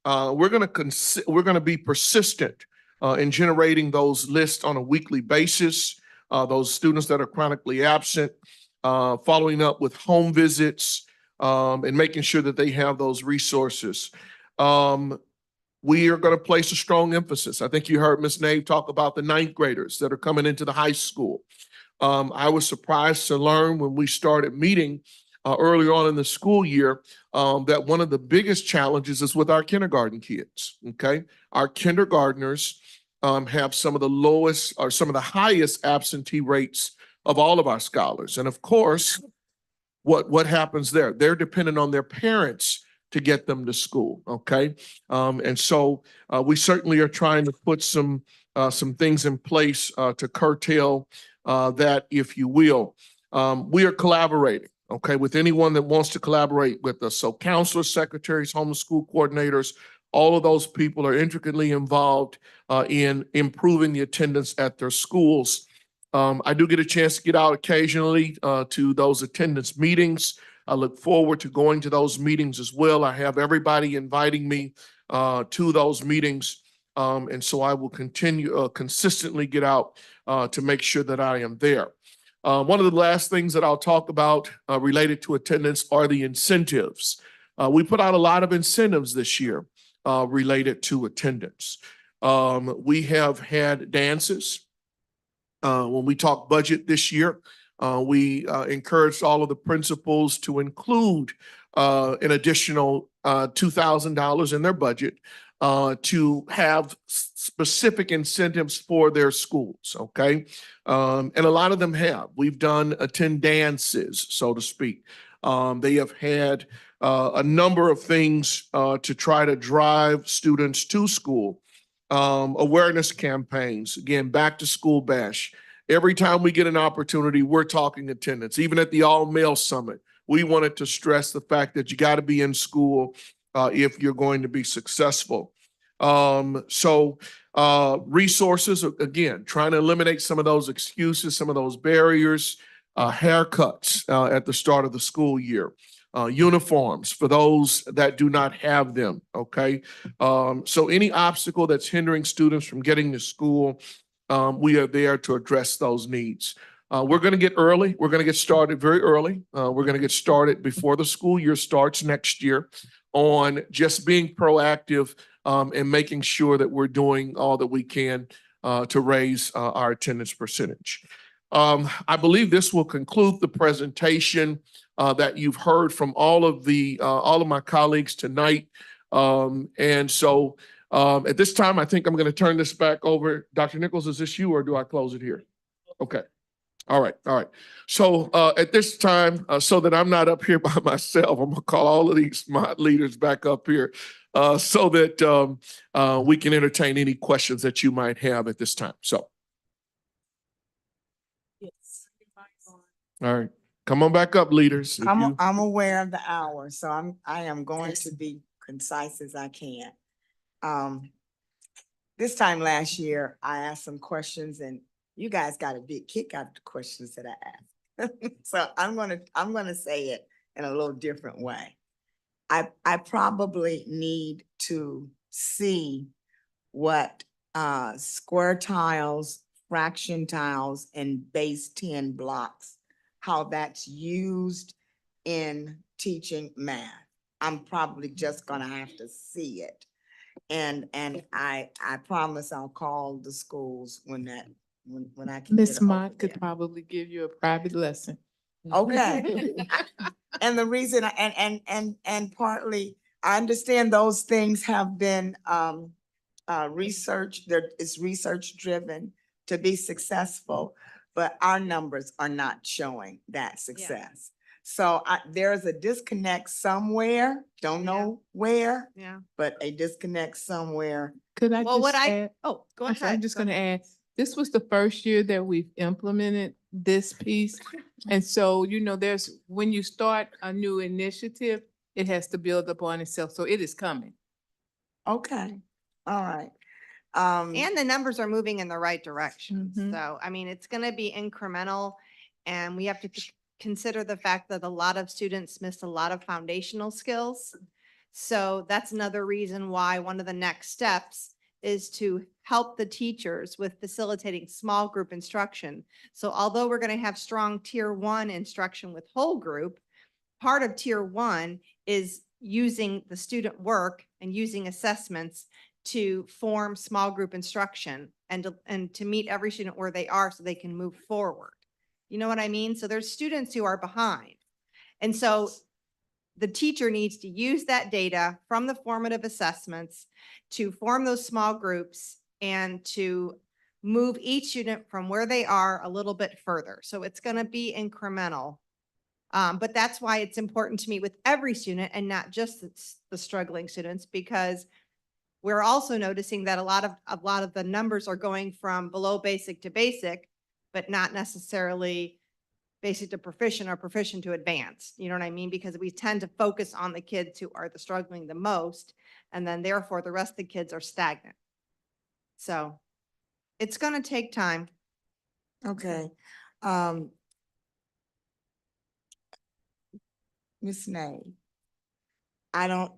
Speaker 16: We're going to be persistent in generating those lists on a weekly basis. Those students that are chronically absent, following up with home visits, and making sure that they have those resources. We are going to place a strong emphasis. I think you heard Ms. Nave talk about the 9th graders that are coming into the high school. I was surprised to learn when we started meeting earlier on in the school year that one of the biggest challenges is with our kindergarten kids, okay? Our kindergartners have some of the lowest or some of the highest absentee rates of all of our scholars. And of course, what happens there? They're dependent on their parents to get them to school, okay? And so we certainly are trying to put some things in place to curtail that, if you will. We are collaborating, okay, with anyone that wants to collaborate with us. So counselors, secretaries, homeschool coordinators, all of those people are intricately involved in improving the attendance at their schools. I do get a chance to get out occasionally to those attendance meetings. I look forward to going to those meetings as well. I have everybody inviting me to those meetings. And so I will continue consistently get out to make sure that I am there. One of the last things that I'll talk about related to attendance are the incentives. We put out a lot of incentives this year related to attendance. We have had dances. When we talk budget this year, we encouraged all of the principals to include an additional $2,000 in their budget to have specific incentives for their schools, okay? And a lot of them have. We've done attend dances, so to speak. They have had a number of things to try to drive students to school. Awareness campaigns, again, back to school bash. Every time we get an opportunity, we're talking attendance. Even at the all-male summit, we wanted to stress the fact that you got to be in school if you're going to be successful. Resources, again, trying to eliminate some of those excuses, some of those barriers, haircuts at the start of the school year. Uniforms for those that do not have them, okay? So any obstacle that's hindering students from getting to school, we are there to address those needs. We're going to get early. We're going to get started very early. We're going to get started before the school year starts next year on just being proactive and making sure that we're doing all that we can to raise our attendance percentage. I believe this will conclude the presentation that you've heard from all of my colleagues tonight. And so at this time, I think I'm going to turn this back over. Dr. Nichols, is this you or do I close it here? Okay. All right. All right. So at this time, so that I'm not up here by myself, I'm going to call all of these my leaders back up here so that we can entertain any questions that you might have at this time. So. All right. Come on back up, leaders. If you-
Speaker 6: I'm aware of the hour, so I am going to be concise as I can. This time last year, I asked some questions and you guys got a big kick out of the questions that I asked. So I'm gonna say it in a little different way. I probably need to see what square tiles, fraction tiles, and base 10 blocks, how that's used in teaching math. I'm probably just gonna have to see it. And I promise I'll call the schools when I can.
Speaker 5: Miss
Speaker 6: get over
Speaker 5: Mott could
Speaker 6: there.
Speaker 5: probably give you a private lesson.
Speaker 6: Okay. And the reason, and partly, I understand those things have been researched, it's research driven to be successful, but our numbers are not showing that success. So there's a disconnect somewhere, don't know where,
Speaker 9: Yeah.
Speaker 6: but a disconnect somewhere.
Speaker 5: Could I
Speaker 9: Well, what
Speaker 5: just
Speaker 9: I,
Speaker 5: add?
Speaker 9: oh, go
Speaker 5: I'm sorry,
Speaker 9: ahead.
Speaker 5: I'm just
Speaker 9: go
Speaker 5: gonna
Speaker 9: ahead.
Speaker 5: add, this was the first year that we've implemented this piece. And so, when you start a new initiative, it has to build upon itself. So it is coming.
Speaker 6: Okay, all right.
Speaker 21: And the numbers are moving in the right direction.
Speaker 5: Mhm.
Speaker 21: So, I mean, it's gonna be incremental and we have to consider the fact that a lot of students miss a lot of foundational skills. So that's another reason why one of the next steps is to help the teachers with facilitating small group instruction. So although we're gonna have strong tier 1 instruction with whole group, part of tier 1 is using the student work and using assessments to form small group instruction and to meet every student where they are so they can move forward. You know what I mean? So there's students who are behind. And so the teacher needs to use that data from the formative assessments to form those small groups and to move each student from where they are a little bit further. So it's going to be incremental But that's why it's important to meet with every student and not just the struggling students, because we're also noticing that a lot of the numbers are going from below basic to basic, but not necessarily basic to proficient or proficient to advanced. You know what I mean? Because we tend to focus on the kids who are the struggling the most, and then therefore the rest of the kids are stagnant. So it's going to take time.
Speaker 6: Okay. Ms. Nay, I don't,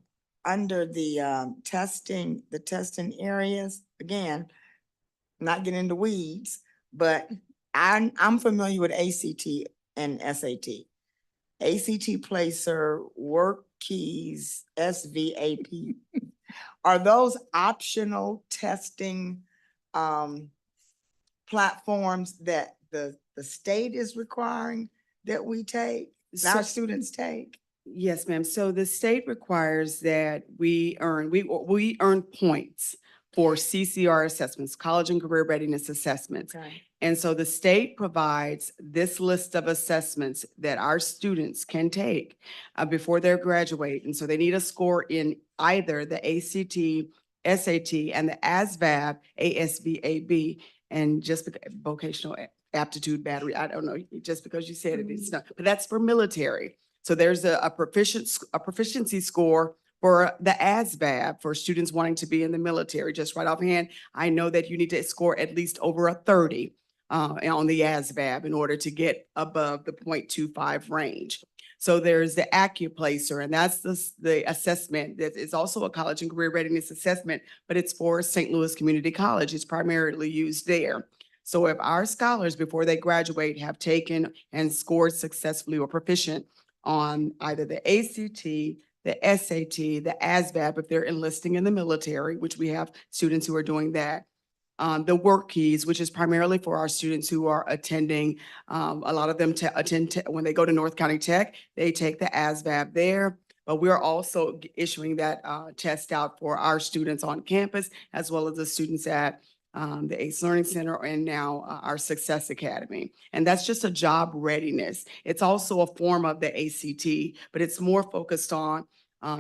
Speaker 6: under the testing areas, again, not getting into weeds, but I'm familiar with ACT and SAT. ACT Placer, Work Keys, SVAP. Are those optional testing platforms that the state is requiring that we take, that our
Speaker 14: So-
Speaker 6: students take?
Speaker 14: Yes, ma'am. So the state requires that we earn points for CCR assessments, college and career readiness assessments.
Speaker 6: Okay.
Speaker 14: And so the state provides this list of assessments that our students can take before they graduate. And so they need a score in either the ACT, SAT, and the ASVAB, ASVAB, and just vocational aptitude battery. I don't know, just because you said it, it's not, but that's for military. So there's a proficiency score for the ASVAB for students wanting to be in the military. Just right offhand, I know that you need to score at least over a 30 on the ASVAB in order to get above the 0.25 range. So there's the AccuPlacer, and that's the assessment that is also a college and career readiness assessment, but it's for St. Louis Community College. It's primarily used there. So if our scholars, before they graduate, have taken and scored successfully or proficient on either the ACT, the SAT, the ASVAB, if they're enlisting in the military, which we have students who are doing that. The Work Keys, which is primarily for our students who are attending, a lot of them when they go to North County Tech, they take the ASVAB there. But we're also issuing that test out for our students on campus, as well as the students at the ACE Learning Center and now our Success Academy. And that's just a job readiness. It's also a form of the ACT, but it's more focused on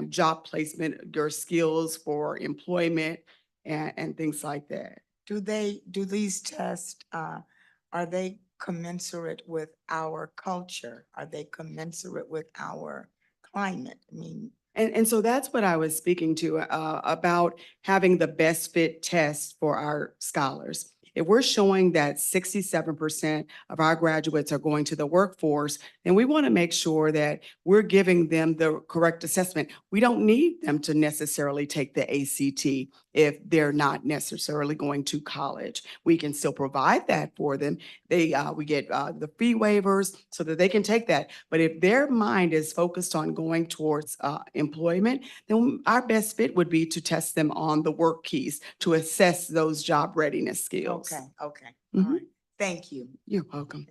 Speaker 14: job placement, your skills for employment and things like that.
Speaker 6: Do these tests, are they commensurate with our culture? Are they commensurate with our climate? I mean,
Speaker 14: And so that's what I was speaking to about having the best fit test for our scholars. If we're showing that 67% of our graduates are going to the workforce, then we want to make sure that we're giving them the correct assessment. We don't need them to necessarily take the ACT if they're not necessarily going to college. We can still provide that for them. We get the fee waivers so that they can take that. But if their mind is focused on going towards employment, then our best fit would be to test them on the Work Keys to assess those job readiness skills.
Speaker 6: okay, all
Speaker 14: Mhm.
Speaker 6: right. Thank you.
Speaker 14: You're welcome.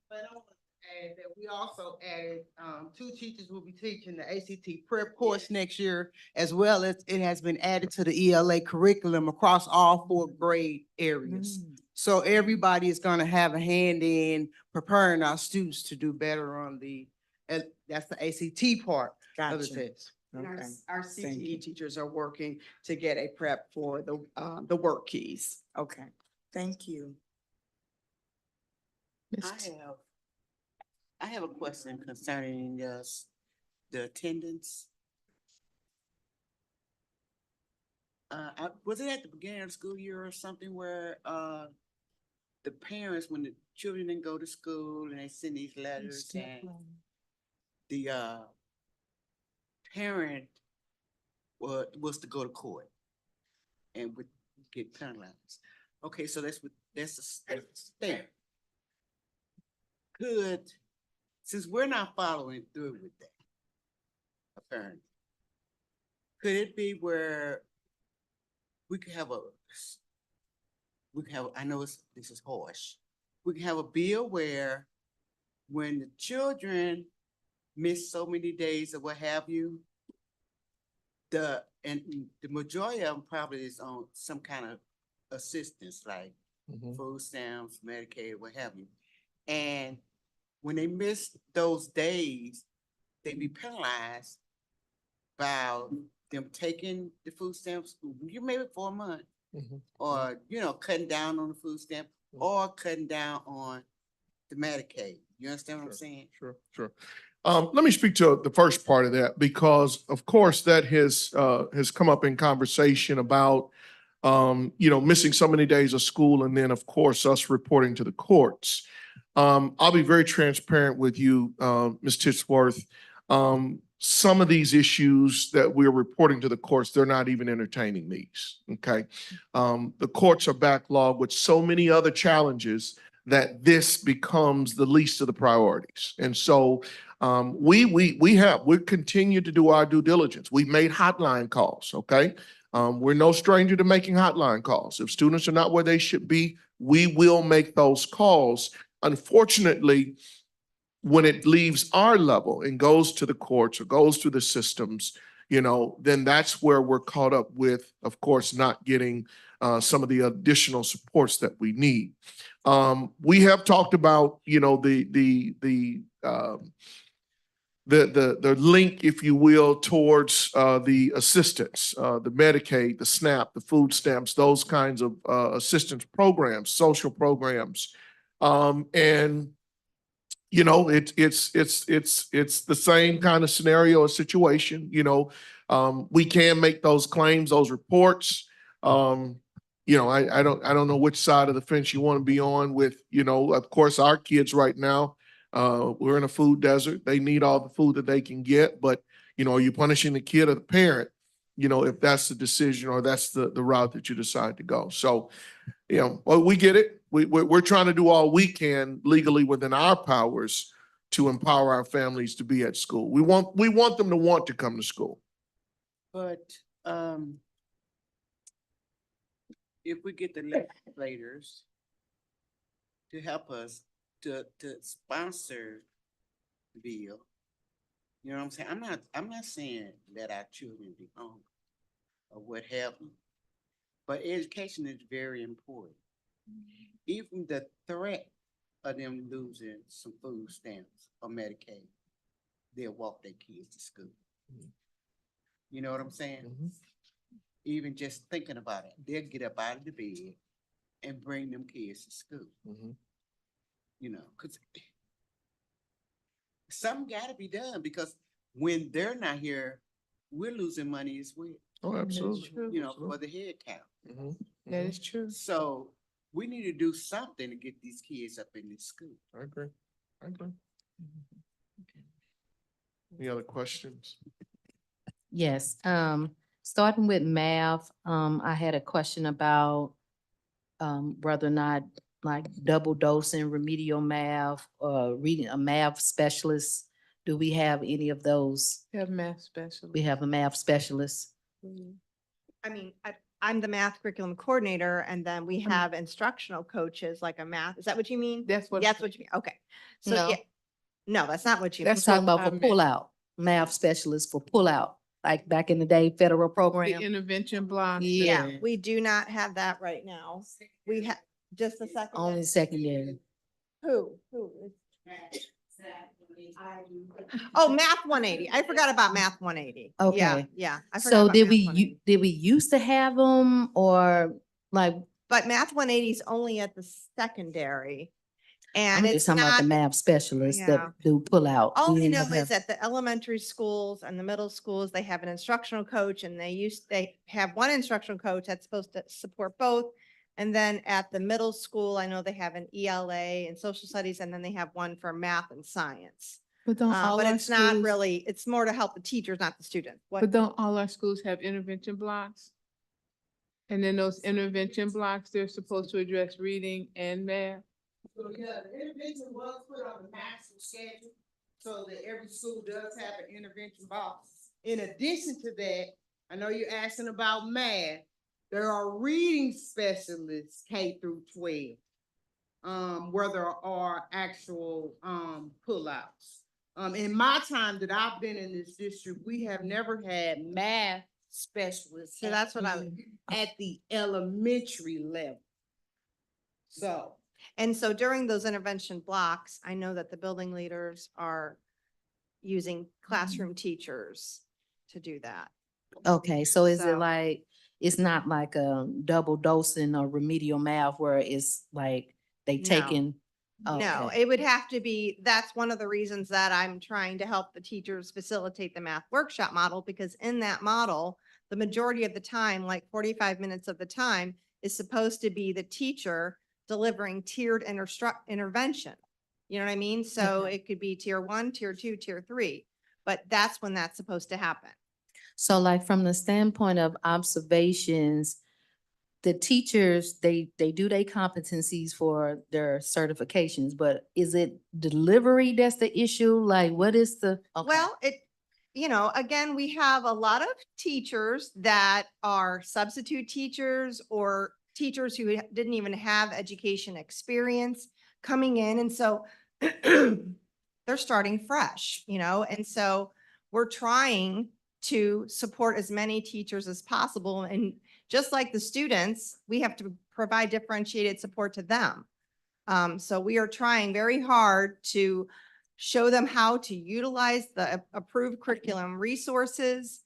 Speaker 11: But I want to add that we also added, 2 teachers will be teaching the ACT prep course next year, as well as it has been added to the ELA curriculum across all 4 grade areas. So everybody is gonna have a hand in preparing our students to do better on that's the ACT part of the
Speaker 6: Gotcha.
Speaker 11: test.
Speaker 14: And
Speaker 6: Okay.
Speaker 14: our
Speaker 6: Thank
Speaker 14: CTE
Speaker 6: you.
Speaker 14: teachers are working to get a prep for the Work Keys.
Speaker 6: Okay, thank you.
Speaker 11: I have a question concerning the attendance. Was it at the beginning of the school year or something where, the parents, when the children didn't go to school and they send these letters and the, parent was to go to court and would get penalized. Okay, so that's a stamp. Since we're not following through with that, apparently, could it be where we could have I know this is harsh, we can have a bill where when the children miss so many days or what have you, the majority of them probably is on some kind of assistance, like food stamps, Medicaid, what have you. And when they miss those days, they be penalized by them taking the food stamps, you maybe for a month, or, you know, cutting down on the food stamp, or cutting down on the Medicaid. You understand what I'm saying?
Speaker 16: Sure, sure. Let me speak to the first part of that, because of course that has come up in conversation about, you know, missing so many days of school, and then of course us reporting to the courts. I'll be very transparent with you, Ms. Titsworth. Some of these issues that we're reporting to the courts, they're not even entertaining these, okay? The courts are backlogged with so many other challenges that this becomes the least of the priorities. And so we continue to do our due diligence. We've made hotline calls, okay? We're no stranger to making hotline calls. If students are not where they should be, we will make those calls. Unfortunately, when it leaves our level and goes to the courts or goes through the systems, you know, then that's where we're caught up with, of course, not getting some of the additional supports that we need. We have talked about, you know, the link, if you will, towards the assistance, the Medicaid, the SNAP, the food stamps, those kinds of assistance programs, social programs. And you know, it's the same kind of scenario or situation, you know. We can make those claims, those reports. You know, I don't know which side of the fence you want to be on with, you know, of course, our kids right now, we're in a food desert. They need all the food that they can get, but you know, are you punishing the kid or the parent, you know, if that's the decision or that's the route that you decide to go. So, you know, well, we get it. We're trying to do all we can legally within our powers to empower our families to be at school. We want them to want to come to school.
Speaker 11: But, if we get the legislators to help us to sponsor the bill, you know what I'm saying? I'm not saying let our children be hungry or what have you, but education is very important. Even the threat of them losing some food stamps or Medicaid, they'll walk their kids to school. You know what I'm saying? Even just thinking about it, they'll get up out of the bed and bring them kids to school. You know, because something got to be done, because when they're not here, we're losing money as well.
Speaker 16: Oh, absolutely.
Speaker 11: You know, for the head count.
Speaker 5: That is true.
Speaker 11: So we need to do something to get these kids up in this school.
Speaker 16: I agree. Any other questions?
Speaker 3: Yes, starting with math, I had a question about whether or not like double dosing remedial math, reading a math specialist. Do we have any of those?
Speaker 5: We have math specialists.
Speaker 3: We have a math specialist.
Speaker 21: I mean, I'm the math curriculum coordinator, and then we have instructional coaches, like a math, is that what you mean?
Speaker 5: That's what.
Speaker 21: That's what you mean, okay. So,
Speaker 3: No.
Speaker 21: yeah, no, that's not what you mean.
Speaker 3: I'm talking about
Speaker 5: I
Speaker 3: for
Speaker 5: meant.
Speaker 3: pullout, math specialist for pullout, like back in the day, federal
Speaker 5: The
Speaker 3: program.
Speaker 5: intervention block.
Speaker 21: Yeah, we do not have that right now. We have, just a second.
Speaker 3: Only secondary.
Speaker 21: Who? Oh, Math 180. I forgot about Math 180. Yeah,
Speaker 3: Okay.
Speaker 21: yeah. I forgot
Speaker 3: So
Speaker 21: about
Speaker 3: did
Speaker 21: Math
Speaker 3: we,
Speaker 21: 180.
Speaker 3: did we used to have them or like,
Speaker 21: But Math 180 is only at the secondary. And
Speaker 3: I'm
Speaker 21: it's
Speaker 3: just talking about the
Speaker 21: not,
Speaker 3: math specialists
Speaker 21: yeah.
Speaker 3: that do pullout.
Speaker 21: all I
Speaker 3: We
Speaker 21: know
Speaker 3: don't
Speaker 21: is
Speaker 3: have-
Speaker 21: that the elementary schools and the middle schools, they have an instructional coach, and they have one instructional coach that's supposed to support both. And then at the middle school, I know they have an ELA and social studies, and then they have one for math and science.
Speaker 5: But don't all
Speaker 21: But
Speaker 5: our
Speaker 21: it's not
Speaker 5: schools-
Speaker 21: really, it's more to help the teachers, not the students. What?
Speaker 5: But don't all our schools have intervention blocks? And then those intervention blocks, they're supposed to address reading and math?
Speaker 11: So, yeah, the intervention was put on the maximum schedule, so that every school does have an intervention box. In addition to that, I know you're asking about math. There are reading specialists K through 12. Where there are actual, pullouts. In my time that I've been in this district, we have never had math specialists.
Speaker 21: So that's what I-
Speaker 11: At the elementary level. So,
Speaker 21: And so during those intervention blocks, I know that the building leaders are using classroom teachers to do that.
Speaker 3: Okay, so is it
Speaker 21: So-
Speaker 3: like, it's not like a double dosing or remedial math where it's like they
Speaker 21: No.
Speaker 3: taking?
Speaker 21: No,
Speaker 3: Okay.
Speaker 21: it would have to be, that's one of the reasons that I'm trying to help the teachers facilitate the math workshop model, because in that model, the majority of the time, like 45 minutes of the time, is supposed to be the teacher delivering tiered intervention. You know what I mean? So it could be tier 1, tier 2, tier 3, but that's when that's supposed to happen.
Speaker 3: So like from the standpoint of observations, the teachers, they do their competencies for their certifications, but is it delivery that's the issue? Like what is the? Okay.
Speaker 21: Well, again, we have a lot of teachers that are substitute teachers or teachers who didn't even have education experience coming in. And so they're starting fresh, and so we're trying to support as many teachers as possible. And just like the students, we have to provide differentiated support to them. So we are trying very hard to show them how to utilize the approved curriculum resources,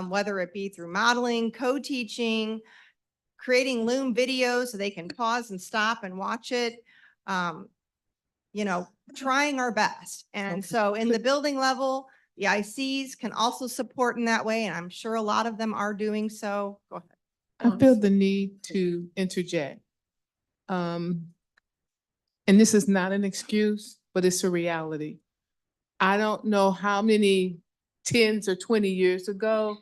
Speaker 21: whether it be through modeling, co-teaching, creating Loom videos so they can pause and stop and watch it. Trying our best. And so in the building level, the ICs can also support in that way, and I'm sure a lot of them are doing so. Go ahead.
Speaker 5: I feel the need to interject. And this is not an excuse, but it's a reality. I don't know how many 10s or 20 years ago,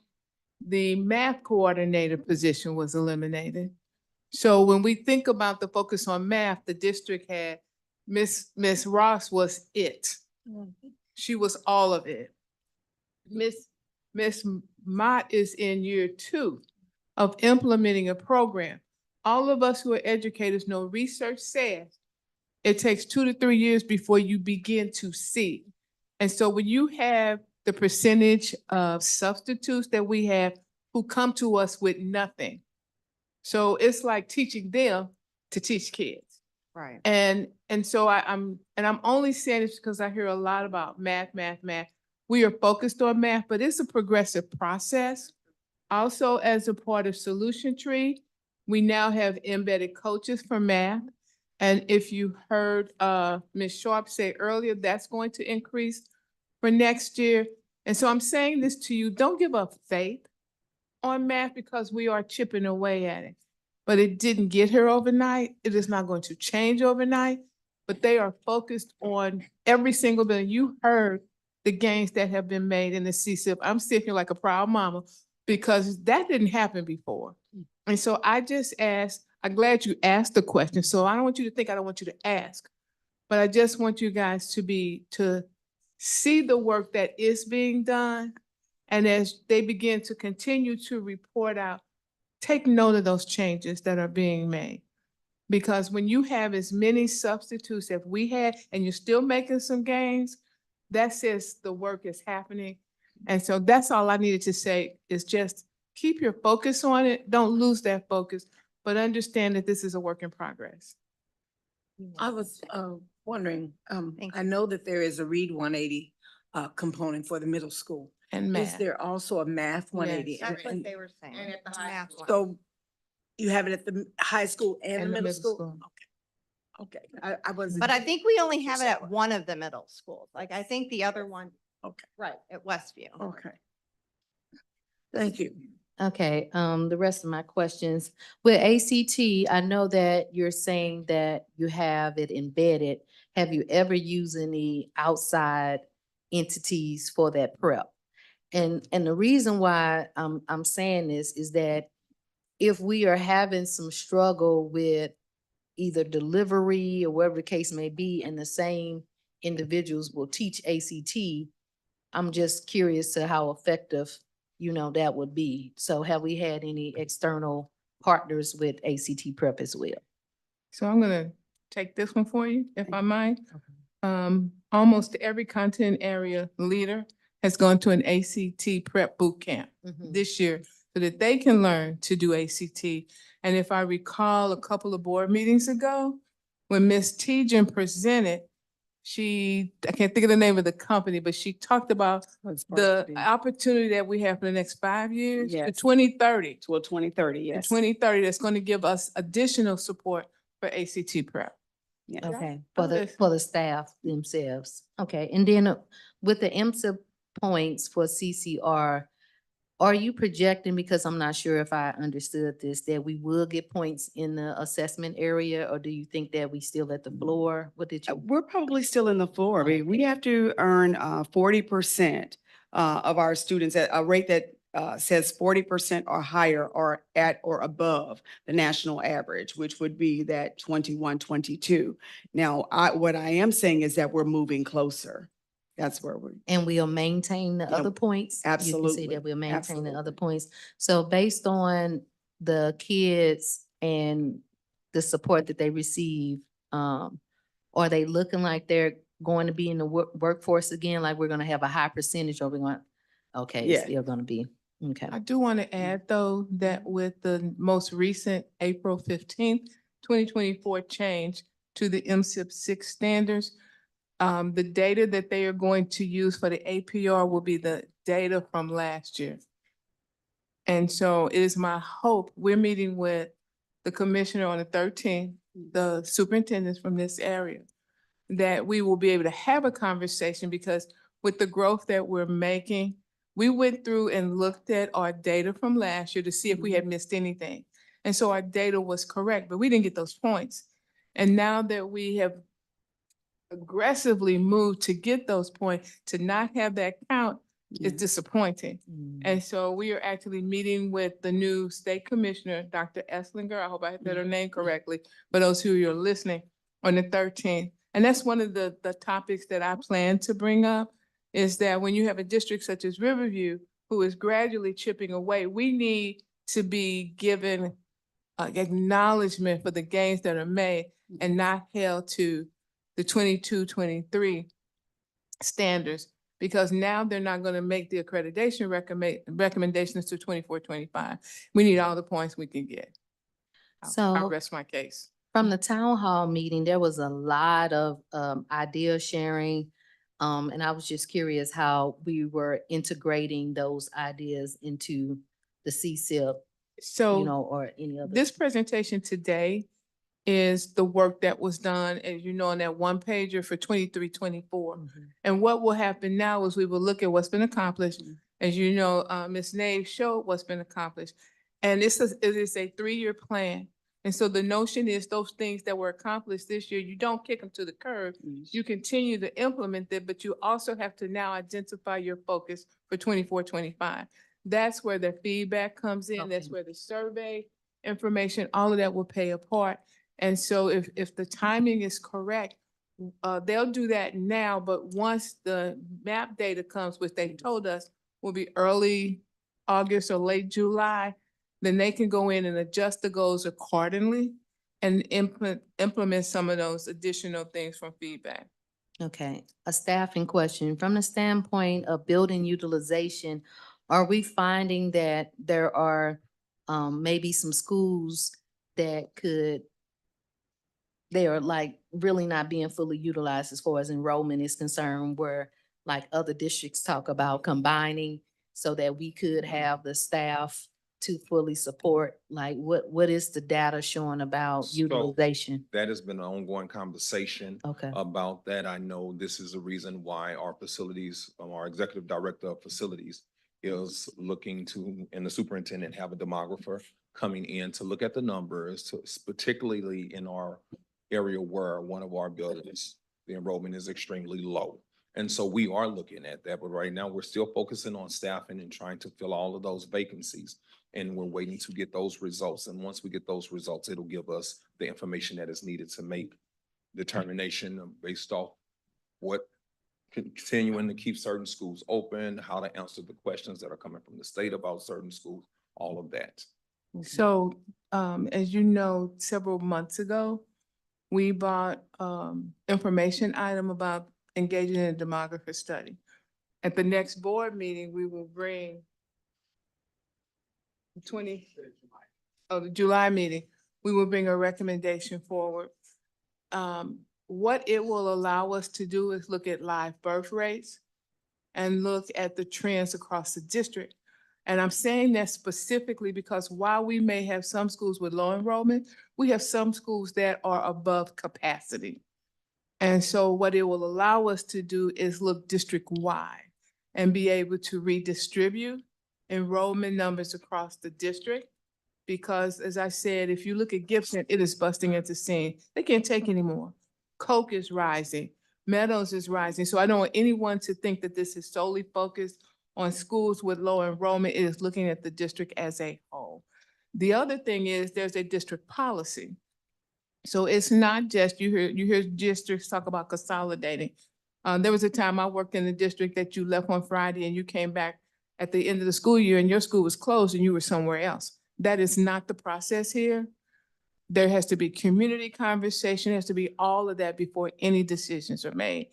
Speaker 5: the math coordinator position was eliminated. So when we think about the focus on math, the district had Miss Ross was it. She was all of it. Miss Mott is in year 2 of implementing a program. All of us who are educators know research says it takes 2 to 3 years before you begin to see. And so when you have the percentage of substitutes that we have who come to us with nothing, so it's like teaching them to teach kids.
Speaker 21: Right.
Speaker 5: And so I'm only saying this because I hear a lot about math. We are focused on math, but it's a progressive process. Also, as a part of Solution Tree, we now have embedded coaches for math. And if you heard Ms. Sharp say earlier, that's going to increase for next year. And so I'm saying this to you, don't give up faith on math because we are chipping away at it. But it didn't get here overnight. It is not going to change overnight, but they are focused on every single building. You heard the gains that have been made in the CSIP. I'm sitting here like a proud mama because that didn't happen before. And so I just asked, I'm glad you asked the question. So I don't want you to think I don't want you to ask, but I just want you guys to see the work that is being done. And as they begin to continue to report out, take note of those changes that are being made. Because when you have as many substitutes as we had, and you're still making some gains, that says the work is happening. And so that's all I needed to say is just keep your focus on it. Don't lose that focus, but understand that this is a work in progress.
Speaker 1: I was wondering, I know that there is a Read 180 component for the middle school.
Speaker 5: And
Speaker 1: Is
Speaker 5: math.
Speaker 1: there also a Math 180?
Speaker 21: That's what they were saying. Math one.
Speaker 1: So you have it at the high school and the middle school? Okay, I wasn't.
Speaker 21: But I think we only have it at one of the middle schools. Like, I think the other one.
Speaker 1: Okay.
Speaker 21: Right, at Westview.
Speaker 1: Okay. Thank you.
Speaker 3: Okay, the rest of my questions. With ACT, I know that you're saying that you have it embedded. Have you ever used any outside entities for that prep? And the reason why I'm saying this is that if we are having some struggle with either delivery or whatever the case may be, and the same individuals will teach ACT, I'm just curious to how effective, that would be. So have we had any external partners with ACT prep as well?
Speaker 5: So I'm gonna take this one for you, if I might. Almost every content area leader has gone to an ACT prep boot camp this year so that they can learn to do ACT. And if I recall a couple of board meetings ago, when Ms. Tejan presented, I can't think of the name of the company, but she talked about the opportunity that we have for the next 5 years to
Speaker 14: Yes.
Speaker 5: 2030.
Speaker 14: Till 2030,
Speaker 5: To
Speaker 14: yes.
Speaker 5: 2030, that's going to give us additional support for ACT prep.
Speaker 14: Yes.
Speaker 3: Okay,
Speaker 5: Okay.
Speaker 3: for the staff themselves. Okay, and then with the MSIP points for CCR, are you projecting, because I'm not sure if I understood this, that we will get points in the assessment area, or do you think that we still at the floor? What did you?
Speaker 14: We're probably still in the floor. I mean, we have to earn 40% of our students at a rate that says 40% or higher or at or above the national average, which would be that 21, 22. Now, what I am saying is that we're moving closer. That's where we're.
Speaker 3: And we'll maintain the
Speaker 14: Yeah,
Speaker 3: other points? You can say
Speaker 14: absolutely,
Speaker 3: that we'll maintain the other
Speaker 14: absolutely.
Speaker 3: points. So based on the kids and the support that they receive, are they looking like they're going to be in the workforce again? Like we're gonna have a high percentage, or we're going, okay, it's
Speaker 14: Yeah.
Speaker 3: still gonna be, okay.
Speaker 5: I do want to add, though, that with the most recent April 15th, 2024 change to the MSIP 6 standards, the data that they are going to use for the APR will be the data from last year. And so it is my hope, we're meeting with the commissioner on the 13th, the superintendents from this area, that we will be able to have a conversation, because with the growth that we're making, we went through and looked at our data from last year to see if we had missed anything. And so our data was correct, but we didn't get those points. And now that we have aggressively moved to get those points, to not have that count is disappointing. And so we are actually meeting with the new state commissioner, Dr. Esslinger. I hope I said her name correctly, for those who are listening, on the 13th. And that's one of the topics that I plan to bring up, is that when you have a district such as Riverview, who is gradually chipping away, we need to be given acknowledgement for the gains that are made and not held to the 22, 23 standards, because now they're not going to make the accreditation recommendations to 24, 25. We need all the points we can get. I'll
Speaker 3: So
Speaker 5: rest my case.
Speaker 3: from the town hall meeting, there was a lot of idea sharing. And I was just curious how we were integrating those ideas into the CSIP,
Speaker 5: So
Speaker 3: or any other.
Speaker 5: this presentation today is the work that was done, as you know, on that one pager for 23, 24. And what will happen now is we will look at what's been accomplished. As you know, Ms. Nave showed what's been accomplished. And it is a 3-year plan. And so the notion is those things that were accomplished this year, you don't kick them to the curb. You continue to implement them, but you also have to now identify your focus for 24, 25. That's where the feedback comes in. That's where the survey information, all of that will play a part. And so if the timing is correct, they'll do that now, but once the map data comes, which they told us will be early August or late July, then they can go in and adjust the goals accordingly and implement some of those additional things from feedback.
Speaker 3: Okay, a staffing question. From the standpoint of building utilization, are we finding that there are maybe some schools that they are like really not being fully utilized as far as enrollment is concerned, where like other districts talk about combining so that we could have the staff to fully support? Like what is the data showing about
Speaker 10: So,
Speaker 3: utilization?
Speaker 10: That has been an ongoing conversation
Speaker 3: Okay.
Speaker 10: about that. I know this is the reason why our facilities, our executive director of facilities is looking to, and the superintendent, have a demographer coming in to look at the numbers, particularly in our area where one of our buildings, the enrollment is extremely low. And so we are looking at that, but right now we're still focusing on staffing and trying to fill all of those vacancies. And we're waiting to get those results. And once we get those results, it'll give us the information that is needed to make determination based off what continuing to keep certain schools open, how to answer the questions that are coming from the state about certain schools, all of that.
Speaker 5: So, as you know, several months ago, we bought information item about engaging in a demographer study. At the next board meeting, we will bring the July meeting, we will bring a recommendation forward what it will allow us to do is look at live birth rates and look at the trends across the district. And I'm saying that specifically because while we may have some schools with low enrollment, we have some schools that are above capacity. And so what it will allow us to do is look district-wide and be able to redistribute enrollment numbers across the district. Because as I said, if you look at Gibson, it is busting at the seam. They can't take anymore. Coke is rising, Meadows is rising. So I don't want anyone to think that this is solely focused on schools with low enrollment. It is looking at the district as a whole. The other thing is there's a district policy. So it's not just, you hear districts talk about consolidating. There was a time I worked in the district that you left on Friday and you came back at the end of the school year and your school was closed and you were somewhere else. That is not the process here. There has to be community conversation, has to be all of that before any decisions are made.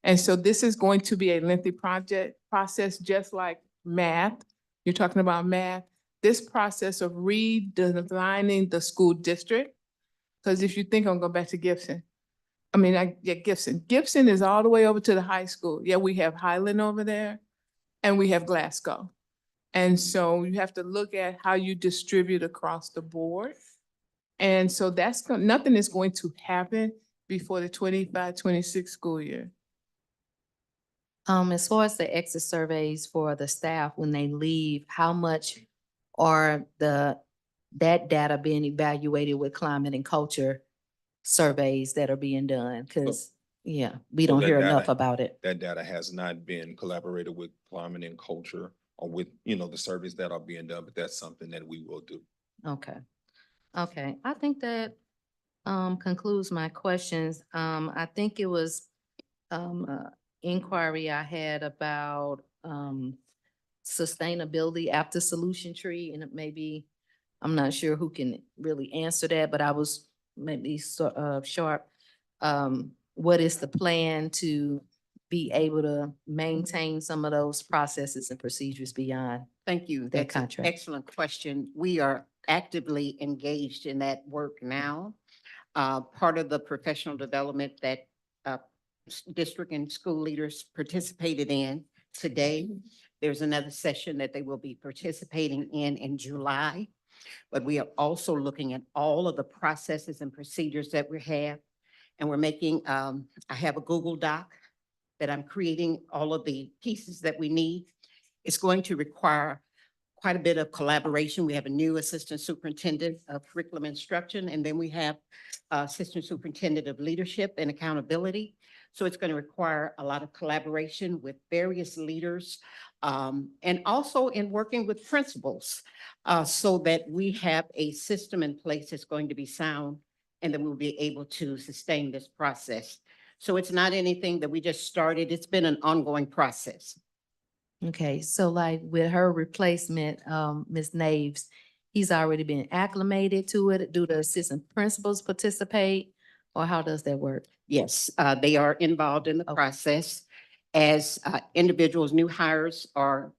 Speaker 5: And so this is going to be a lengthy process, just like math. You're talking about math. This process of redesigning the school district, because if you think, I'm going back to Gibson. Gibson. Gibson is all the way over to the high school. Yeah, we have Highland over there and we have Glasgow. And so you have to look at how you distribute across the board. And so nothing is going to happen before the 25-26 school year.
Speaker 3: As far as the exit surveys for the staff when they leave, how much are that data being evaluated with climate and culture surveys that are being done? Because, yeah, we
Speaker 10: So
Speaker 3: don't
Speaker 10: that
Speaker 3: hear
Speaker 10: data-
Speaker 3: enough about it.
Speaker 10: That data has not been collaborated with climate and culture or with, the surveys that are being done, but that's something that we will do.
Speaker 3: Okay. Okay, I think that concludes my questions. I think it was inquiry I had about sustainability after Solution Tree, and it maybe, I'm not sure who can really answer that, but I was maybe sharp. What is the plan to be able to maintain some of those processes and procedures beyond?
Speaker 11: Thank you.
Speaker 3: That
Speaker 11: That's an
Speaker 3: contract.
Speaker 11: excellent question. We are actively engaged in that work now. Part of the professional development that district and school leaders participated in today. There's another session that they will be participating in July. But we are also looking at all of the processes and procedures that we have. And we're making, I have a Google Doc that I'm creating all of the pieces that we need. It's going to require quite a bit of collaboration. We have a new assistant superintendent of curriculum instruction, and then we have assistant superintendent of leadership and accountability. So it's going to require a lot of collaboration with various leaders and also in working with principals so that we have a system in place that's going to be sound and then we'll be able to sustain this process. So it's not anything that we just started. It's been an ongoing process.
Speaker 3: Okay, so like with her replacement, Ms. Naves, he's already been acclimated to it. Do the assistant principals participate, or how does that work?
Speaker 11: Yes, they are involved in the process. As individuals, new hires are,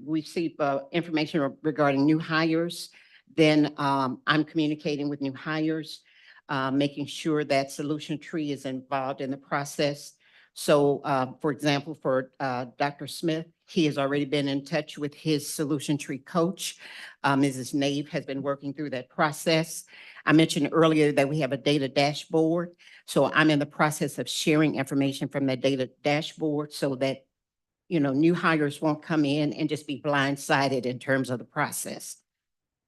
Speaker 11: receive information regarding new hires, then I'm communicating with new hires, making sure that Solution Tree is involved in the process. So for example, for Dr. Smith, he has already been in touch with his Solution Tree coach. Mrs. Nave has been working through that process. I mentioned earlier that we have a data dashboard. So I'm in the process of sharing information from that data dashboard so that, new hires won't come in and just be blindsided in terms of the process.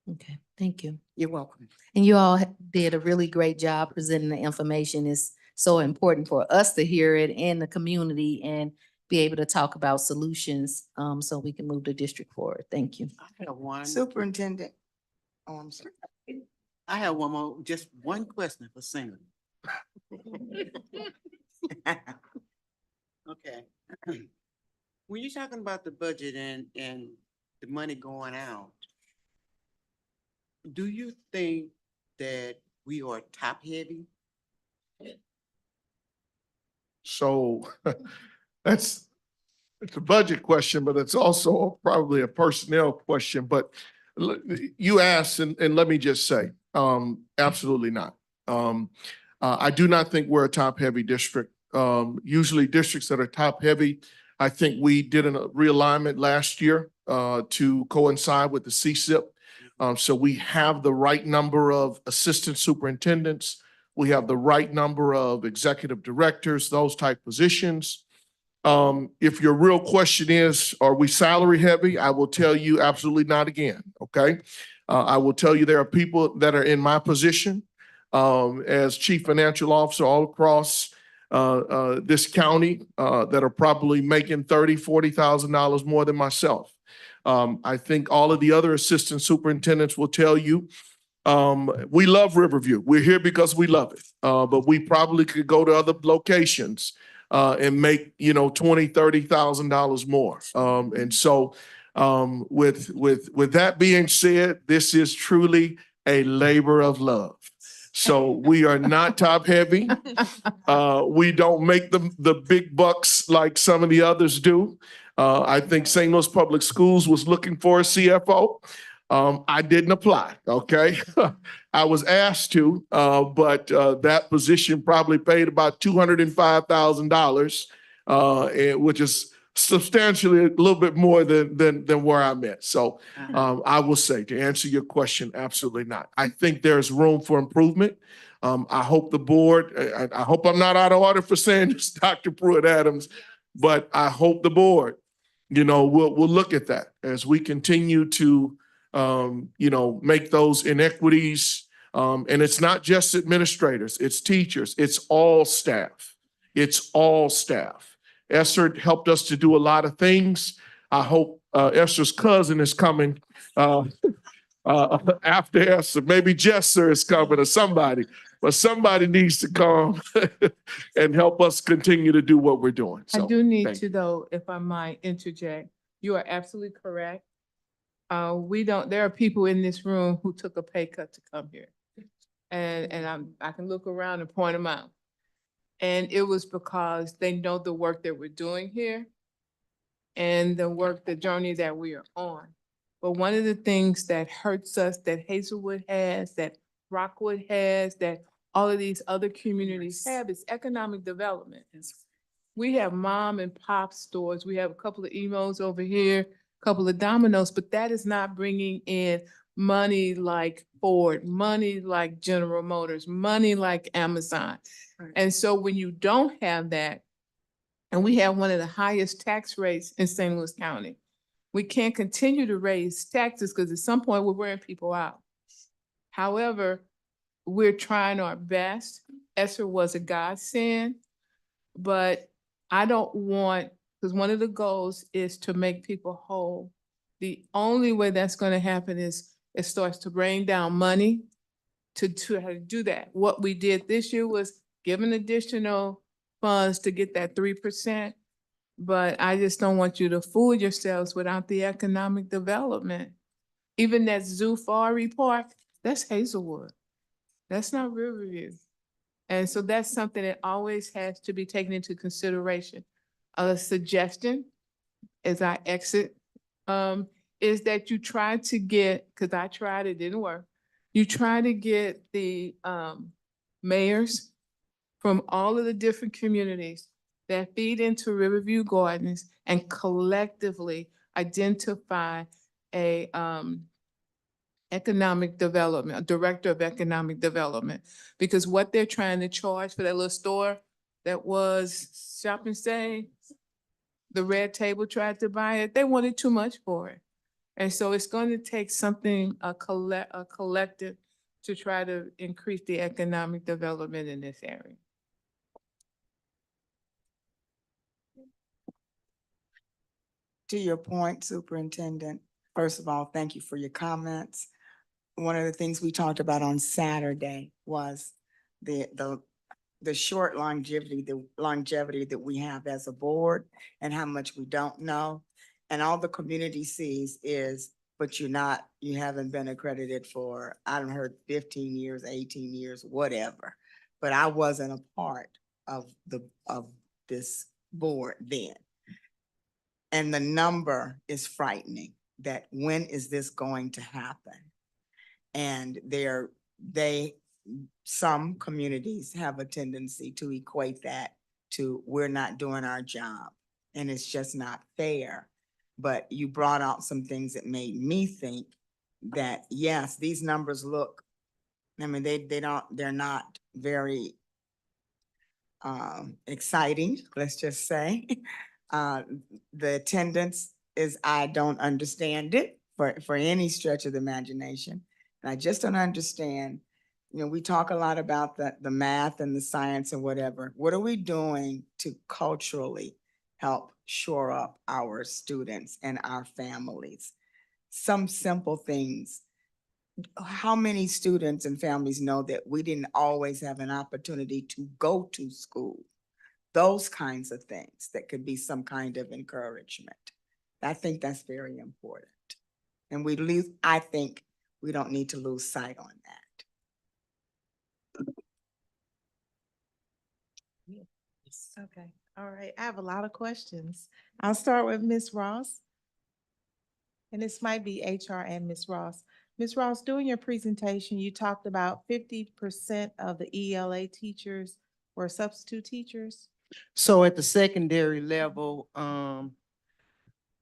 Speaker 3: Okay, thank you.
Speaker 11: You're welcome.
Speaker 3: And you all did a really great job presenting the information. It's so important for us to hear it in the community and be able to talk about solutions so we can move the district forward. Thank you.
Speaker 11: I have one.
Speaker 6: Superintendent. Oh, I'm sorry.
Speaker 4: I have one more, just one question for Sam. Okay. When you're talking about the budget and the money going out, do you think that we are top heavy?
Speaker 16: So it's a budget question, but it's also probably a personnel question. But you asked, and let me just say, absolutely not. I do not think we're a top-heavy district. Usually districts that are top-heavy, I think we did a realignment last year to coincide with the CSIP. So we have the right number of assistant superintendents. We have the right number of executive directors, those type positions. If your real question is, are we salary heavy? I will tell you absolutely not again, okay? I will tell you there are people that are in my position as chief financial officer all across this county that are probably making $30,000-$40,000 more than myself. I think all of the other assistant superintendents will tell you we love Riverview. We're here because we love it. But we probably could go to other locations and make, $20,000, $30,000 more. And so with that being said, this is truly a labor of love. So we are not top heavy. We don't make the big bucks like some of the others do. I think St. Louis Public Schools was looking for a CFO. I didn't apply, okay? I was asked to, but that position probably paid about $205,000, which is substantially a little bit more than where I'm at. So I will say, to answer your question, absolutely not. I think there's room for improvement. I hope the board, I hope I'm not out of order for saying this, Dr. Pruitt-Adams, but I hope the board, we'll look at that as we continue to make those inequities. And it's not just administrators, it's teachers, it's all staff. It's all staff. Esther helped us to do a lot of things. I hope Esther's cousin is coming after Esther. Maybe Jesser is coming or somebody, but somebody needs to come and help us continue to do what we're doing.
Speaker 5: I
Speaker 16: So,
Speaker 5: do need
Speaker 16: thank
Speaker 5: to, though, if I might interject, you are absolutely correct. There are people in this room who took a pay cut to come here. And I can look around and point them out. And it was because they know the work that we're doing here and the journey that we are on. But one of the things that hurts us, that Hazelwood has, that Rockwood has, that all of these other communities have, is economic development. We have mom and pop stores. We have a couple of emos over here, a couple of Domino's, but that is not bringing in money like Ford, money like General Motors, money like Amazon. And so when you don't have that, and we have one of the highest tax rates in St. Louis County, we can't continue to raise taxes because at some point we're wearing people out. However, we're trying our best. Esther was a godsend, but I don't want, because one of the goals is to make people whole. The only way that's going to happen is it starts to bring down money to how to do that. What we did this year was give an additional funds to get that 3%. But I just don't want you to fool yourselves without the economic development. Even that Zufari Park, that's Hazelwood. That's not Riverview. And so that's something that always has to be taken into consideration. A suggestion as I exit is that you try to get, because I tried, it didn't work. You try to get the mayors from all of the different communities that feed into Riverview Gardens and collectively identify a economic development, a director of economic development. Because what they're trying to charge for that little store that was Shop and Save, the Red Table tried to buy it, they wanted too much for it. And so it's going to take something, a collective, to try to increase the economic development in this area.
Speaker 6: To your point, Superintendent, first of all, thank you for your comments. One of the things we talked about on Saturday was the short longevity that we have as a board and how much we don't know. And all the community sees is, but you haven't been accredited for, I don't heard 15 years, 18 years, whatever. But I wasn't a part of this board then. And the number is frightening, that when is this going to happen? And they some communities have a tendency to equate that to we're not doing our job, and it's just not fair. But you brought out some things that made me think that, yes, these numbers look, I mean, they're not very exciting, let's just say. The attendance is, I don't understand it for any stretch of the imagination. And I just don't understand, we talk a lot about the math and the science and whatever. What are we doing to culturally help shore up our students and our families? Some simple things. How many students and families know that we didn't always have an opportunity to go to school? Those kinds of things that could be some kind of encouragement. I think that's very important. And I think we don't need to lose sight on that.
Speaker 12: Okay, all right. I have a lot of questions. I'll start with Ms. Ross. And this might be HR and Ms. Ross. Ms. Ross, during your presentation, you talked about 50% of the ELA teachers were substitute teachers.
Speaker 15: So at the secondary level,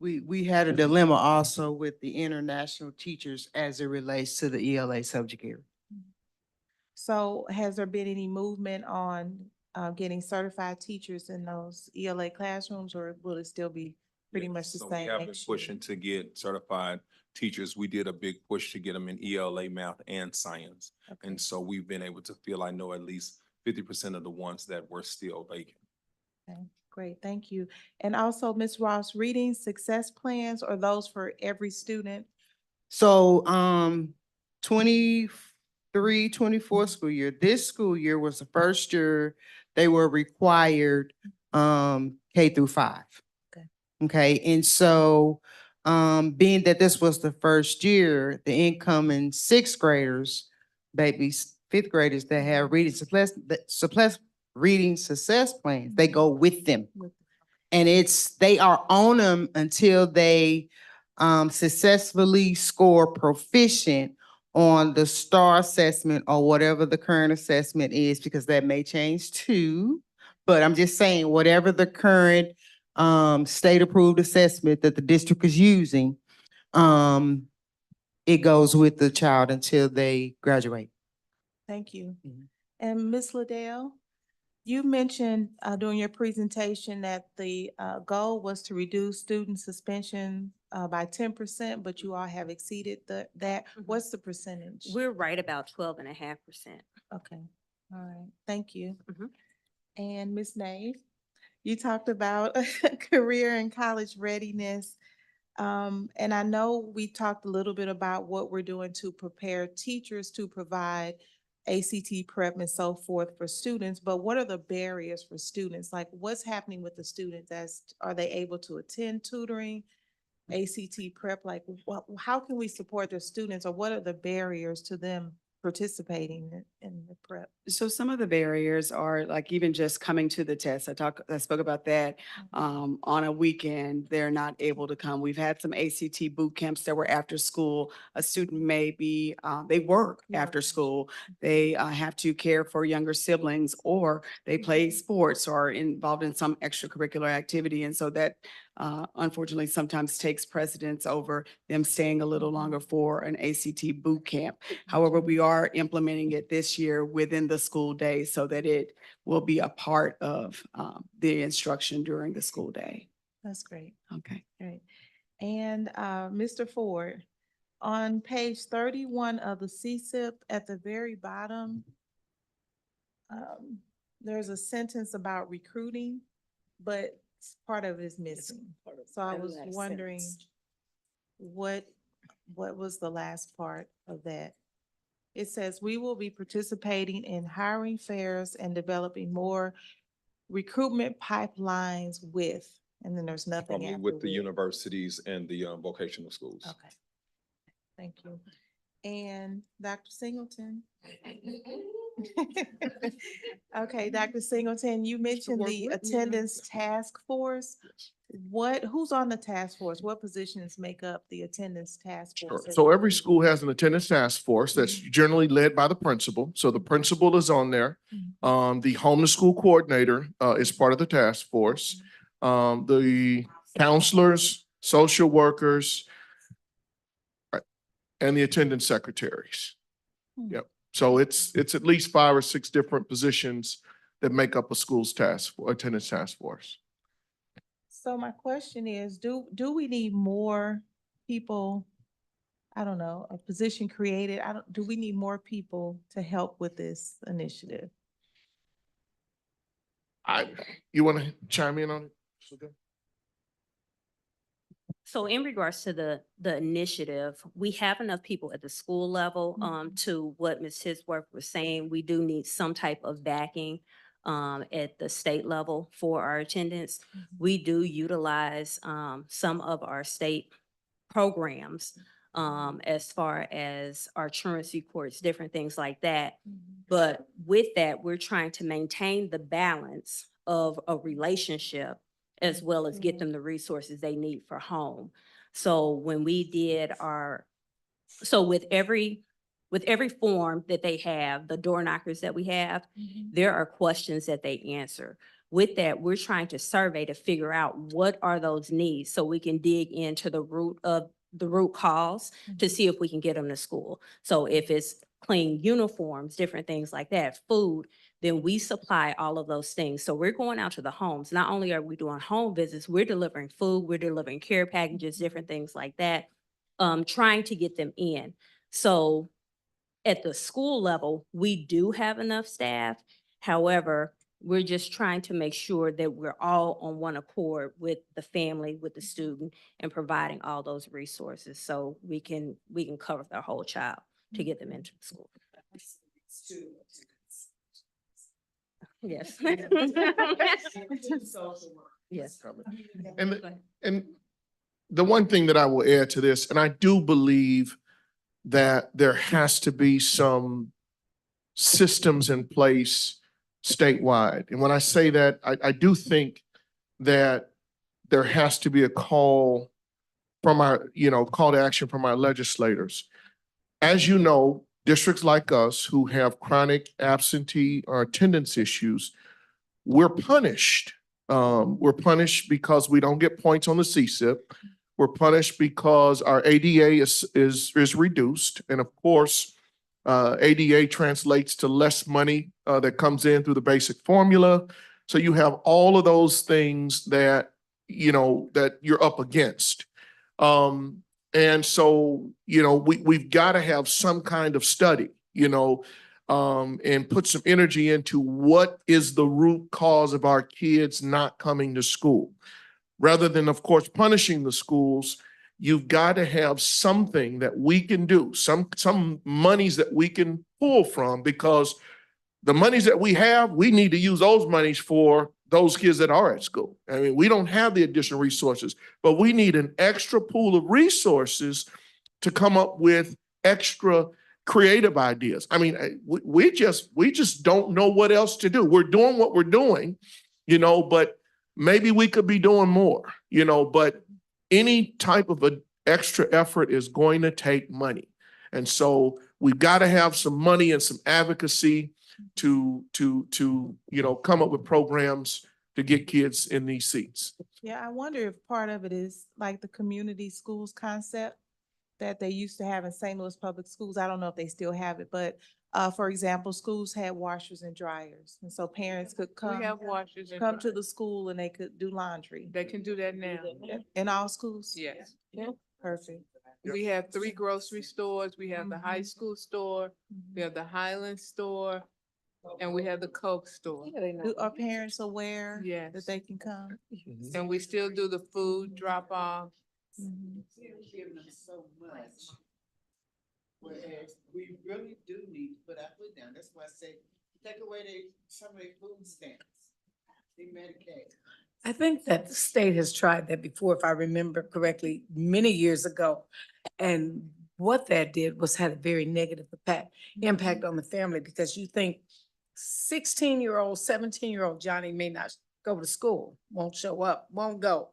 Speaker 15: we had a dilemma also with the international teachers as it relates to the ELA subject area.
Speaker 12: So has there been any movement on getting certified teachers in those ELA classrooms, or will it still be pretty much the
Speaker 10: So we
Speaker 12: same
Speaker 10: have been
Speaker 12: next year?
Speaker 10: pushing to get certified teachers. We did a big push to get them in ELA, math, and science. And so we've been able to fill, I know, at least 50% of the ones that were still vacant.
Speaker 12: Okay, great, thank you. And also, Ms. Ross, reading success plans, are those for every student?
Speaker 15: So 23-24 school year, this school year was the first year they were required K through 5.
Speaker 12: Okay.
Speaker 15: Okay, and so being that this was the first year, the incoming sixth graders, babies, fifth graders that have reading success plans, they go with them. And they are on them until they successfully score proficient on the STAR assessment or whatever the current assessment is, because that may change too. But I'm just saying, whatever the current state-approved assessment that the district is using, it goes with the child until they graduate.
Speaker 12: Thank you. And Ms. Liddell, you mentioned during your presentation that the goal was to reduce student suspension by 10%, but you all have exceeded that. What's the percentage?
Speaker 7: We're right about 12.5%.
Speaker 12: Okay, all right, thank you. And Ms. Nave, you talked about career and college readiness. And I know we talked a little bit about what we're doing to prepare teachers to provide ACT prep and so forth for students, but what are the barriers for students? Like, what's happening with the students are they able to attend tutoring, ACT prep? Like, how can we support the students, or what are the barriers to them participating in the prep?
Speaker 14: So some of the barriers are like even just coming to the test. I spoke about that. On a weekend, they're not able to come. We've had some ACT boot camps that were after school. A student may be, they work after school. They have to care for younger siblings, or they play sports or are involved in some extracurricular activity. And so that unfortunately sometimes takes precedence over them staying a little longer for an ACT boot camp. However, we are implementing it this year within the school day so that it will be a part of the instruction during the school day.
Speaker 12: That's great.
Speaker 14: Okay.
Speaker 12: Great. And Mr. Ford, on page 31 of the CSIP at the very bottom, there's a sentence about recruiting, but part of it is missing. So I was wondering what was the last part of that? It says, we will be participating in hiring fairs and developing more recruitment pipelines with, and then there's nothing
Speaker 10: Probably
Speaker 12: after
Speaker 10: with the universities and the vocational schools.
Speaker 12: Okay, thank you. And Dr. Singleton? Okay, Dr. Singleton, you mentioned the attendance task force. who's on the task force? What positions make up the attendance task
Speaker 16: Sure.
Speaker 12: force?
Speaker 16: So every school has an attendance task force that's generally led by the principal. So the principal is on there. The home to school coordinator is part of the task force. The counselors, social workers, and the attendance secretaries. Yep. So it's at least 5 or 6 different positions that make up a school's attendance task force.
Speaker 12: So my question is, do we need more people? I don't know, a position created. Do we need more people to help with this initiative?
Speaker 16: You want to chime in on it?
Speaker 7: So in regards to the initiative, we have enough people at the school level, to what Ms. Tisworth was saying. We do need some type of backing at the state level for our attendance. We do utilize some of our state programs as far as our truancy courts, different things like that. But with that, we're trying to maintain the balance of a relationship as well as get them the resources they need for home. So when we did with every form that they have, the door knockers that we have, there are questions that they answer. With that, we're trying to survey to figure out what are those needs so we can dig into the root cause to see if we can get them to school. So if it's clean uniforms, different things like that, food, then we supply all of those things. So we're going out to the homes. Not only are we doing home visits, we're delivering food, we're delivering care packages, different things like that, trying to get them in. So at the school level, we do have enough staff. However, we're just trying to make sure that we're all on one accord with the family, with the student, and providing all those resources so we can cover their whole child to get them into the school. Yes. Yes.
Speaker 16: And the one thing that I will add to this, and I do believe that there has to be some systems in place statewide. And when I say that, I do think that there has to be a call from our, call to action from our legislators. As you know, districts like us who have chronic absentee or attendance issues, we're punished. We're punished because we don't get points on the CSIP. We're punished because our ADA is reduced. And of course, ADA translates to less money that comes in through the basic formula. So you have all of those things that, that you're up against. And so, we've got to have some kind of study, and put some energy into what is the root cause of our kids not coming to school. Rather than, of course, punishing the schools, you've got to have something that we can do, some monies that we can pull from, because the monies that we have, we need to use those monies for those kids that are at school. I mean, we don't have the additional resources, but we need an extra pool of resources to come up with extra creative ideas. I mean, we just don't know what else to do. We're doing what we're doing, but maybe we could be doing more, but any type of an extra effort is going to take money. And so we've got to have some money and some advocacy to come up with programs to get kids in these seats.
Speaker 12: Yeah, I wonder if part of it is like the community schools concept that they used to have in St. Louis Public Schools. I don't know if they still have it, but for example, schools had washers and dryers. And so parents could
Speaker 5: We have washers and
Speaker 12: come to
Speaker 5: dryers.
Speaker 12: the school and they could do laundry.
Speaker 5: They can do that now.
Speaker 12: In all schools?
Speaker 5: Yes.
Speaker 12: Yeah, perfect.
Speaker 5: We have 3 grocery stores. We have the high school store, we have the Highland store, and we have the Coke store.
Speaker 12: Are parents aware that
Speaker 5: Yes.
Speaker 12: they can come?
Speaker 5: And we still do the food drop off.
Speaker 4: Giving them so much. Whereas we really do need to put our foot down. That's why I say, take away some of their food stamps, the Medicaid.
Speaker 1: I think that the state has tried that before, if I remember correctly, many years ago. And what that did was had a very negative impact on the family, because you think 16-year-old, 17-year-old Johnny may not go to school, won't show up, won't go.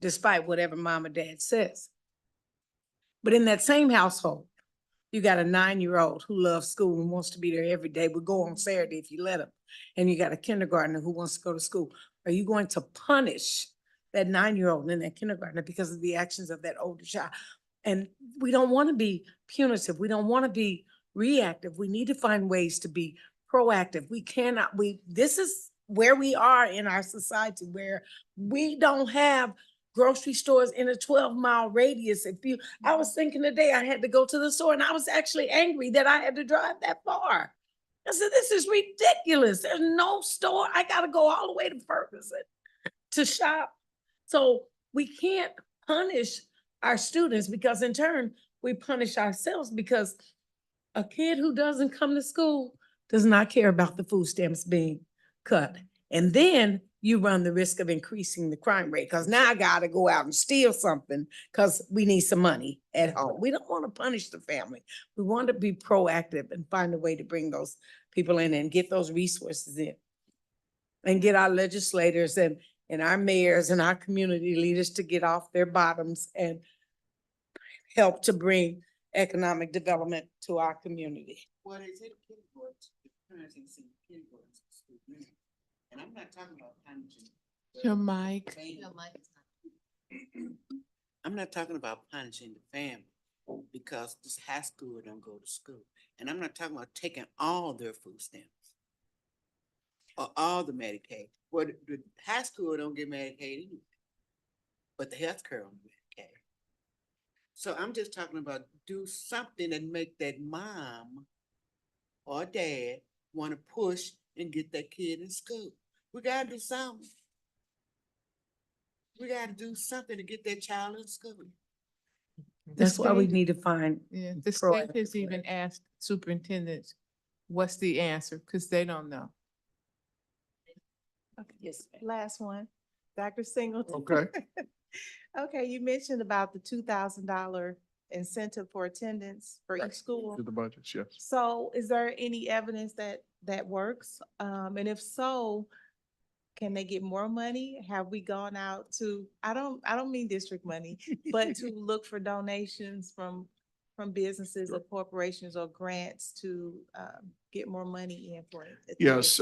Speaker 1: despite whatever mom or dad says. But in that same household, you got a 9-year-old who loves school and wants to be there every day, would go on Saturday if you let him. And you got a kindergartner who wants to go to school. Are you going to punish that 9-year-old and that kindergartner because of the actions of that older child? And we don't want to be punitive. We don't want to be reactive. We need to find ways to be proactive. We cannot, this is where we are in our society, where we don't have grocery stores in a 12-mile radius. I was thinking today I had to go to the store and I was actually angry that I had to drive that far. I said, this is ridiculous. There's no store. I got to go all the way to Ferguson to shop. So we can't punish our students, because in turn, we punish ourselves, because a kid who doesn't come to school does not care about the food stamps being cut. And then you run the risk of increasing the crime rate, because now I gotta go out and steal something because we need some money at home. We don't want to punish the family. We want to be proactive and find a way to bring those people in and get those resources in. And get our legislators and our mayors and our community leaders to get off their bottoms and help to bring economic development to our community.
Speaker 4: Well, they say kindergarten, the parents ain't seen kindergarten school, and I'm not talking about punishing.
Speaker 5: Your mic.
Speaker 4: I'm not talking about punishing the family because this high school don't go to school. And I'm not talking about taking all their food stamps or all the Medicaid. Well, the high school don't get Medicaid anyway, but the healthcare don't get Medicaid. So I'm just talking about do something and make that mom or dad want to push and get that kid in school. We gotta do something. We gotta do something to get that child in school.
Speaker 1: That's why we
Speaker 5: state-
Speaker 1: need to find.
Speaker 5: Yeah, the state
Speaker 1: proactive
Speaker 5: has even asked superintendents, what's the answer? Because they don't know.
Speaker 1: Yes, ma'am.
Speaker 12: Last one, Dr. Singleton.
Speaker 16: Okay.
Speaker 12: Okay, you mentioned about the $2,000 incentive for attendance for each school.
Speaker 16: To the budgets, yes.
Speaker 12: So is there any evidence that that works? And if so, can they get more money? Have we gone out to, I don't mean district money, but to look for donations from businesses or corporations or grants to get more money in for it?
Speaker 16: Yes,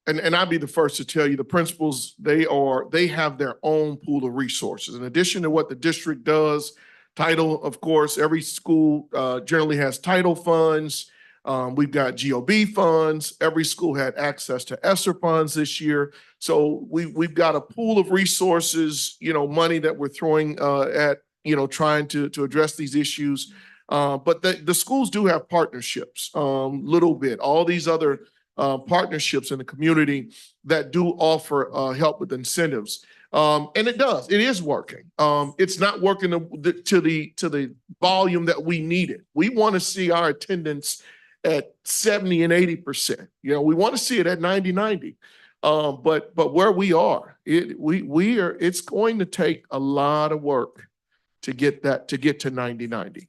Speaker 16: and I'd be the first to tell you, the principals, they have their own pool of resources. In addition to what the district does, title, of course, every school generally has title funds. We've got GOB funds. Every school had access to ESSER funds this year. So we've got a pool of resources, money that we're throwing at, trying to address these issues. But the schools do have partnerships, little bit, all these other partnerships in the community that do offer help with incentives. And it is working. It's not working to the volume that we needed. We want to see our attendance at 70 and 80%. We want to see it at 90. But where we are, it's going to take a lot of work to get to 90.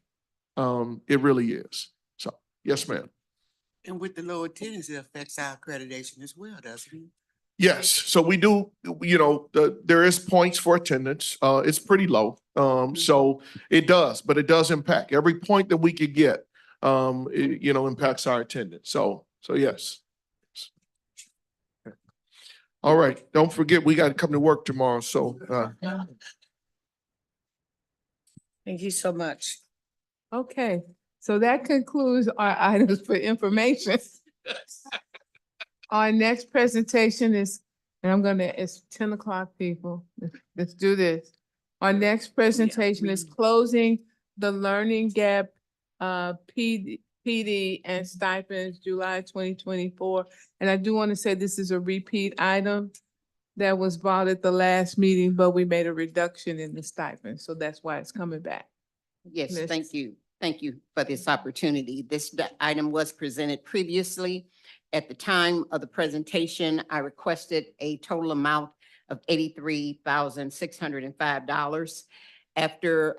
Speaker 16: It really is. So, yes, ma'am.
Speaker 4: And with the low attendance, it affects our accreditation as well, doesn't it?
Speaker 16: Yes, so we do, there is points for attendance. It's pretty low. So it does, but it does impact. Every point that we could get, impacts our attendance. So yes. All right, don't forget, we got to come to work tomorrow, so.
Speaker 1: Thank you so much.
Speaker 5: Okay, so that concludes our items for information. Our next presentation is, and it's 10 o'clock, people. Let's do this. Our next presentation is closing the learning gap, PD and stipends, July 2024. And I do want to say this is a repeat item that was brought at the last meeting, but we made a reduction in the stipend. So that's why it's coming back.
Speaker 11: Yes,
Speaker 5: Miss-
Speaker 11: thank you. Thank you for this opportunity. This item was presented previously. At the time of the presentation, I requested a total amount of $83,605. After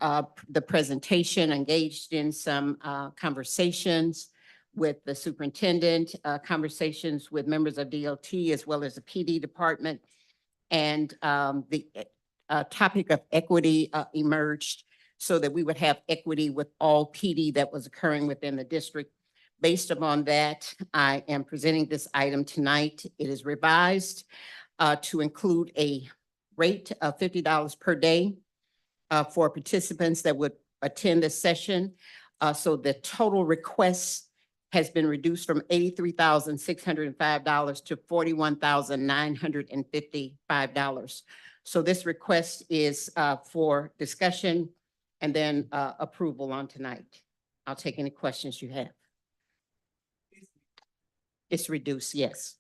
Speaker 11: the presentation, engaged in some conversations with the superintendent, conversations with members of DLT as well as the PD department. And the topic of equity emerged so that we would have equity with all PD that was occurring within the district. Based upon that, I am presenting this item tonight. It is revised to include a rate of $50 per day for participants that would attend the session. So the total request has been reduced from $83,605 to $41,955. So this request is for discussion and then approval on tonight. I'll take any questions you have. It's reduced, yes.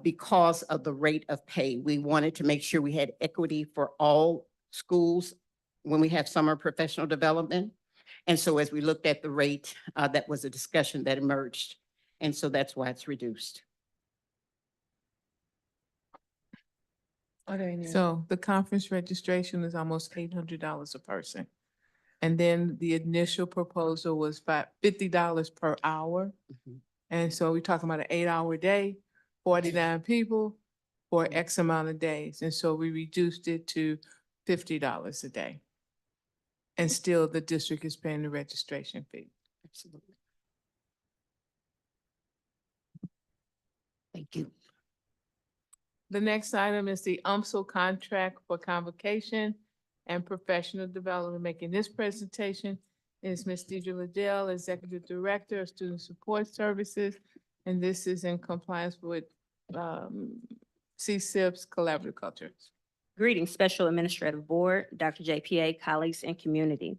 Speaker 11: Because of the rate of pay, we wanted to make sure we had equity for all schools when we have summer professional development. And so as we looked at the rate, that was a discussion that emerged. And so that's why it's reduced.
Speaker 5: So the conference registration is almost $800 a person. And then the initial proposal was $50 per hour. And so we're talking about an 8-hour day, 49 people for X amount of days. And so we reduced it to $50 a day. And still the district is paying the registration fee.
Speaker 11: Absolutely. Thank you.
Speaker 5: The next item is the UMSL contract for convocation and professional development. Making this presentation is Ms. Deidre Liddell, Executive Director of Student Support Services. And this is in compliance with CSIP's collaborative culture.
Speaker 7: Greetings, Special Administrative Board, Dr. JPA, colleagues, and community.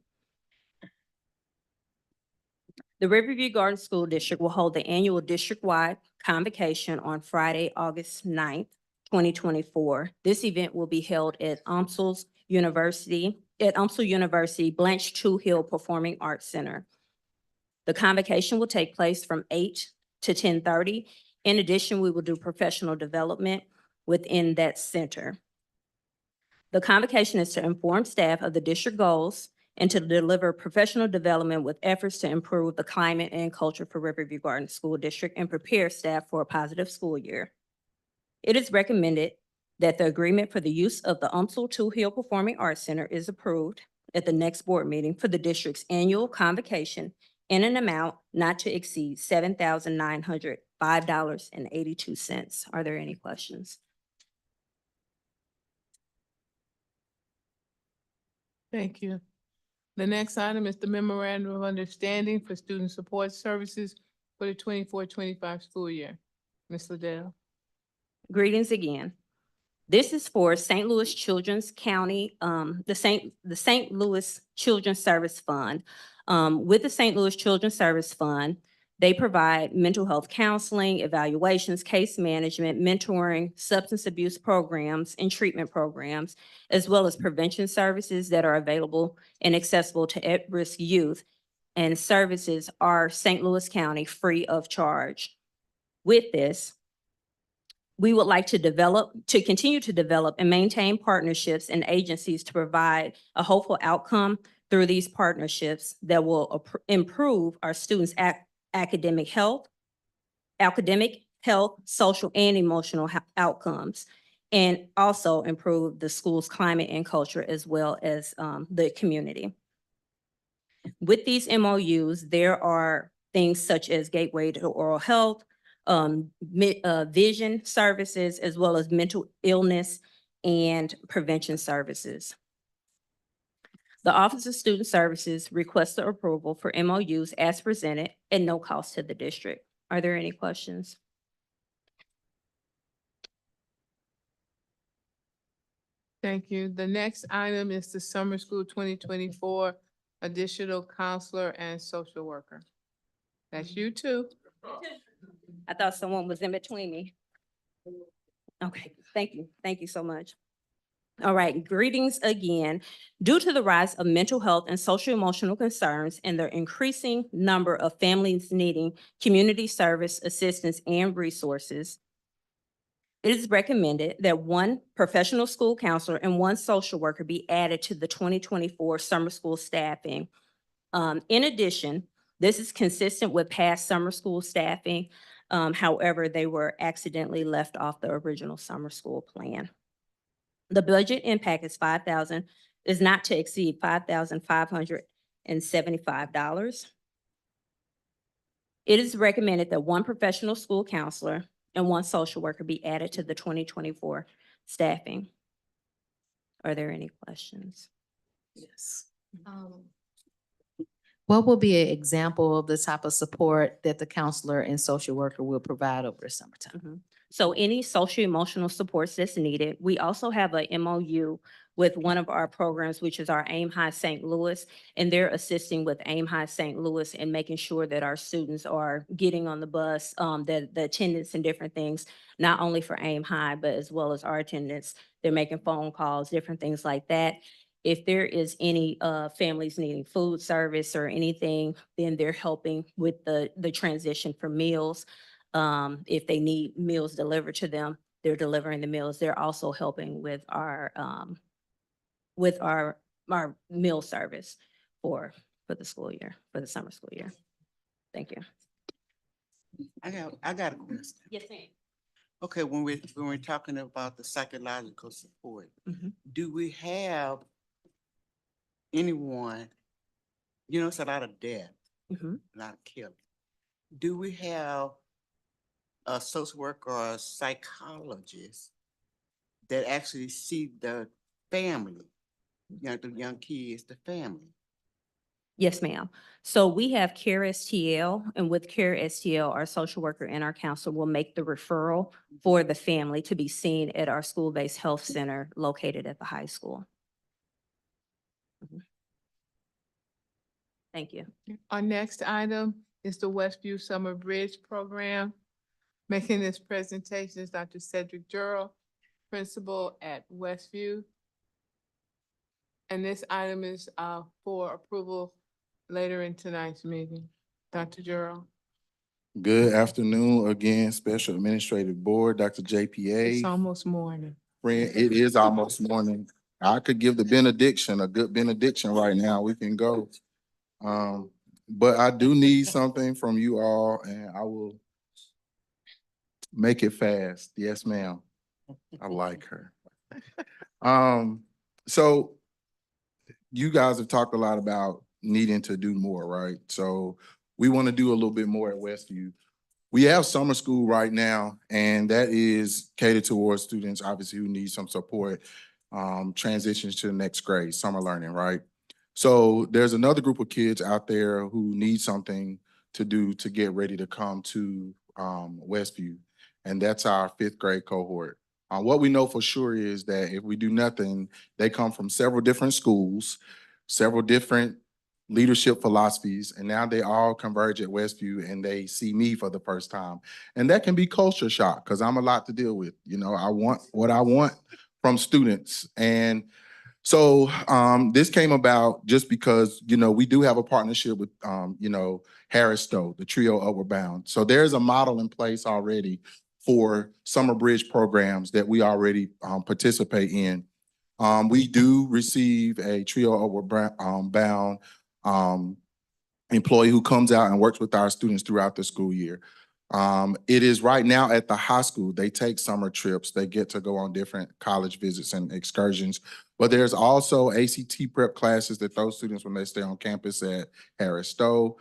Speaker 7: The Riverview Garden School District will hold the annual district-wide convocation on Friday, August 9th, 2024. This event will be held at UMSL University Blanche True Hill Performing Arts Center. The convocation will take place from 8 to 10:30. In addition, we will do professional development within that center. The convocation is to inform staff of the district goals and to deliver professional development with efforts to improve the climate and culture for Riverview Garden School District and prepare staff for a positive school year. It is recommended that the agreement for the use of the UMSL True Hill Performing Arts Center is approved at the next board meeting for the district's annual convocation in an amount not to exceed $7,905.82. Are there any questions?
Speaker 5: Thank you. The next item is the memorandum of understanding for student support services for the 24-25 school year. Ms. Liddell.
Speaker 7: Greetings again. This is for St. Louis Children's County, the St. Louis Children's Service Fund. With the St. Louis Children's Service Fund, they provide mental health counseling, evaluations, case management, mentoring, substance abuse programs, and treatment programs, as well as prevention services that are available and accessible to at-risk youth. And services are St. Louis County free of charge. With this, we would like to continue to develop and maintain partnerships and agencies to provide a hopeful outcome through these partnerships that will improve our students' academic health, social, and emotional outcomes, and also improve the school's climate and culture as well as the community. With these MOUs, there are things such as Gateway to Oral Health, vision services, as well as mental illness and prevention services. The Office of Student Services requests the approval for MOUs as presented at no cost to the district. Are there any questions?
Speaker 5: Thank you. The next item is the summer school 2024 additional counselor and social worker. That's you too.
Speaker 7: I thought someone was in between me. Okay, thank you. Thank you so much. All right, greetings again. Due to the rise of mental health and social emotional concerns and the increasing number of families needing community service, assistance, and resources, it is recommended that one professional school counselor and one social worker be added to the 2024 summer school staffing. In addition, this is consistent with past summer school staffing. However, they were accidentally left off the original summer school plan. The budget impact is not to exceed $5,575. It is recommended that one professional school counselor and one social worker be added to the 2024 staffing. Are there any questions?
Speaker 1: Yes.
Speaker 3: What will be an example of the type of support that the counselor and social worker will provide over the summertime?
Speaker 7: So any social emotional supports that's needed. We also have a MOU with one of our programs, which is our Aim High St. Louis, and they're assisting with Aim High St. Louis and making sure that our students are getting on the bus, the attendance and different things, not only for Aim High, but as well as our attendance. They're making phone calls, different things like that. If there is any families needing food service or anything, then they're helping with the transition for meals. If they need meals delivered to them, they're delivering the meals. They're also helping with our meal service for the school year, for the summer school year. Thank you.
Speaker 4: I got a question.
Speaker 7: Yes, ma'am.
Speaker 4: Okay, when we're talking about the psychological support,
Speaker 7: Mhm.
Speaker 4: do we have anyone, it's a lot of death,
Speaker 7: Mhm.
Speaker 4: a lot of killing. Do we have a social worker or a psychologist that actually see the family, the young kids, the family?
Speaker 7: Yes, ma'am. So we have CARE STL, and with CARE STL, our social worker and our counselor will make the referral for the family to be seen at our school-based health center located at the high school. Mhm. Thank you.
Speaker 5: Our next item is the Westview Summer Bridge Program. Making this presentation is Dr. Cedric Gerald, Principal at Westview. And this item is for approval later in tonight's meeting. Dr. Gerald.
Speaker 13: Good afternoon again, Special Administrative Board, Dr.
Speaker 5: It's
Speaker 13: JPA.
Speaker 5: almost morning.
Speaker 13: Friend, it is almost morning. I could give the benediction, a good benediction right now. We can go. But I do need something from you all, and I will make it fast. Yes, ma'am. I like her. So you guys have talked a lot about needing to do more, right? So we want to do a little bit more at Westview. We have summer school right now, and that is catered towards students, obviously, who need some support, transitions to the next grade, summer learning, right? So there's another group of kids out there who need something to do to get ready to come to Westview, and that's our 5th grade cohort. What we know for sure is that if we do nothing, they come from several different schools, several different leadership philosophies, and now they all converge at Westview and they see me for the first time. And that can be culture shock because I'm a lot to deal with. I want what I want from students. And so this came about just because, we do have a partnership with, Harris Stowe, the trio Upward Bound. So there's a model in place already for summer bridge programs that we already participate in. We do receive a trio Upward Bound employee who comes out and works with our students throughout the school year. It is right now at the high school. They take summer trips. They get to go on different college visits and excursions. But there's also ACT prep classes that those students, when they stay on campus at Harris Stowe,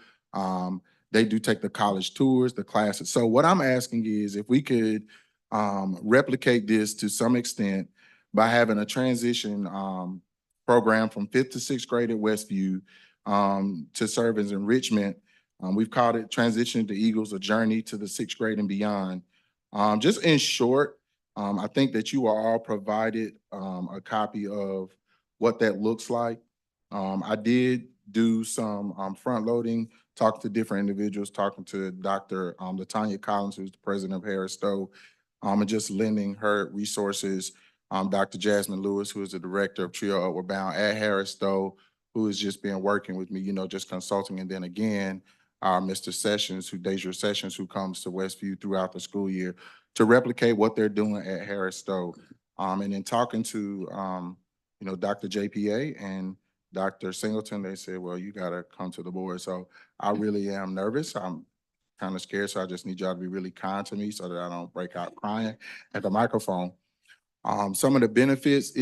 Speaker 13: they do take the college tours, the classes. So what I'm asking is if we could replicate this to some extent by having a transition program from 5th to 6th grade at Westview to serve as enrichment. We've called it Transition to Eagles, a journey to the 6th grade and beyond. Just in short, I think that you are all provided a copy of what that looks like. I did do some front loading, talk to different individuals, talking to Dr. Latanya Collins, who's the president of Harris Stowe, and just lending her resources. Dr. Jasmine Lewis, who is the director of Trio Upward Bound at Harris Stowe, who has just been working with me, just consulting. And then again, Mr. Sessions, Deja Sessions, who comes to Westview throughout the school year to replicate what they're doing at Harris Stowe. And in talking to, Dr. JPA and Dr. Singleton, they said, well, you gotta come to the board. So I really am nervous. I'm kind of scared, so I just need y'all to be really kind to me so that I don't break out crying at the microphone. Some of the benefits,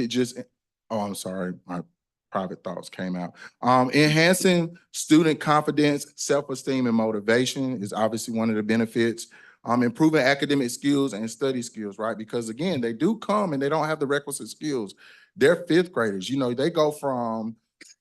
Speaker 13: I'm sorry, my private thoughts came out. Enhancing student confidence, self-esteem, and motivation is obviously one of the benefits. Improving academic skills and study skills, right? Because again, they do come and they don't have the requisite skills. They're fifth graders, you know, they go from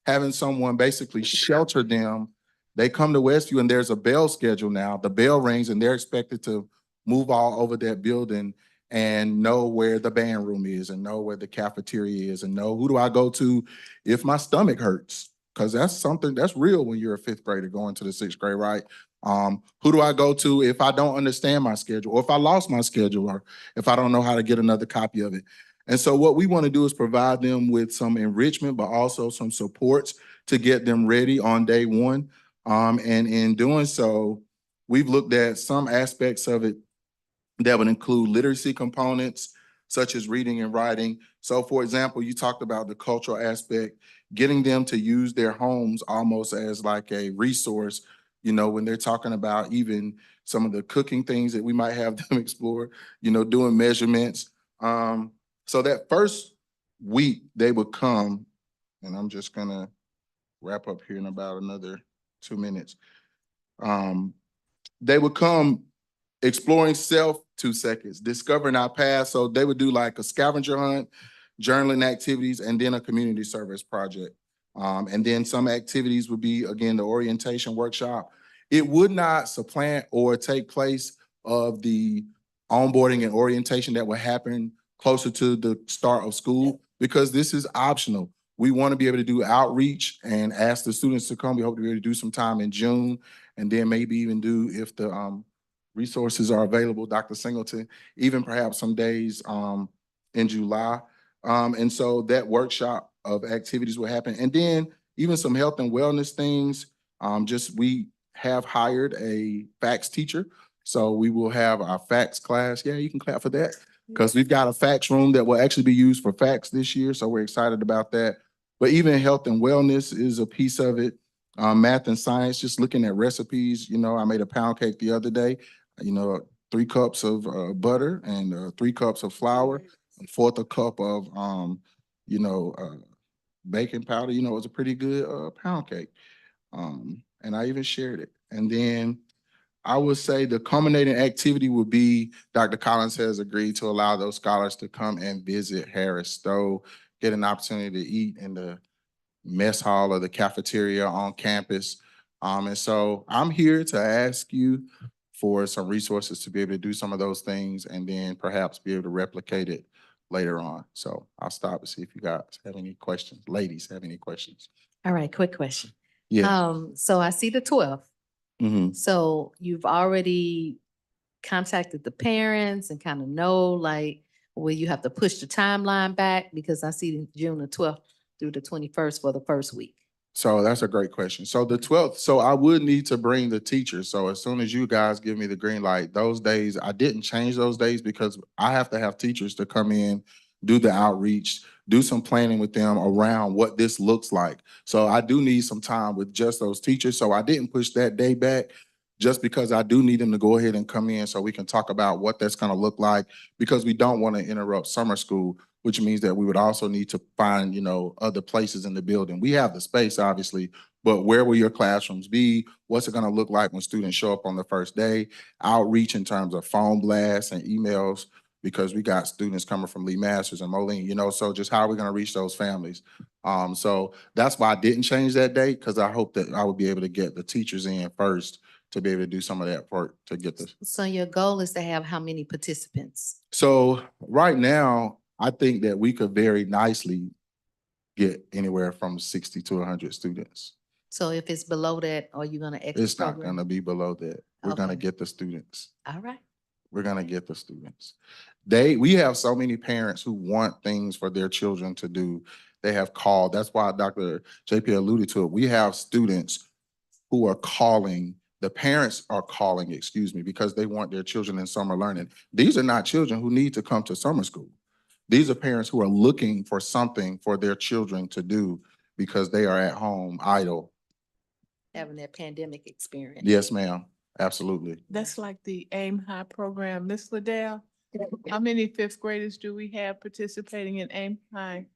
Speaker 13: having someone basically shelter them. They come to Westview and there's a bell schedule now. The bell rings and they're expected to move all over that building and know where the band room is and know where the cafeteria is and know who do I go to if my stomach hurts. Because that's something that's real when you're a fifth grader going to the sixth grade, right? Who do I go to if I don't understand my schedule or if I lost my schedule or if I don't know how to get another copy of it? And so what we want to do is provide them with some enrichment, but also some supports to get them ready on day one. And in doing so, we've looked at some aspects of it that would include literacy components, such as reading and writing. So for example, you talked about the cultural aspect, getting them to use their homes almost as like a resource, you know, when they're talking about even some of the cooking things that we might have them explore, you know, doing measurements. So that first week they would come, and I'm just gonna wrap up here in about another 2 minutes. They would come exploring self, 2 seconds, discovering our past. So they would do like a scavenger hunt, journaling activities, and then a community service project. And then some activities would be, again, the orientation workshop. It would not supplant or take place of the onboarding and orientation that would happen closer to the start of school, because this is optional. We want to be able to do outreach and ask the students to come. We hope to be able to do some time in June, and then maybe even do, if the resources are available, Dr. Singleton, even perhaps some days in July. And so that workshop of activities will happen. And then even some health and wellness things. We have hired a FACS teacher. So we will have our FACS class. Yeah, you can clap for that, because we've got a FACS room that will actually be used for FACS this year. So we're excited about that. But even health and wellness is a piece of it. Math and science, just looking at recipes. You know, I made a pound cake the other day. You know, 3 cups of butter and 3 cups of flour, and 1/4 a cup of, baking powder. You know, it was a pretty good pound cake. And I even shared it. And then I would say the culminating activity would be, Dr. Collins has agreed to allow those scholars to come and visit Harris Stowe, get an opportunity to eat in the mess hall or the cafeteria on campus. And so I'm here to ask you for some resources to be able to do some of those things and then perhaps be able to replicate it later on. So I'll stop and see if you guys have any questions. Ladies, have any questions?
Speaker 3: All right, quick question.
Speaker 13: Yeah.
Speaker 3: So I see the 12th.
Speaker 13: Mhm.
Speaker 3: So you've already contacted the parents and kind of know, like, will you have to push the timeline back? Because I see June the 12th through the 21st for the first week.
Speaker 13: So that's a great question. So the 12th, so I would need to bring the teachers. So as soon as you guys give me the green light, those days, I didn't change those days because I have to have teachers to come in, do the outreach, do some planning with them around what this looks like. So I do need some time with just those teachers. So I didn't push that day back just because I do need them to go ahead and come in so we can talk about what that's going to look like, because we don't want to interrupt summer school, which means that we would also need to find, you know, other places in the building. We have the space, obviously, but where will your classrooms be? What's it going to look like when students show up on the first day? Outreach in terms of phone blasts and emails, because we got students coming from Lee Masters and Moline, you know, so just how are we going to reach those families? So that's why I didn't change that date, because I hope that I would be able to get the teachers in first to be able to do some of that work to get this.
Speaker 3: So your goal is to have how many participants?
Speaker 13: So right now, I think that we could very nicely get anywhere from 60 to 100 students.
Speaker 3: So if it's below that, are you gonna extra
Speaker 13: It's not
Speaker 3: program?
Speaker 13: gonna be below that. We're gonna
Speaker 3: Okay.
Speaker 13: get the students.
Speaker 3: All right.
Speaker 13: We're gonna get the students. We have so many parents who want things for their children to do. They have called. That's why Dr. JP alluded to it. We have students who are calling. The parents are calling, because they want their children in summer learning. These are not children who need to come to summer school. These are parents who are looking for something for their children to do because they are at home idle.
Speaker 3: Having that pandemic experience.
Speaker 13: Yes, ma'am. Absolutely.
Speaker 5: That's like the Aim High program. Ms. Liddell, how many fifth graders do we have participating in Aim High?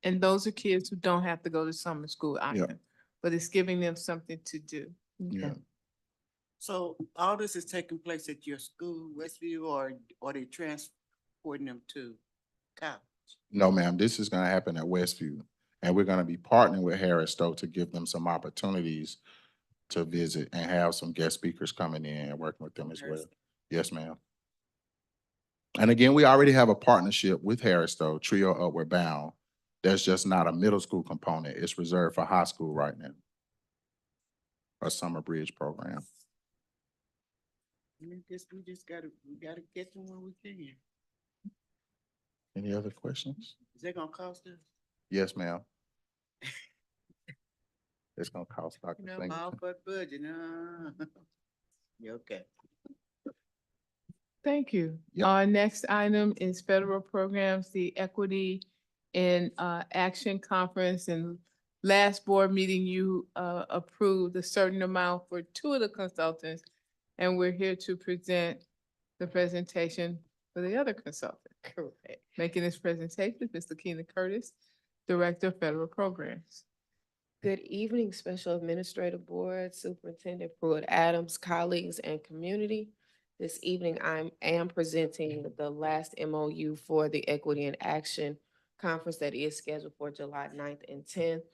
Speaker 5: And those are kids who don't have to go to summer school either, but it's giving them something to do.
Speaker 13: Yeah.
Speaker 4: So all this is taking place at your school, Westview, or they transporting them to college?
Speaker 13: No, ma'am, this is gonna happen at Westview. And we're gonna be partnering with Harris Stowe to give them some opportunities to visit and have some guest speakers coming in and working with them as well. Yes, ma'am. And again, we already have a partnership with Harris Stowe, Trio Upward Bound. There's just not a middle school component. It's reserved for high school right now. A summer bridge program.
Speaker 4: We just gotta get them when we can.
Speaker 13: Any other questions?
Speaker 4: Is that gonna cost us?
Speaker 13: Yes, ma'am. It's gonna cost Dr.
Speaker 4: You know,
Speaker 13: Singleton.
Speaker 4: all for the budget, Yeah, okay.
Speaker 5: Thank you.
Speaker 13: Yep.
Speaker 5: Our next item is federal programs, the Equity in Action Conference. And last board meeting, you approved a certain amount for 2 of the consultants. And we're here to present the presentation for the other consultant. Correct. Making this presentation is Mr. Keena Curtis, Director of Federal Programs.
Speaker 17: Good evening, Special Administrative Board, Superintendent Pruitt Adams, colleagues, and community. This evening, I am presenting the last MOU for the Equity in Action Conference that is scheduled for July 9th and 10th.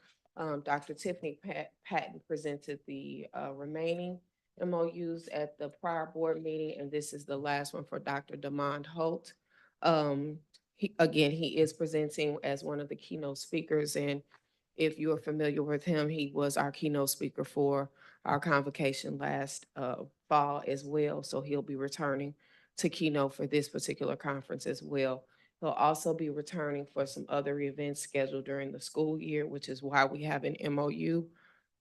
Speaker 17: Dr. Tiffany Patton presented the remaining MOUs at the prior board meeting, and this is the last one for Dr. Demond Holt. He is presenting as one of the keynote speakers, and if you are familiar with him, he was our keynote speaker for our convocation last fall as well. So he'll be returning to keynote for this particular conference as well. He'll also be returning for some other events scheduled during the school year, which is why we have an MOU.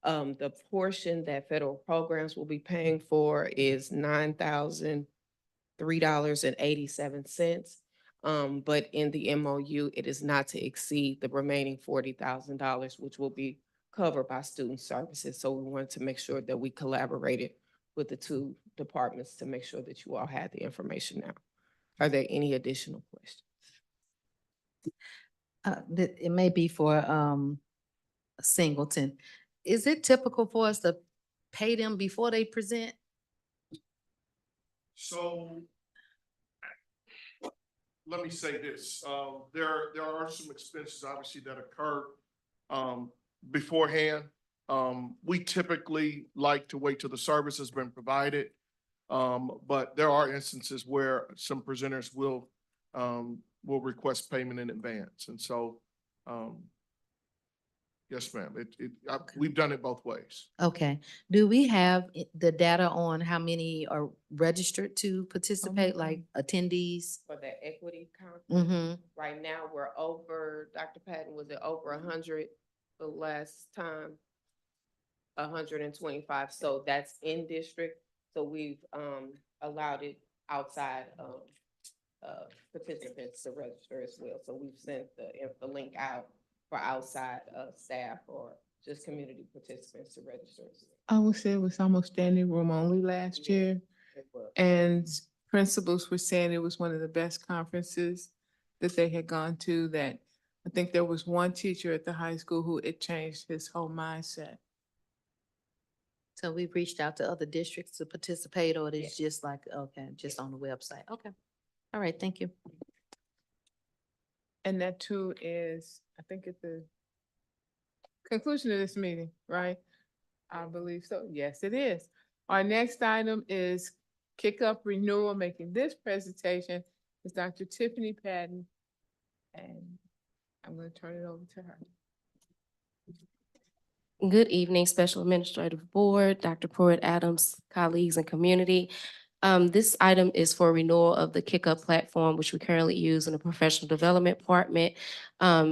Speaker 17: The portion that federal programs will be paying for is $9,003.87. But in the MOU, it is not to exceed the remaining $40,000, which will be covered by student services. So we wanted to make sure that we collaborated with the 2 departments to make sure that you all had the information now. Are there any additional questions?
Speaker 3: It may be for Singleton. Is it typical for us to pay them before they present?
Speaker 16: So let me say this, there are some expenses obviously that occur beforehand. We typically like to wait till the service has been provided. But there are instances where some presenters will request payment in advance. And so, yes, ma'am, we've done it both ways.
Speaker 3: Okay. Do we have the data on how many are registered to participate, like attendees?
Speaker 17: For the equity conference,
Speaker 3: Mm-hmm.
Speaker 17: right now, we're over, Dr. Patton, was it over 100 the last time? 125, so that's in district. So we've allowed it outside participants to register as well. So we've sent the link out for outside staff or just community participants to register as well.
Speaker 5: I would say it was almost standing room only last year.
Speaker 17: It was.
Speaker 5: And principals were saying it was one of the best conferences that they had gone to, that I think there was one teacher at the high school who it changed his whole mindset.
Speaker 3: So we've reached out to other districts to participate, or it's just like, okay, just on the website? Okay. All right, thank you.
Speaker 5: And that too is, I think at the conclusion of this meeting, right? I believe so. Yes, it is. Our next item is Kick Up Renewal. Making this presentation is Dr. Tiffany Patton. And I'm going to turn it over to her.
Speaker 22: Good evening, Special Administrative Board, Dr. Pruitt Adams, colleagues, and community. This item is for renewal of the Kick Up platform, which we currently use in the professional development department.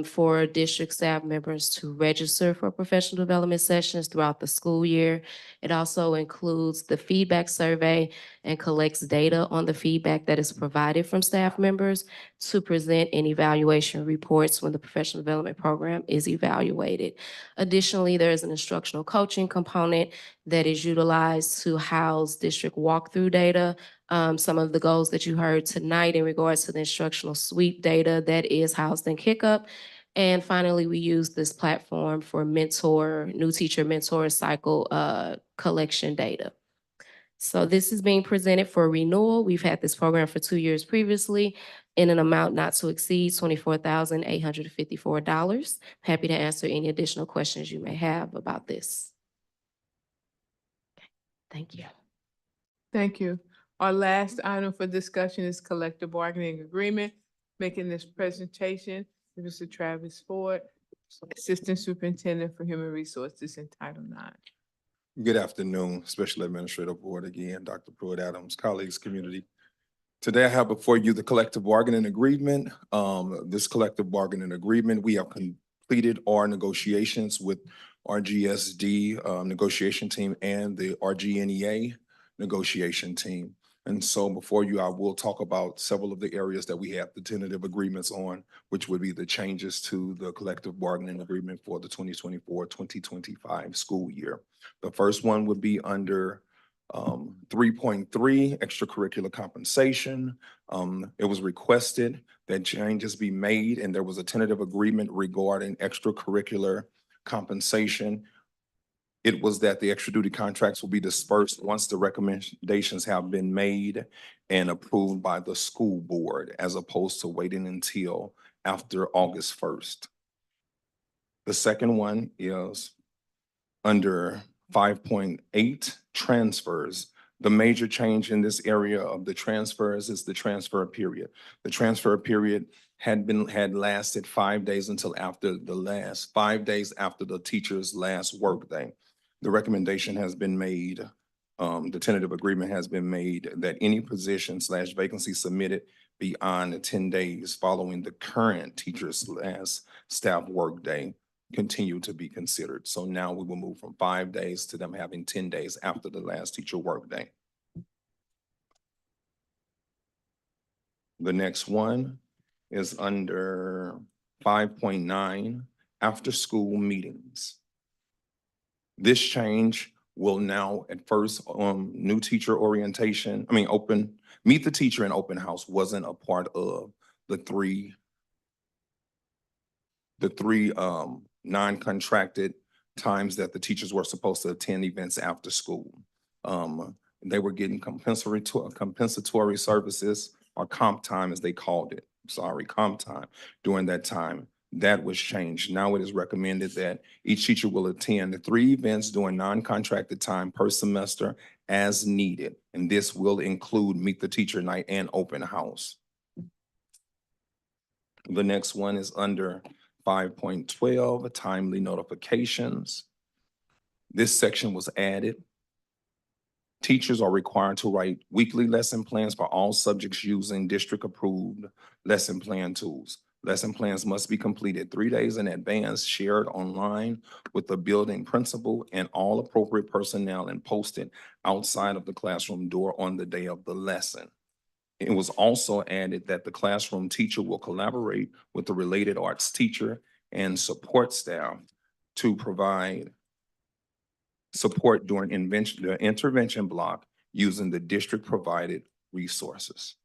Speaker 22: for district staff members to register for professional development sessions throughout the school year. It also includes the feedback survey and collects data on the feedback that is provided from staff members to present in evaluation reports when the professional development program is evaluated. Additionally, there is an instructional coaching component that is utilized to house district walkthrough data. Some of the goals that you heard tonight in regards to the instructional suite data that is housed in Kickup. And finally, we use this platform for new teacher mentor cycle collection data. So this is being presented for renewal. We've had this program for 2 years previously in an amount not to exceed $24,854. Happy to answer any additional questions you may have about this. Thank you.
Speaker 5: Thank you. Our last item for discussion is collective bargaining agreement. Making this presentation is Mr. Travis Ford, Assistant Superintendent for Human Resources in Title IX.
Speaker 10: Good afternoon, Special Administrative Board again, Dr. Pruitt-Adams, colleagues, community. Today I have before you the collective bargaining agreement. This collective bargaining agreement, we have completed our negotiations with our GSD negotiation team and the RGNEA negotiation team. And so before you, I will talk about several of the areas that we have the tentative agreements on, which would be the changes to the collective bargaining agreement for the 2024-2025 school year. The first one would be under 3.3 extracurricular compensation. It was requested that changes be made, and there was a tentative agreement regarding extracurricular compensation. It was that the extra duty contracts will be dispersed once the recommendations have been made and approved by the school board, as opposed to waiting until after August 1st. The second one is under 5.8 transfers. The major change in this area of the transfers is the transfer period. The transfer period had lasted 5 days until after the last 5 days after the teacher's last workday. The recommendation has been made, the tentative agreement has been made that any position / vacancy submitted beyond the 10 days following the current teacher's last staff workday continue to be considered. So now we will move from 5 days to them having 10 days after the last teacher workday. The next one is under 5.9 after school meetings. This change will now at first, new teacher orientation, meet the teacher and open house wasn't a part of the three non-contracted times that the teachers were supposed to attend events after school. They were getting compensatory services, or comp time as they called it. Comp time during that time. That was changed. Now it is recommended that each teacher will attend the 3 events during non-contracted time per semester as needed. And this will include Meet the Teacher Night and Open House. The next one is under 5.12, timely notifications. This section was added. Teachers are required to write weekly lesson plans for all subjects using district-approved lesson plan tools. Lesson plans must be completed 3 days in advance, shared online with the building principal and all appropriate personnel, and posted outside of the classroom door on the day of the lesson. It was also added that the classroom teacher will collaborate with the related arts teacher and support staff to provide support during the intervention block using the district-provided resources.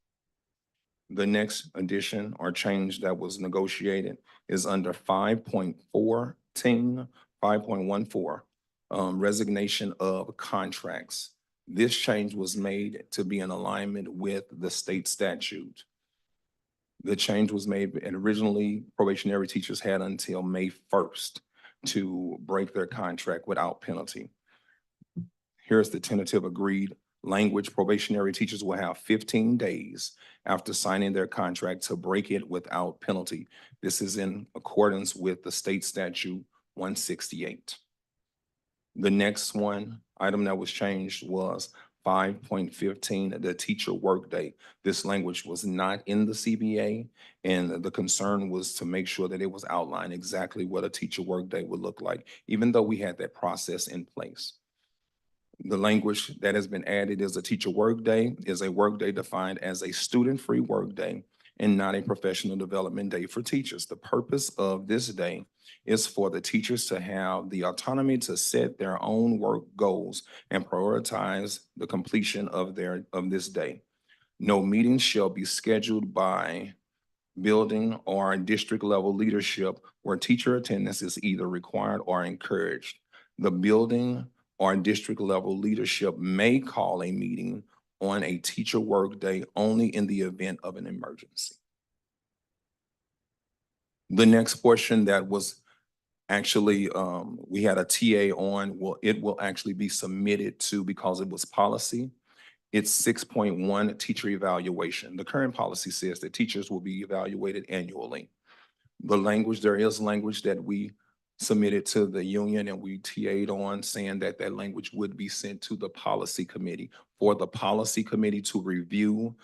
Speaker 10: The next addition or change that was negotiated is under 5.14, resignation of contracts. This change was made to be in alignment with the state statute. The change was made, and originally probationary teachers had until May 1st to break their contract without penalty. Here's the tentative agreed language. Probationary teachers will have 15 days after signing their contract to break it without penalty. This is in accordance with the state statute 168. The next item that was changed was 5.15, the teacher workday. This language was not in the CBA, and the concern was to make sure that it was outlined exactly what a teacher workday would look like, even though we had that process in place. The language that has been added is a teacher workday is a workday defined as a student-free workday and not a professional development day for teachers. The purpose of this day is for the teachers to have the autonomy to set their own work goals and prioritize the completion of this day. No meeting shall be scheduled by building or district level leadership where teacher attendance is either required or encouraged. The building or district level leadership may call a meeting on a teacher workday only in the event of an emergency. The next portion that was actually, we had a TA on, it will actually be submitted to, because it was policy. It's 6.1 teacher evaluation. The current policy says that teachers will be evaluated annually. There is language that we submitted to the union and we TA'd on, saying that that language would be sent to the policy committee for the policy committee to review,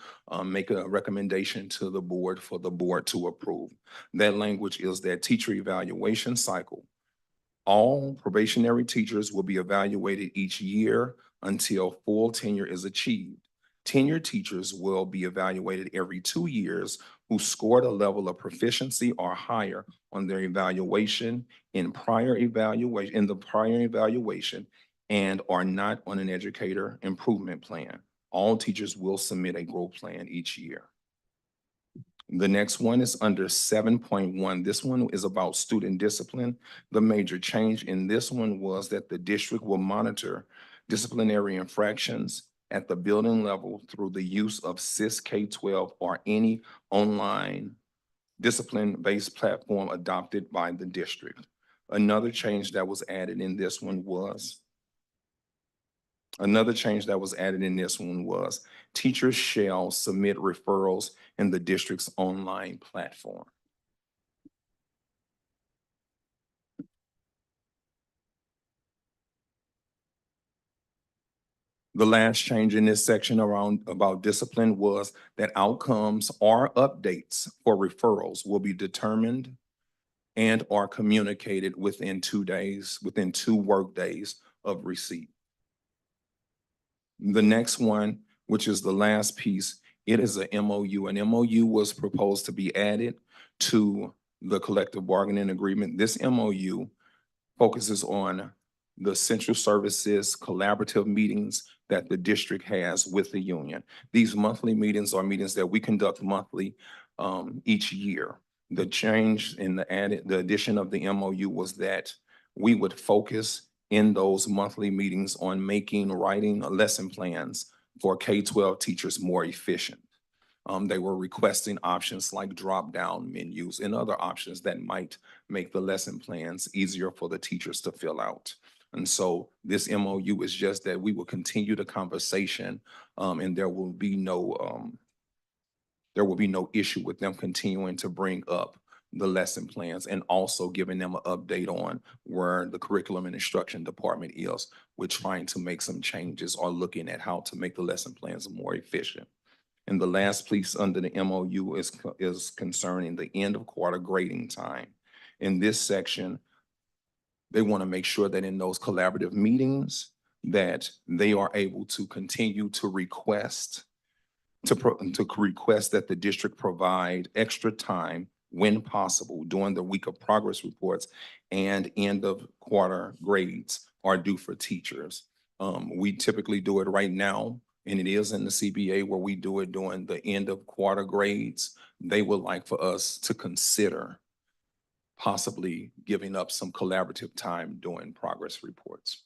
Speaker 10: make a recommendation to the board for the board to approve. That language is that teacher evaluation cycle. All probationary teachers will be evaluated each year until full tenure is achieved. Tenured teachers will be evaluated every 2 years who scored a level of proficiency or higher on their evaluation in the prior evaluation and are not on an educator improvement plan. All teachers will submit a growth plan each year. The next one is under 7.1. This one is about student discipline. The major change in this one was that the district will monitor disciplinary infractions at the building level through the use of SIS K-12 or any online discipline-based platform adopted by the district. Another change that was added in this one was teachers shall submit referrals in the district's online platform. The last change in this section about discipline was that outcomes or updates for referrals will be determined and are communicated within 2 days, within 2 work days of receipt. The next one, which is the last piece, it is a MOU. An MOU was proposed to be added to the collective bargaining agreement. This MOU focuses on the central services collaborative meetings that the district has with the union. These monthly meetings are meetings that we conduct monthly each year. The change in the addition of the MOU was that we would focus in those monthly meetings on writing lesson plans for K-12 teachers more efficient. They were requesting options like drop-down menus and other options that might make the lesson plans easier for the teachers to fill out. And so this MOU is just that we will continue the conversation, and there will be no issue with them continuing to bring up the lesson plans and also giving them an update on where the curriculum and instruction department is. We're trying to make some changes or looking at how to make the lesson plans more efficient. And the last piece under the MOU is concerning the end of quarter grading time. In this section, they want to make sure that in those collaborative meetings that they are able to continue to request that the district provide extra time when possible during the week of progress reports and end of quarter grades are due for teachers. We typically do it right now, and it is in the CBA where we do it during the end of quarter grades. They would like for us to consider possibly giving up some collaborative time during progress reports.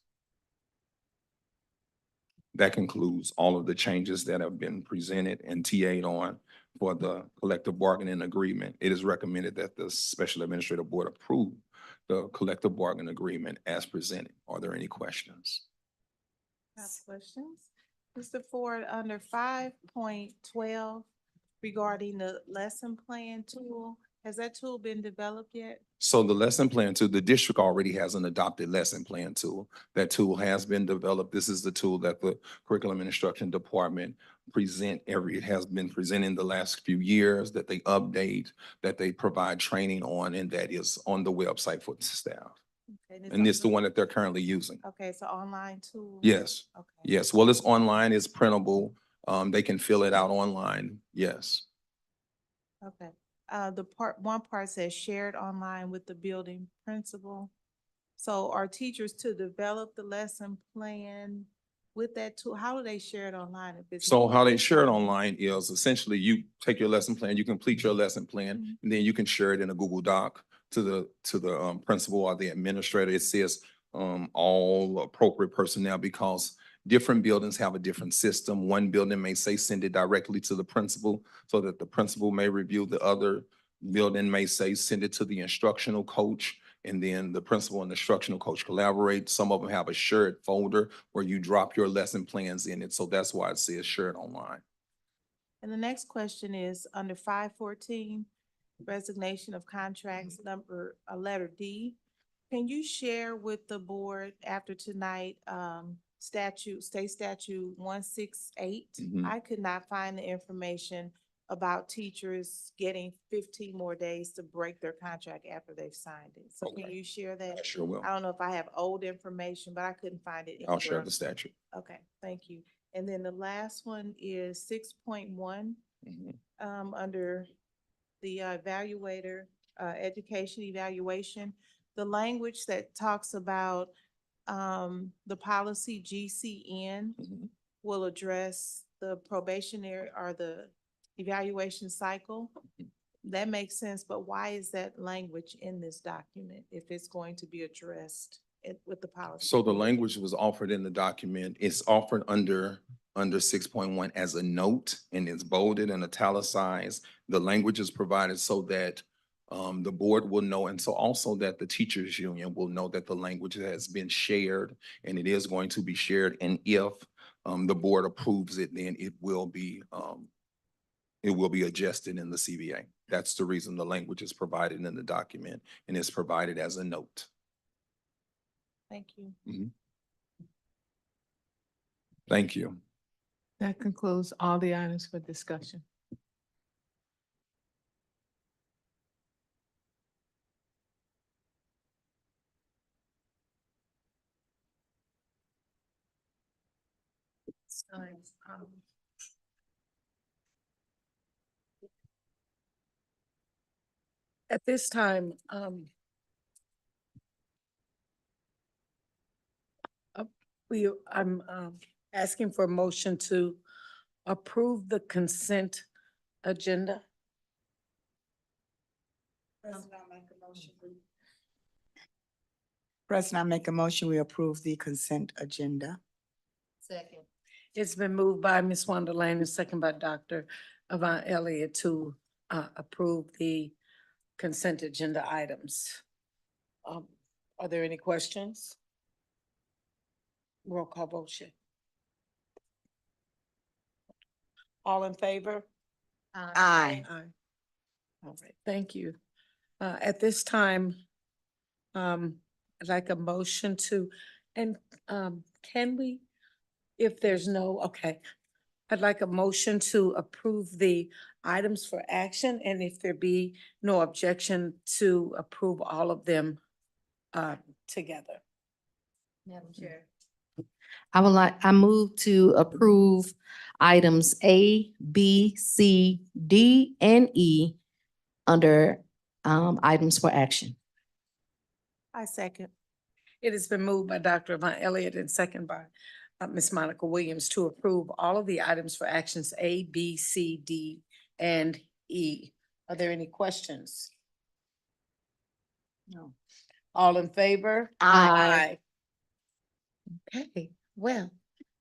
Speaker 10: That concludes all of the changes that have been presented and TA'd on for the collective bargaining agreement. It is recommended that the Special Administrative Board approve the collective bargaining agreement as presented. Are there any questions?
Speaker 12: Have questions? Mr. Ford, under 5.12 regarding the lesson plan tool, Has that tool been developed yet?
Speaker 10: So the lesson plan tool, the district already has an adopted lesson plan tool. That tool has been developed. This is the tool that the Curriculum and Instruction Department it has been presenting the last few years, that they update, that they provide training on, and that is on the website for the staff.
Speaker 12: Okay,
Speaker 10: And it's the one that they're currently using.
Speaker 12: Okay, so online tool?
Speaker 10: Yes,
Speaker 12: Okay.
Speaker 10: yes. Well, it's online, it's printable. They can fill it out online. Yes.
Speaker 12: Okay, one part says shared online with the building principal. So are teachers to develop the lesson plan with that tool? How do they share it online if it's?
Speaker 10: So how they share it online is essentially you take your lesson plan, you complete your lesson plan,
Speaker 12: Mhm.
Speaker 10: and then you can share it in a Google Doc to the principal or the administrator. It says all appropriate personnel, because different buildings have a different system. One building may say send it directly to the principal so that the principal may review. The other building may say send it to the instructional coach, and then the principal and the instructional coach collaborate. Some of them have a shared folder where you drop your lesson plans in it. So that's why it says shared online.
Speaker 12: And the next question is under 514, resignation of contracts, number, letter D. Can you share with the board after tonight, state statute 168?
Speaker 10: Mhm.
Speaker 12: I could not find the information about teachers getting 15 more days to break their contract after they've signed it. So can
Speaker 10: Okay.
Speaker 12: you share that?
Speaker 10: I sure will.
Speaker 12: I don't know if I have old information, but I couldn't find it
Speaker 10: I'll share
Speaker 12: anywhere.
Speaker 10: the statute.
Speaker 12: Okay, thank you. And then the last one is 6.1,
Speaker 10: Mhm.
Speaker 12: under the evaluator, education evaluation. The language that talks about the policy GCN
Speaker 10: Mhm.
Speaker 12: will address the probationary or the evaluation cycle. That makes sense, but why is that language in this document if it's going to be addressed with the policy?
Speaker 10: So the language was offered in the document. It's offered under 6.1 as a note, and it's bolded and italicized. The language is provided so that the board will know, and so also that the teachers union will know that the language has been shared, and it is going to be shared. And if the board approves it, then it will be adjusted in the CBA. That's the reason the language is provided in the document, and it's provided as a note.
Speaker 12: Thank you.
Speaker 10: Thank you.
Speaker 5: That concludes all the items for discussion.
Speaker 1: At this time, I'm asking for a motion to approve the consent agenda.
Speaker 6: President, I make a motion, we approve the consent agenda.
Speaker 3: Second.
Speaker 1: It's been moved by Ms. Wonderland and second by Dr. Avant Elliott to approve the consent agenda items. Are there any questions? Roll call vote, Shay. All in favor?
Speaker 6: Aye.
Speaker 1: Aye. All right, thank you. At this time, I'd like a motion to, and can we, if there's no, okay. I'd like a motion to approve the items for action, and if there be no objection, to approve all of them together.
Speaker 3: Madam Chair. I move to approve items A, B, C, D, and E under items for action.
Speaker 12: I second.
Speaker 1: It has been moved by Dr. Avant Elliott and second by Ms. Monica Williams to approve all of the items for actions A, B, C, D, and E. Are there any questions? No. All in favor?
Speaker 3: Aye.
Speaker 1: Okay, well,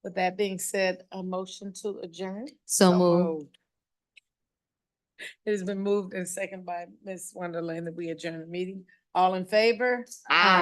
Speaker 1: with that being said, a motion to adjourn.
Speaker 3: So moved.
Speaker 1: It has been moved and second by Ms. Wonderland that we adjourn the meeting. All in favor?
Speaker 3: Aye.